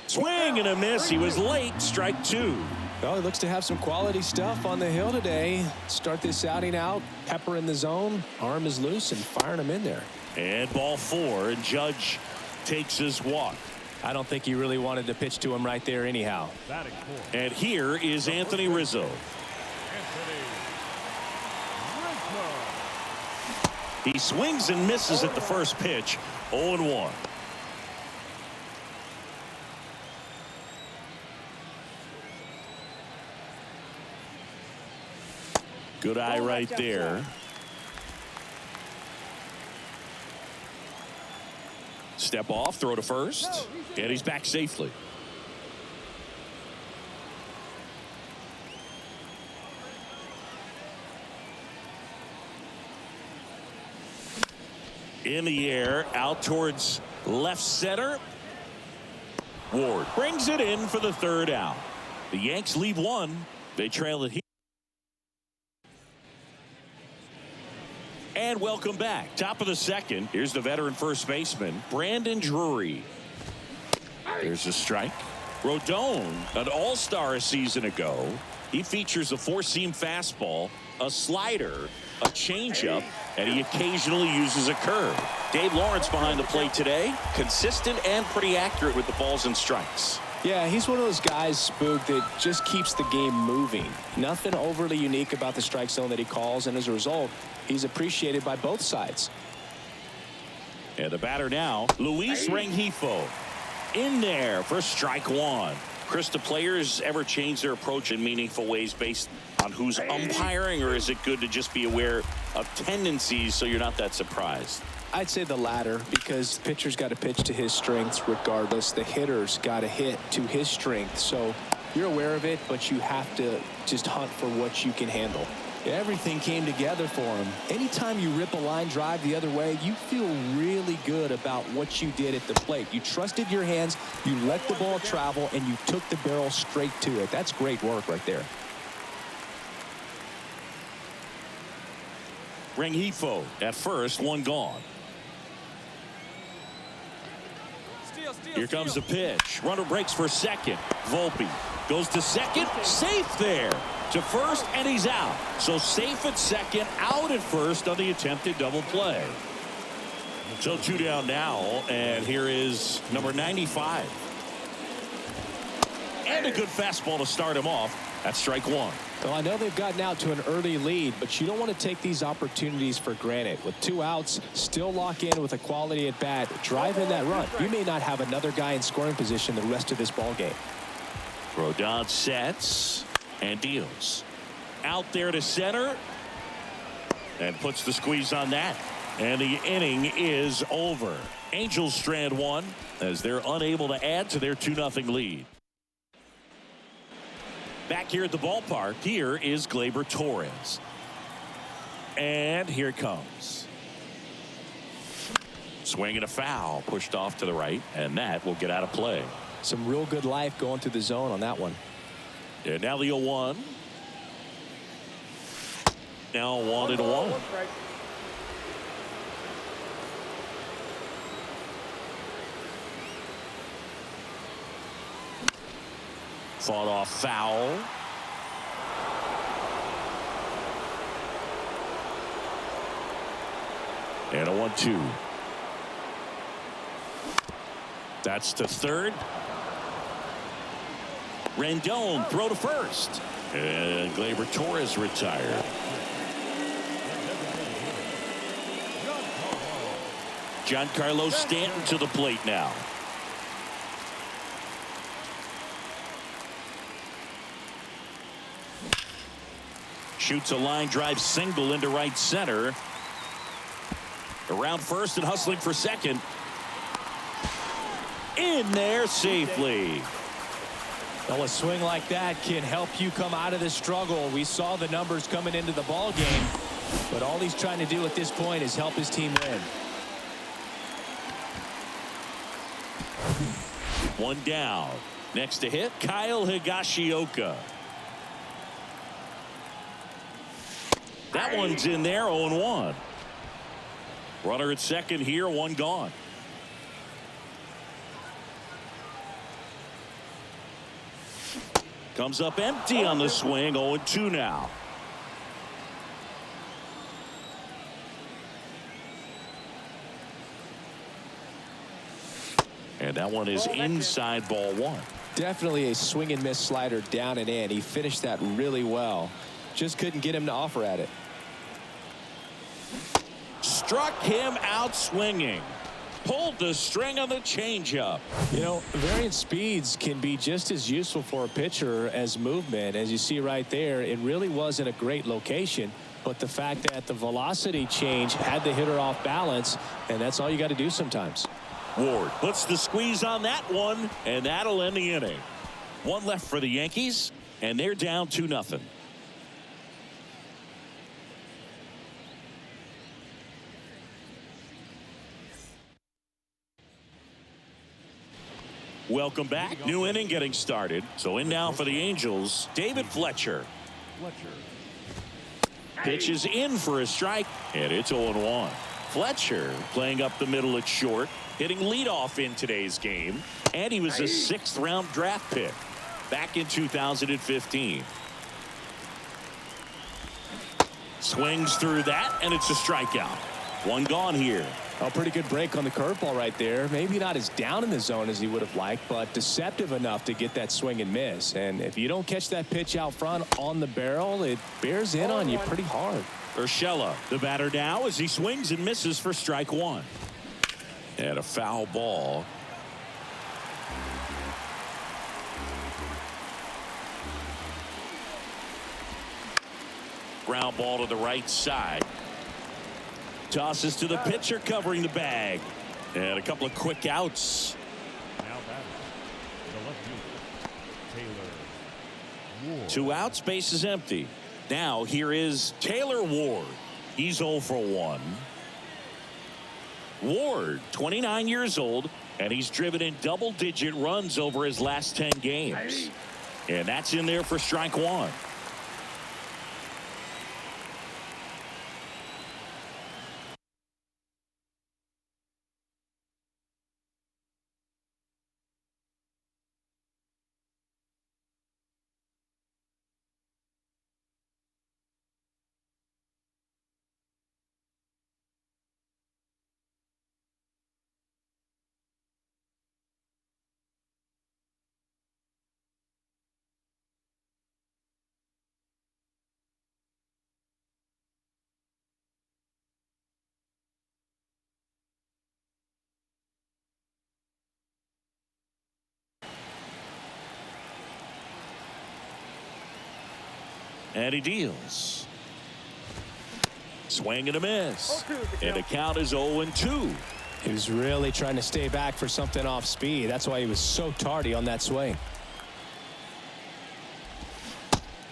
Swing and a miss. He was late. Strike 2. Well, he looks to have some quality stuff on the hill today. Start this outing out, pepper in the zone, arm is loose, and firing him in there. And ball 4, and Judge takes his walk. I don't think he really wanted to pitch to him right there anyhow. And here is Anthony Rizzo. He swings and misses at the first pitch. 0-1. Good eye right there. Step off, throw to first, and he's back safely. In the air, out towards left center. Ward brings it in for the third out. The Yanks lead one. They trail it here. And welcome back. Top of the second. Here's the veteran first baseman, Brandon Drury. There's a strike. Rodon, an all-star a season ago. He features a four-seam fastball, a slider, a changeup, and he occasionally uses a curve. Dave Lawrence behind the plate today. Consistent and pretty accurate with the balls and strikes. Yeah, he's one of those guys, Spook, that just keeps the game moving. Nothing overly unique about the strike zone that he calls, and as a result, he's appreciated by both sides. And the batter now, Luis Rengifo. In there for strike one. Chris, do players ever change their approach in meaningful ways based on who's umpiring, or is it good to just be aware of tendencies so you're not that surprised? I'd say the latter, because the pitcher's got to pitch to his strengths regardless. The hitter's got to hit to his strength. So you're aware of it, but you have to just hunt for what you can handle. Everything came together for him. Anytime you rip a line drive the other way, you feel really good about what you did at the plate. You trusted your hands, you let the ball travel, and you took the barrel straight to it. That's great work right there. Rengifo at first, one gone. Here comes the pitch. Runner breaks for second. Volpe goes to second. Safe there. To first, and he's out. So safe at second, out at first on the attempted double play. So two down now, and here is number 95. And a good fastball to start him off. That's strike one. Well, I know they've gotten out to an early lead, but you don't want to take these opportunities for granted. With two outs, still lock in with a quality at bat, drive in that run. You may not have another guy in scoring position the rest of this ball game. Rodon sets and deals. Out there to center. And puts the squeeze on that. And the inning is over. Angels strand one as they're unable to add to their 2-0 lead. Back here at the ballpark, here is Gleyber Torres. And here it comes. Swing and a foul, pushed off to the right, and that will get out of play. Some real good life going through the zone on that one. And now the 0-1. Now 1-1. Fought off foul. And a 1-2. That's to third. Rendon throw to first. And Gleyber Torres retired. Giancarlo Stanton to the plate now. Shoots a line drive single into right center. Around first and hustling for second. In there safely. Well, a swing like that can help you come out of the struggle. We saw the numbers coming into the ball game, but all he's trying to do at this point is help his team win. One down. Next to hit, Kyle Higashioka. That one's in there, 0-1. Runner at second here, one gone. Comes up empty on the swing, 0-2 now. And that one is inside ball one. Definitely a swing and miss slider down and in. He finished that really well. Just couldn't get him to offer at it. struck him out swinging. Pulled the string on the changeup. You know, variant speeds can be just as useful for a pitcher as movement. As you see right there, it really wasn't a great location, but the fact that the velocity change had the hitter off balance, and that's all you got to do sometimes. Ward puts the squeeze on that one, and that'll end the inning. One left for the Yankees, and they're down 2-0. Welcome back. New inning getting started. So in now for the Angels, David Fletcher. Pitch is in for a strike, and it's 0-1. Fletcher playing up the middle at short, hitting leadoff in today's game, and he was a 6th-round draft pick back in 2015. Swings through that, and it's a strikeout. One gone here. A pretty good break on the curveball right there. Maybe not as down in the zone as he would have liked, but deceptive enough to get that swing and miss. And if you don't catch that pitch out front on the barrel, it bears in on you pretty hard. Urshela, the batter now, as he swings and misses for strike one. And a foul ball. Ground ball to the right side. Tosses to the pitcher covering the bag. And a couple of quick outs. Now batting, the left fielder, Taylor Ward. 2 outs, base is empty. Now here is Taylor Ward. He's 0 for 1. Ward, 29 years old, and he's driven in double-digit runs over his last 10 games. And that's in there for strike one. And he deals. Swing and a miss. And the count is 0-2. He was really trying to stay back for something off speed. That's why he was so tardy on that swing.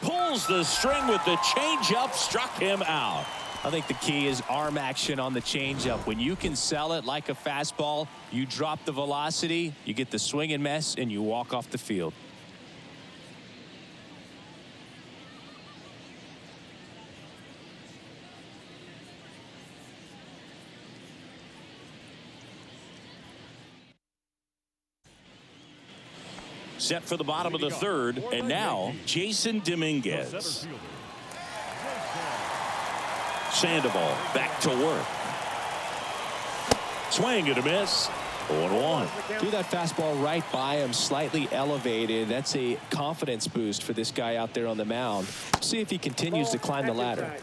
Pulls the string with the changeup, struck him out. I think the key is arm action on the changeup. When you can sell it like a fastball, you drop the velocity, you get the swing and miss, and you walk off the field. Set for the bottom of the third, and now Jason Dominguez. Sandoval back to work. Swing and a miss. 0-1. Threw that fastball right by him, slightly elevated. That's a confidence boost for this guy out there on the mound. See if he continues to climb the ladder.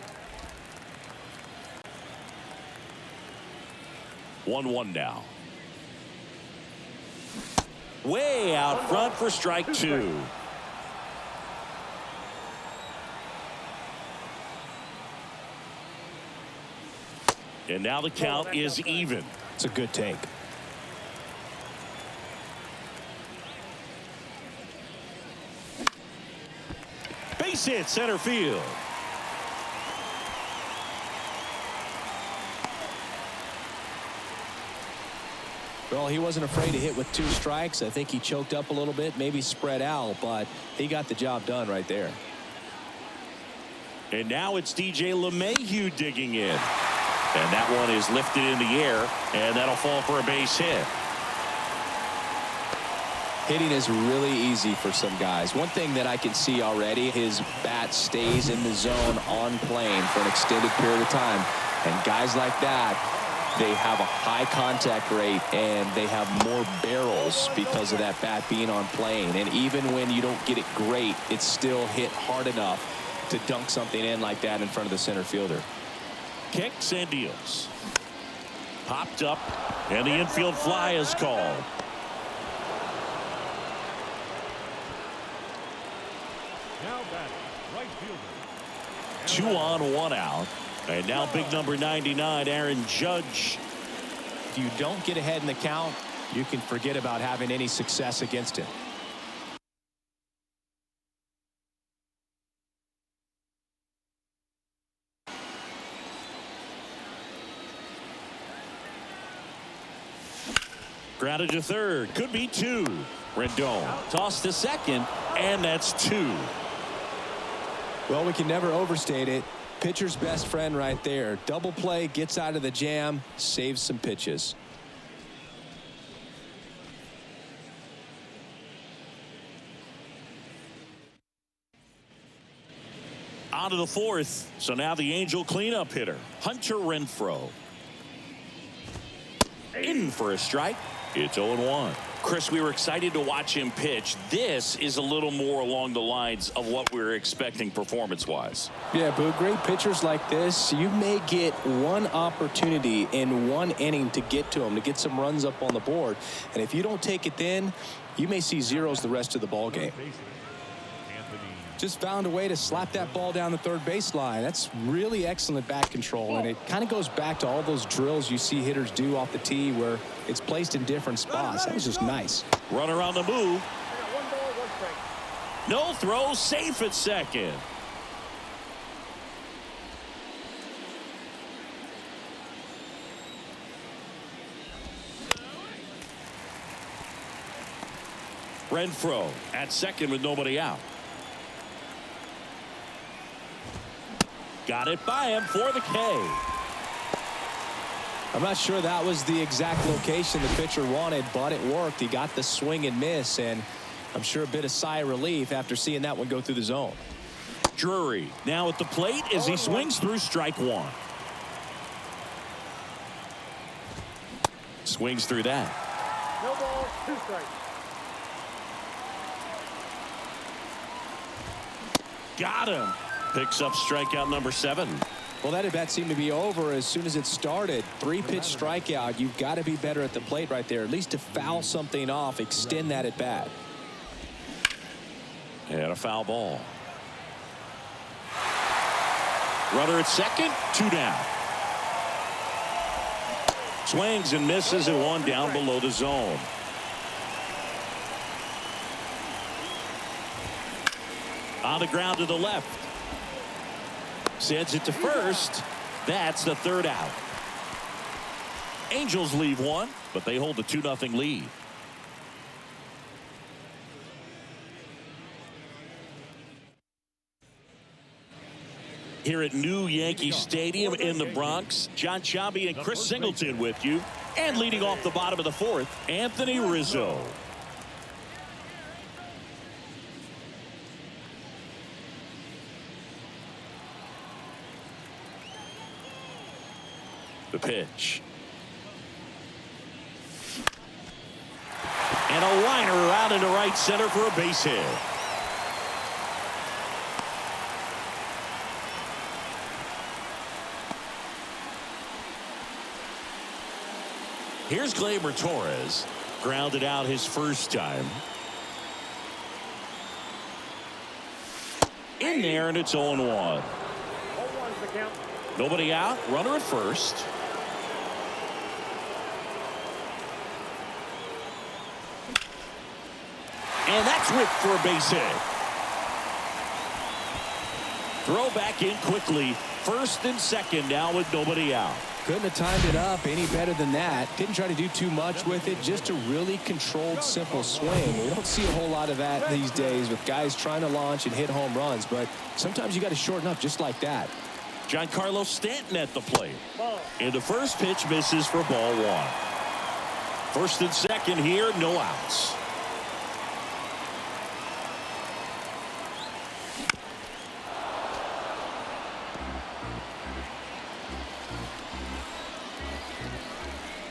1-1 now. Way out front for strike two. And now the count is even. It's a good take. Base hit center field. Well, he wasn't afraid to hit with 2 strikes. I think he choked up a little bit, maybe spread out, but he got the job done right there. And now it's DJ LeMahieu digging in. And that one is lifted in the air, and that'll fall for a base hit. Hitting is really easy for some guys. One thing that I can see already, his bat stays in the zone on plane for an extended period of time. And guys like that, they have a high contact rate and they have more barrels because of that bat being on plane. And even when you don't get it great, it's still hit hard enough to dunk something in like that in front of the center fielder. Kicks and deals. Popped up, and the infield fly is called. Now batting, right fielder. 2 on, 1 out. And now big number 99, Aaron Judge. If you don't get ahead in the count, you can forget about having any success against him. Grounded to third. Could be 2. Rendon tossed to second, and that's 2. Well, we can never overstate it. Pitcher's best friend right there. Double play, gets out of the jam, saves some pitches. On to the 4th. So now the Angel cleanup hitter, Hunter Renfroe. In for a strike. It's 0-1. Chris, we were excited to watch him pitch. This is a little more along the lines of what we were expecting performance-wise. Yeah, but great pitchers like this, you may get one opportunity in one inning to get to them, to get some runs up on the board. And if you don't take it then, you may see zeros the rest of the ball game. Just found a way to slap that ball down the third baseline. That's really excellent bat control, and it kind of goes back to all those drills you see hitters do off the tee where it's placed in different spots. That was just nice. Runner on the move. 1 ball, 1 strike. No throw, safe at second. Renfroe at second with nobody out. Got it by him for the K. I'm not sure that was the exact location the pitcher wanted, but it worked. He got the swing and miss, and I'm sure a bit of sigh of relief after seeing that one go through the zone. Drury now at the plate as he swings through strike 1. Swings through that. No ball, 2 strikes. Got him. Picks up strikeout number 7. Well, that at bat seemed to be over as soon as it started. 3-pitch strikeout. You've got to be better at the plate right there, at least to foul something off, extend that at bat. And a foul ball. Runner at second, 2 down. Swings and misses at 1 down below the zone. On the ground to the left. Sends it to first. That's the 3rd out. Angels leave 1, but they hold a 2-0 lead. Here at New Yankee Stadium in the Bronx, John Sciambi and Chris Singleton with you. And leading off the bottom of the 4th, Anthony Rizzo. The pitch. And a liner out into right center for a base hit. Here's Gleyber Torres. Grounded out his first time. In there, and it's 0-1. 0-1's the count. Nobody out. Runner at first. And that's ripped for a base hit. Throw back in quickly. First and second now with nobody out. Couldn't have timed it up any better than that. Didn't try to do too much with it. Just a really controlled, simple swing. We don't see a whole lot of that these days with guys trying to launch and hit home runs. But sometimes you got to shorten up just like that. Giancarlo Stanton at the plate. And the first pitch misses for ball 1. First and second here, no outs.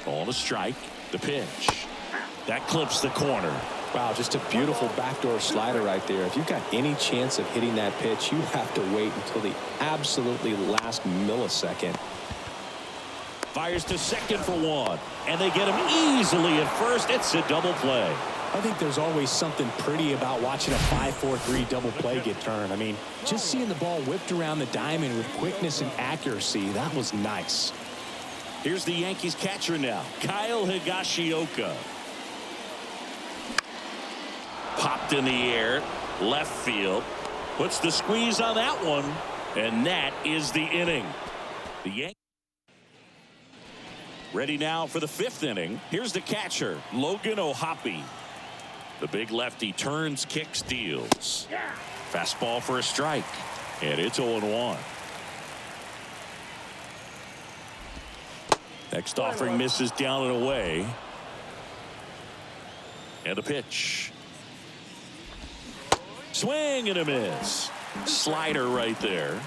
On a strike, the pitch. That clips the corner. Wow, just a beautiful backdoor slider right there. If you've got any chance of hitting that pitch, you have to wait until the absolutely last millisecond. Fires to second for one. And they get him easily at first. It's a double play. I think there's always something pretty about watching a 5-4-3 double play get turned. I mean, just seeing the ball whipped around the diamond with quickness and accuracy, that was nice. Here's the Yankees catcher now, Kyle Higashioka. Popped in the air, left field. Puts the squeeze on that one, and that is the inning. The Yankees ready now for the 5th inning. Here's the catcher, Logan O'Hoppe. The big lefty turns, kicks, deals. Fastball for a strike, and it's 0-1. Next offering misses down and away. And a pitch. Swing and a miss. Slider right there.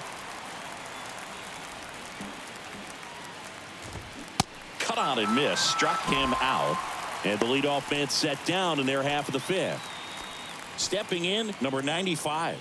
Cut on and miss. Struck him out. And the leadoff man set down in their half of the 5th. Stepping in, number 95.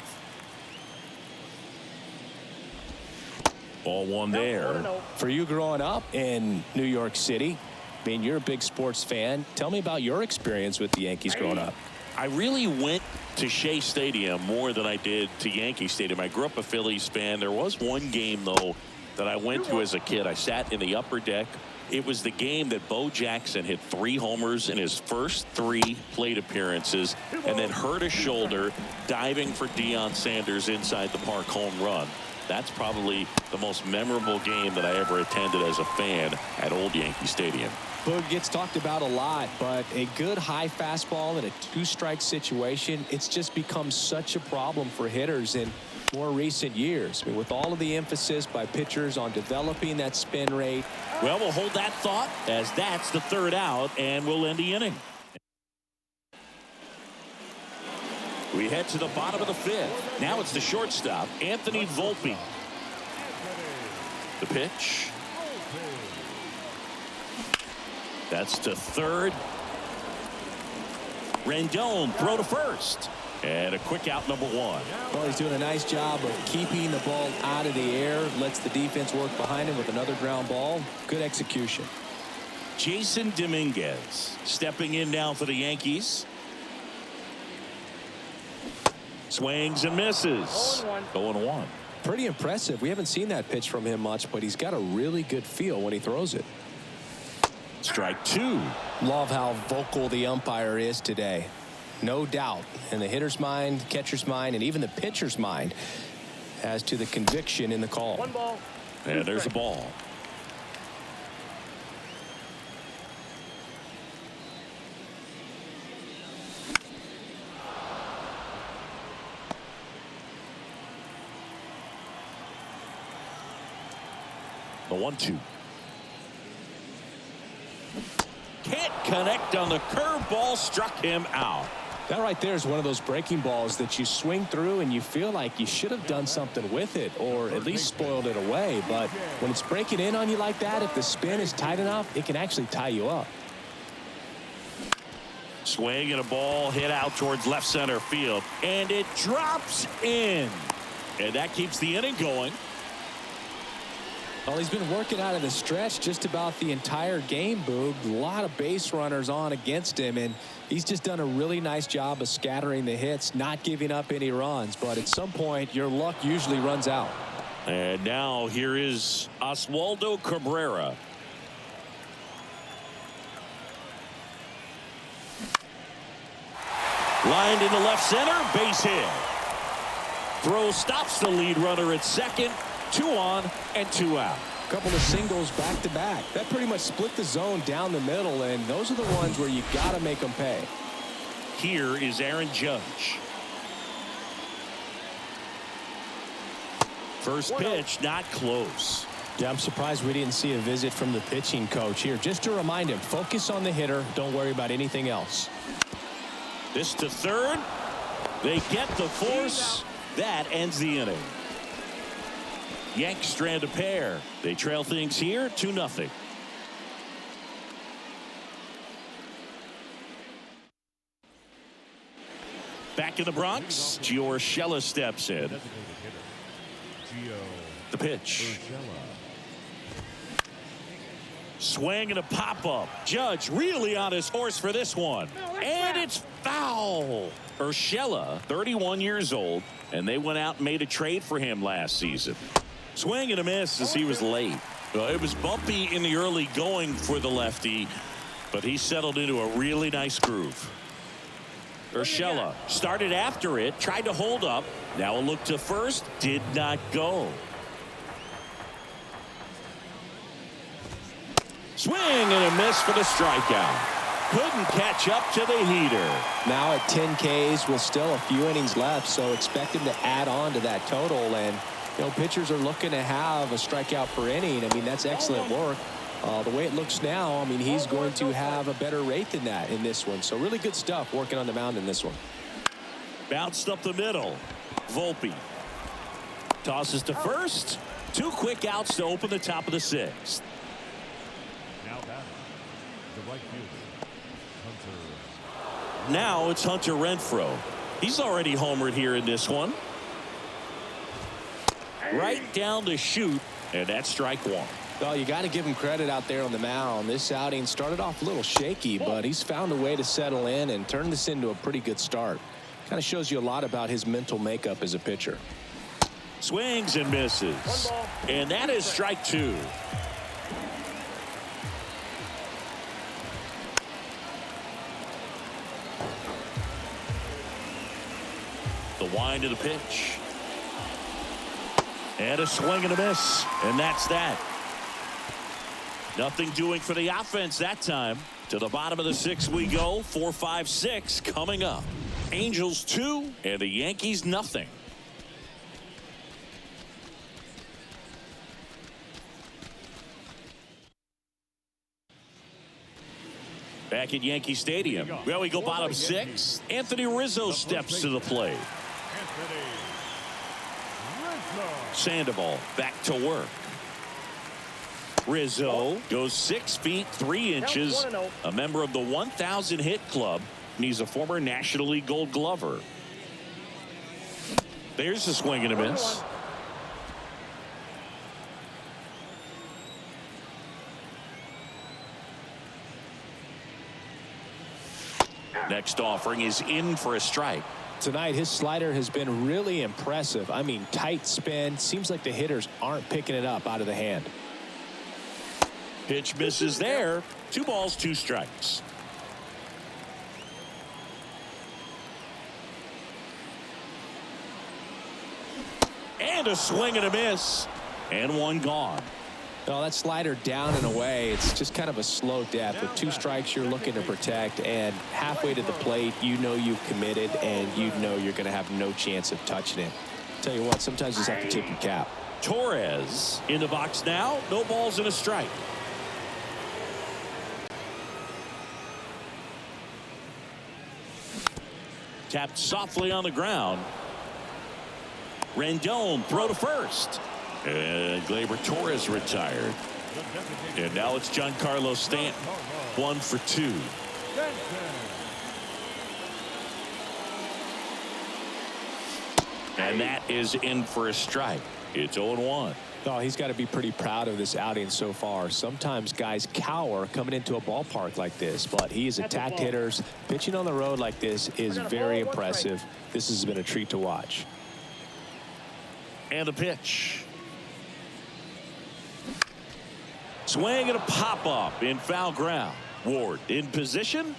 Ball one there. For you growing up in New York City, I mean, you're a big sports fan. Tell me about your experience with the Yankees growing up. I really went to Shea Stadium more than I did to Yankee Stadium. I grew up a Phillies fan. There was one game, though, that I went to as a kid. I sat in the upper deck. It was the game that Bo Jackson hit 3 homers in his first 3 plate appearances and then hurt a shoulder diving for Deion Sanders inside the park home run. That's probably the most memorable game that I ever attended as a fan at Old Yankee Stadium. Boog gets talked about a lot, but a good high fastball in a 2-strike situation, it's just become such a problem for hitters in more recent years. I mean, with all of the emphasis by pitchers on developing that spin rate. Well, we'll hold that thought as that's the 3rd out, and we'll end the inning. We head to the bottom of the 5th. Now it's the shortstop, Anthony Volpe. The pitch. That's to 3rd. Rendon throw to 1st. And a quick out, number 1. Well, he's doing a nice job of keeping the ball out of the air. Lets the defense work behind him with another ground ball. Good execution. Jason Dominguez stepping in now for the Yankees. Swings and misses. 0-1. Pretty impressive. We haven't seen that pitch from him much, but he's got a really good feel when he throws it. Strike 2. Love how vocal the umpire is today. No doubt in the hitter's mind, catcher's mind, and even the pitcher's mind as to the conviction in the call. 1 ball. And there's a ball. The 1-2. Can't connect on the curveball, struck him out. That right there is one of those breaking balls that you swing through and you feel like you should have done something with it or at least spoiled it away. But when it's breaking in on you like that, if the spin is tight enough, it can actually tie you up. Swing and a ball hit out towards left center field, and it drops in. And that keeps the inning going. Well, he's been working out of the stretch just about the entire game, Boog. A lot of base runners on against him, and he's just done a really nice job of scattering the hits, not giving up any runs. But at some point, your luck usually runs out. And now here is Oswaldo Cabrera. Lined into left center, base hit. Throw stops the lead runner at second. 2 on and 2 out. A couple of singles back to back. That pretty much split the zone down the middle, and those are the ones where you got to make them pay. Here is Aaron Judge. First pitch, not close. Yeah, I'm surprised we didn't see a visit from the pitching coach here. Just to remind him, focus on the hitter. Don't worry about anything else. This to 3rd. They get the force. That ends the inning. Yanks strand a pair. They trail things here 2-0. Back in the Bronx, Gio Urshela steps in. The pitch. Swing and a pop-up. Judge really on his horse for this one. And it's foul. Urshela, 31 years old, and they went out and made a trade for him last season. Swing and a miss as he was late. It was bumpy in the early going for the lefty, but he settled into a really nice groove. Urshela started after it, tried to hold up. Now a look to first, did not go. Swing and a miss for the strikeout. Couldn't catch up to the heater. Now at 10 Ks with still a few innings left, so expect him to add on to that total. And pitchers are looking to have a strikeout per inning. I mean, that's excellent work. The way it looks now, I mean, he's going to have a better rate than that in this one. So really good stuff working on the mound in this one. Bounced up the middle. Volpe tosses to first. 2 quick outs to open the top of the 6th. Now batting, the right fielder, Hunter. Now it's Hunter Renfroe. He's already homered here in this one. Right down the chute, and that's strike 1. Well, you got to give him credit out there on the mound. This outing started off a little shaky, but he's found a way to settle in and turn this into a pretty good start. Kind of shows you a lot about his mental makeup as a pitcher. Swings and misses. And that is strike 2. The wind of the pitch. And a swing and a miss. And that's that. Nothing doing for the offense that time. To the bottom of the 6th we go. 4, 5, 6 coming up. Angels 2 and the Yankees nothing. Back at Yankee Stadium. Well, we go bottom 6. Anthony Rizzo steps to the plate. Sandoval back to work. Rizzo goes 6 feet 3 inches, a member of the 1,000 hit club, and he's a former National League Gold Glover. There's a swing and a miss. Next offering is in for a strike. Tonight, his slider has been really impressive. I mean, tight spin. Seems like the hitters aren't picking it up out of the hand. Pitch misses there. 2 balls, 2 strikes. And a swing and a miss. And 1 gone. Well, that slider down and away, it's just kind of a slow death. With 2 strikes, you're looking to protect, and halfway to the plate, you know you've committed, and you know you're going to have no chance of touching it. Tell you what, sometimes you just have to tip your cap. Torres in the box now. No balls and a strike. Tapped softly on the ground. Rendon throw to first. And Gleyber Torres retired. And now it's Giancarlo Stanton. 1 for 2. And that is in for a strike. It's 0-1. Oh, he's got to be pretty proud of this outing so far. Sometimes guys cower coming into a ballpark like this, but he has attacked hitters. Pitching on the road like this is very impressive. This has been a treat to watch. And the pitch. Swing and a pop-up in foul ground. Ward in position.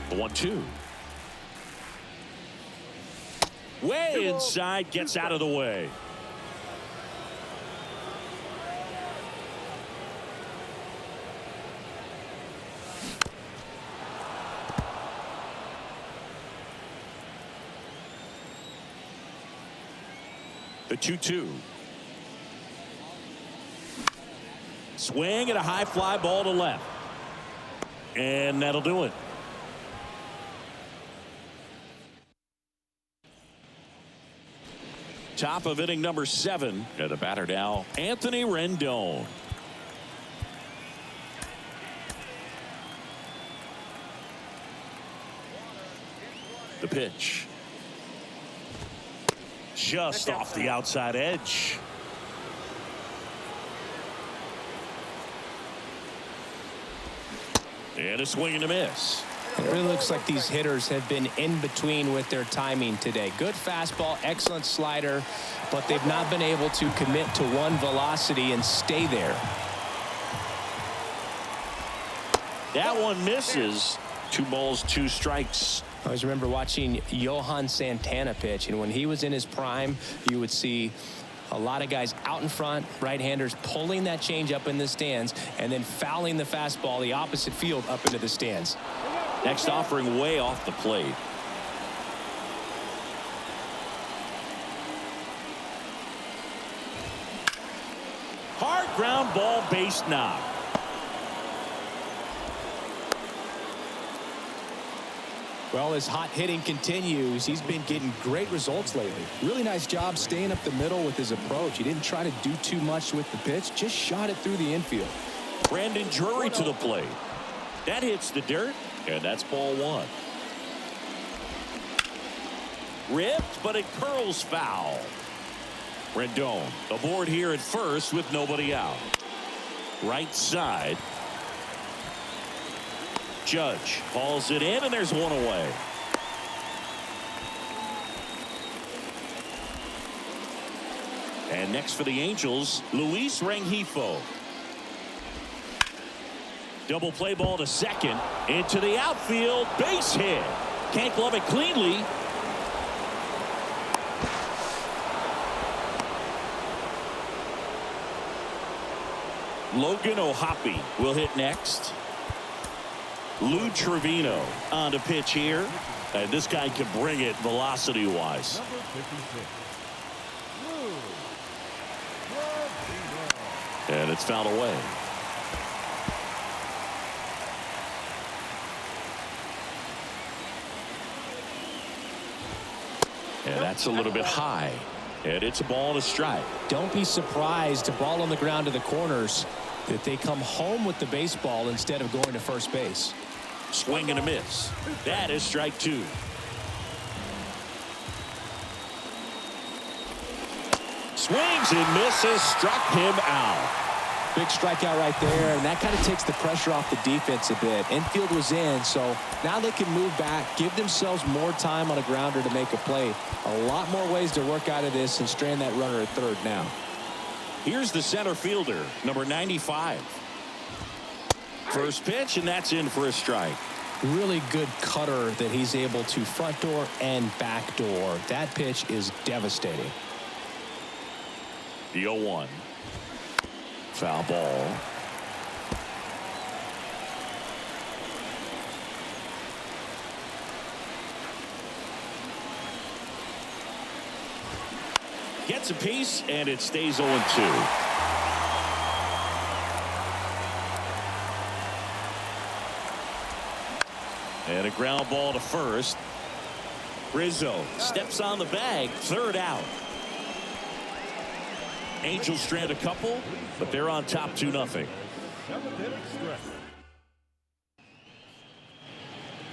The 1-2. Way inside, gets out of the way. The 2-2. Swing and a high fly ball to left. And that'll do it. Top of inning number 7. And the batter now, Anthony Rendon. The pitch. Just off the outside edge. And a swing and a miss. It really looks like these hitters have been in between with their timing today. Good fastball, excellent slider, but they've not been able to commit to one velocity and stay there. That one misses. 2 balls, 2 strikes. I always remember watching Johan Santana pitch, and when he was in his prime, you would see a lot of guys out in front, right-handers pulling that change up in the stands and then fouling the fastball the opposite field up into the stands. Next offering way off the plate. Hard ground ball, base knock. Well, as hot hitting continues, he's been getting great results lately. Really nice job staying up the middle with his approach. He didn't try to do too much with the pitch, just shot it through the infield. Brandon Drury to the plate. That hits the dirt, and that's ball 1. Ripped, but it curls foul. Rendon aboard here at first with nobody out. Right side. Judge hauls it in, and there's one away. And next for the Angels, Luis Rengifo. Double play ball to second. Into the outfield. Base hit. Can't glove it cleanly. Logan O'Hoppe will hit next. Lou Trevino on to pitch here. And this guy can bring it velocity-wise. Number 56. And it's fouled away. And that's a little bit high. And it's a ball and a strike. Don't be surprised, a ball on the ground to the corners, that they come home with the baseball instead of going to first base. Swing and a miss. That is strike 2. Swings and misses. Struck him out. Big strikeout right there, and that kind of takes the pressure off the defense a bit. Infield was in, so now they can move back, give themselves more time on a grounder to make a play. A lot more ways to work out of this and strand that runner at third now. Here's the center fielder, number 95. First pitch, and that's in for a strike. Really good cutter that he's able to front door and back door. That pitch is devastating. The 0-1. Foul ball. Gets a piece, and it stays 0-2. And a ground ball to first. Rizzo steps on the bag. Third out. Angels strand a couple, but they're on top 2-0. 7th inning stretch.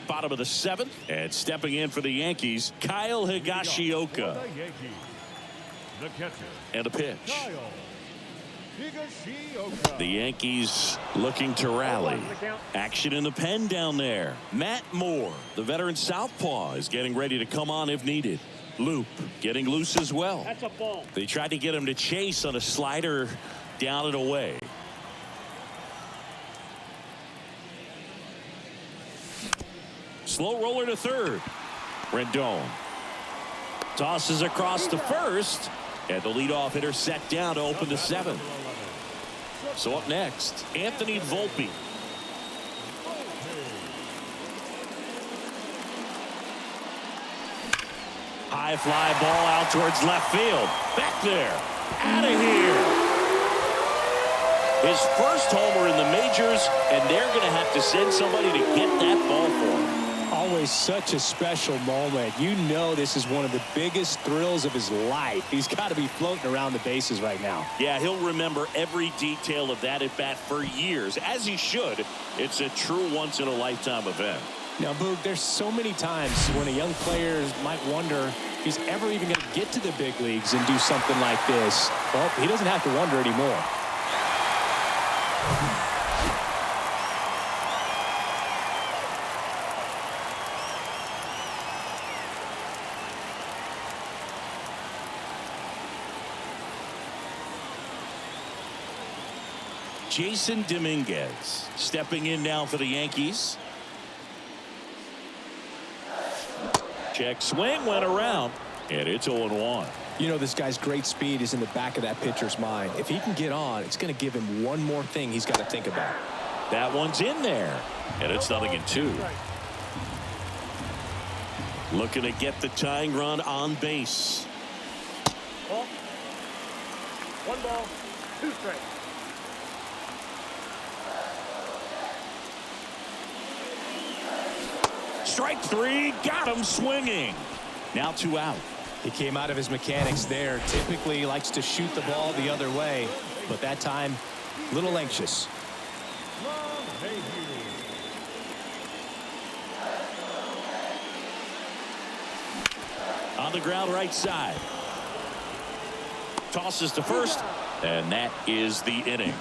Bottom of the 7th, and stepping in for the Yankees, Kyle Higashioka. For the Yankees, the catcher. And a pitch. Kyle Higashioka. The Yankees looking to rally. Action in the pen down there. Matt Moore, the veteran southpaw, is getting ready to come on if needed. Loop getting loose as well. That's a ball. They tried to get him to chase on a slider down and away. Slow roller to third. Rendon tosses across to first, and the leadoff hitter set down to open the 7th. So up next, Anthony Volpe. High fly ball out towards left field. Back there. Out of here. His first homer in the majors, and they're going to have to send somebody to get that ball for him. Always such a special moment. You know this is one of the biggest thrills of his life. He's got to be floating around the bases right now. Yeah, he'll remember every detail of that at bat for years, as he should. It's a true once-in-a-lifetime event. Now, Boog, there's so many times when a young player might wonder, he's ever even going to get to the big leagues and do something like this. Well, he doesn't have to wonder anymore. Jason Dominguez stepping in now for the Yankees. Check swing, went around, and it's 0-1. You know, this guy's great speed is in the back of that pitcher's mind. If he can get on, it's going to give him one more thing he's got to think about. That one's in there, and it's 0-2. Looking to get the tying run on base. Ball. 1 ball, 2 strikes. Strike 3, got him swinging. Now 2 out. He came out of his mechanics there. Typically he likes to shoot the ball the other way, but that time a little anxious. On the ground right side. Tosses to first, and that is the inning.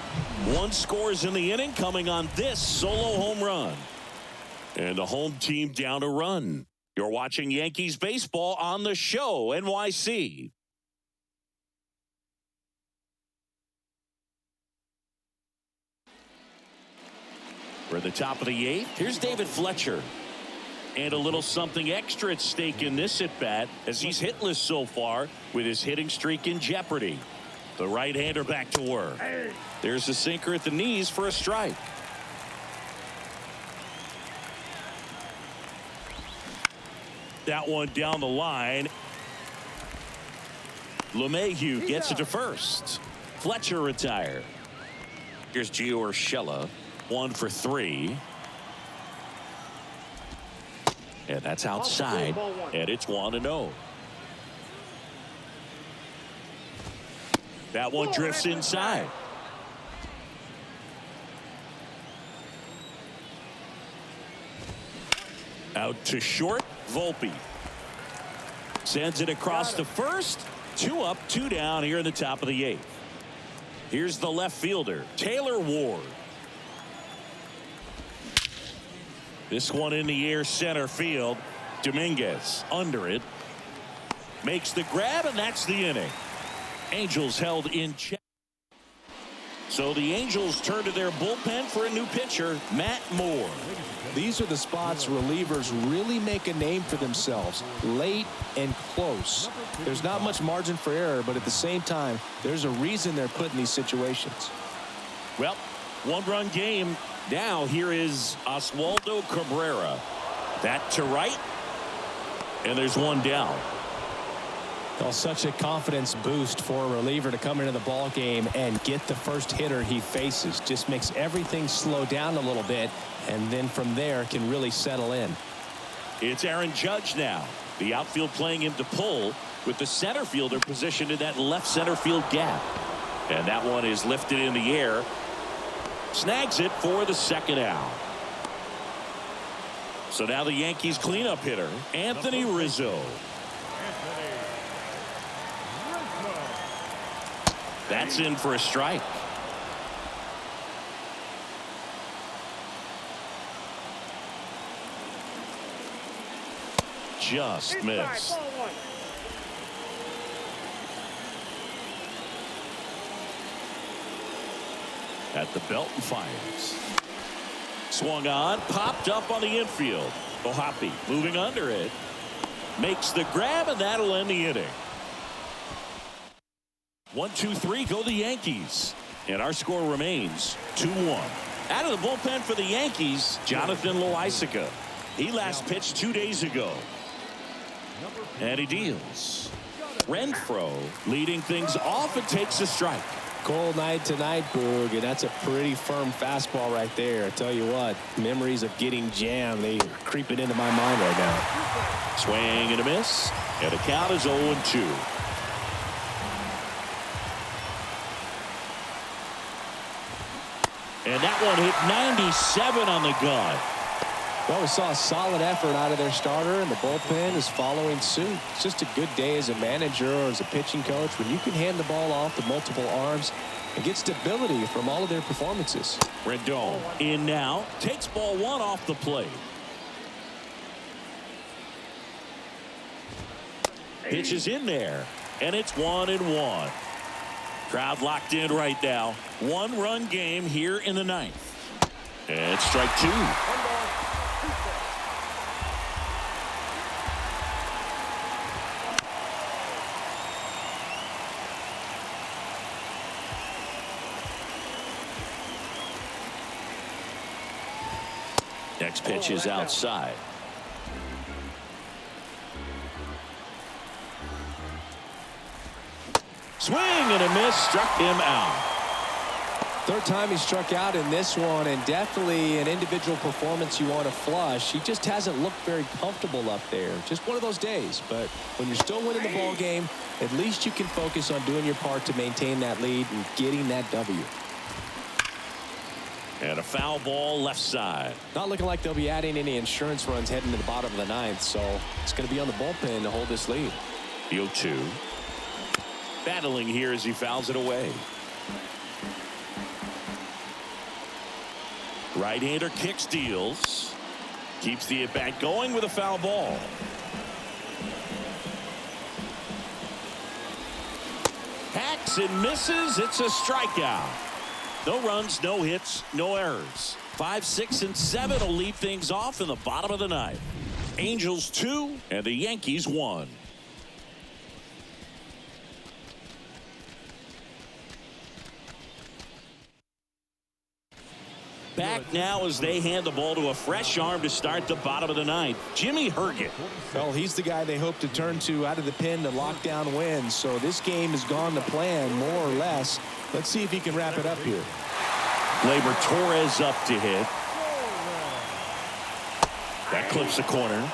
1 scores in the inning coming on this solo home run. And the home team down a run. You're watching Yankees baseball on the show, NYC. We're at the top of the 8th. Here's David Fletcher. And a little something extra at stake in this at-bat as he's hitless so far with his hitting streak in jeopardy. The right-hander back to work. There's a sinker at the knees for a strike. That one down the line. LeMahieu gets it to first. Fletcher retired. Here's Gio Urshela. 1 for 3. And that's outside. And it's 1-0. That one drifts inside. Out to short. Volpe sends it across to first. 2 up, 2 down here in the top of the 8th. Here's the left fielder, Taylor Ward. This one in the air, center field. Dominguez under it. Makes the grab, and that's the inning. Angels held in check. So the Angels turn to their bullpen for a new pitcher, Matt Moore. These are the spots relievers really make a name for themselves, late and close. There's not much margin for error, but at the same time, there's a reason they're put in these situations. Well, 1-run game. Now here is Oswaldo Cabrera. That to right, and there's 1 down. Well, such a confidence boost for a reliever to come into the ball game and get the first hitter he faces. Just makes everything slow down a little bit, and then from there can really settle in. It's Aaron Judge now. The outfield playing him to pull with the center fielder positioned in that left center field gap. And that one is lifted in the air. Snags it for the 2nd out. So now the Yankees cleanup hitter, Anthony Rizzo. That's in for a strike. Just missed. At the belt and fires. Swung on, popped up on the infield. Ohapi moving under it. Makes the grab, and that'll end the inning. 1-2-3 go the Yankees. And our score remains 2-1. Out of the bullpen for the Yankees, Jonathan Loaisiga. He last pitched 2 days ago. And he deals. Renfroe leading things off and takes a strike. Cold night tonight, Boog, and that's a pretty firm fastball right there. I tell you what, memories of getting jammed, they are creeping into my mind right now. Swing and a miss, and the count is 0-2. And that one hit 97 on the gun. Well, we saw a solid effort out of their starter, and the bullpen is following suit. It's just a good day as a manager or as a pitching coach when you can hand the ball off to multiple arms and get stability from all of their performances. Rendon in now, takes ball one off the plate. Pitch is in there, and it's 1-1. Crowd locked in right now. 1-run game here in the ninth. And strike two. Next pitch is outside. Swing and a miss, struck him out. Third time he struck out in this one, and definitely an individual performance you want to flush. He just hasn't looked very comfortable up there. Just one of those days. But when you're still winning the ball game, at least you can focus on doing your part to maintain that lead and getting that W. And a foul ball left side. Not looking like they'll be adding any insurance runs heading to the bottom of the ninth, so it's going to be on the bullpen to hold this lead. The 0-2. Battling here as he fouls it away. Right-hander kick steals. Keeps the at-bat going with a foul ball. Hacks and misses. It's a strikeout. No runs, no hits, no errors. 5, 6, and 7 will lead things off in the bottom of the ninth. Angels 2 and the Yankees 1. Back now as they hand the ball to a fresh arm to start the bottom of the ninth. Jimmy Herget. Well, he's the guy they hope to turn to out of the pen to lock down wins. So this game has gone to plan more or less. Let's see if he can wrap it up here. Gleyber Torres up to hit. That clips the corner.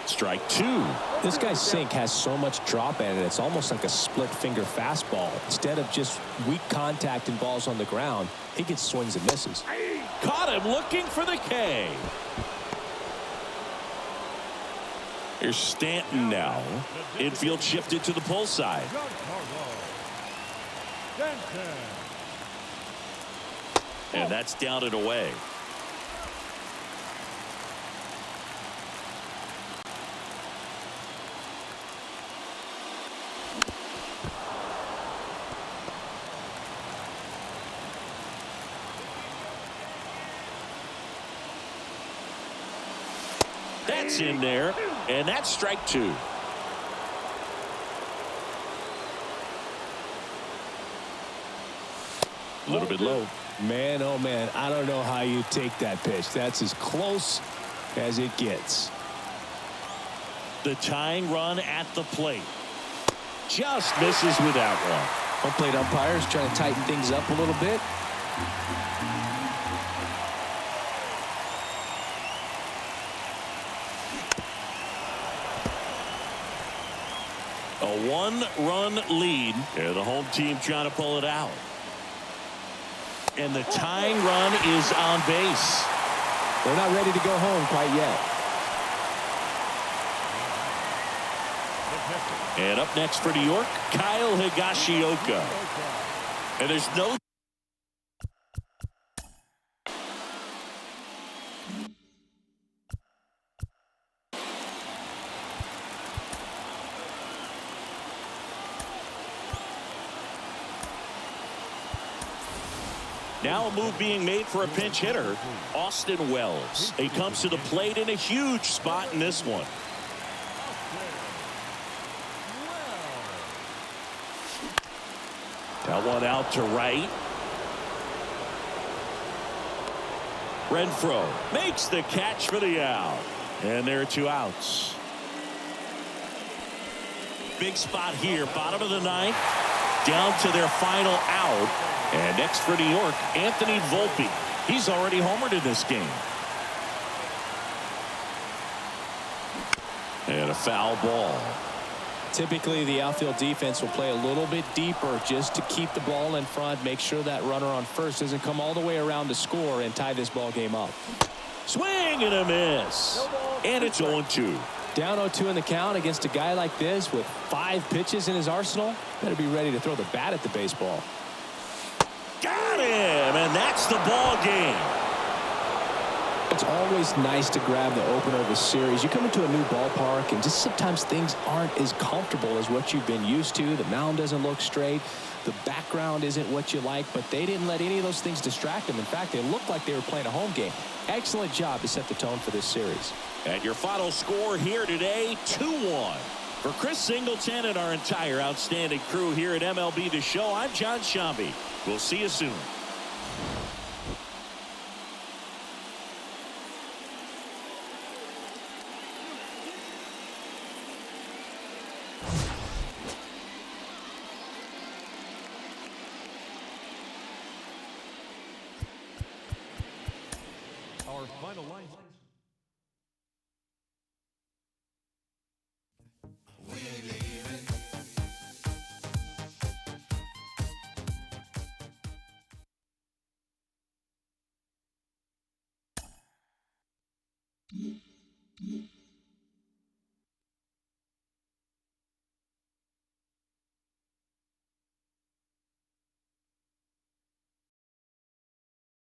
Strike two. This guy's sink has so much drop in it. It's almost like a split finger fastball. Instead of just weak contact and balls on the ground, he gets swings and misses. Caught him looking for the K. Here's Stanton now. Infield shifted to the pull side. And that's down and away. That's in there, and that's strike two. A little bit low. Man, oh man, I don't know how you take that pitch. That's as close as it gets. The tying run at the plate. Just misses with that one. Home plate umpires trying to tighten things up a little bit. A one-run lead. Yeah, the home team trying to pull it out. And the tying run is on base. They're not ready to go home quite yet. And up next for New York, Kyle Higashioka. And there's no... Now a move being made for a pinch hitter, Austin Wells. He comes to the plate in a huge spot in this one. That one out to right. Renfroe makes the catch for the out. And there are two outs. Big spot here, bottom of the ninth. Down to their final out. And next for New York, Anthony Volpe. He's already homered in this game. And a foul ball. Typically, the outfield defense will play a little bit deeper just to keep the ball in front, make sure that runner on first doesn't come all the way around to score and tie this ball game up. Swing and a miss. And it's 0-2. Down 0-2 in the count against a guy like this with 5 pitches in his arsenal. Better be ready to throw the bat at the baseball. Got him, and that's the ball game. It's always nice to grab the opener of a series. You come into a new ballpark, and just sometimes things aren't as comfortable as what you've been used to. The mound doesn't look straight. The background isn't what you like, but they didn't let any of those things distract them. In fact, they looked like they were playing a home game. Excellent job to set the tone for this series. And your final score here today, 2-1. For Chris Singleton and our entire outstanding crew here at MLB The Show, I'm John Shambi. We'll see you soon. Our final line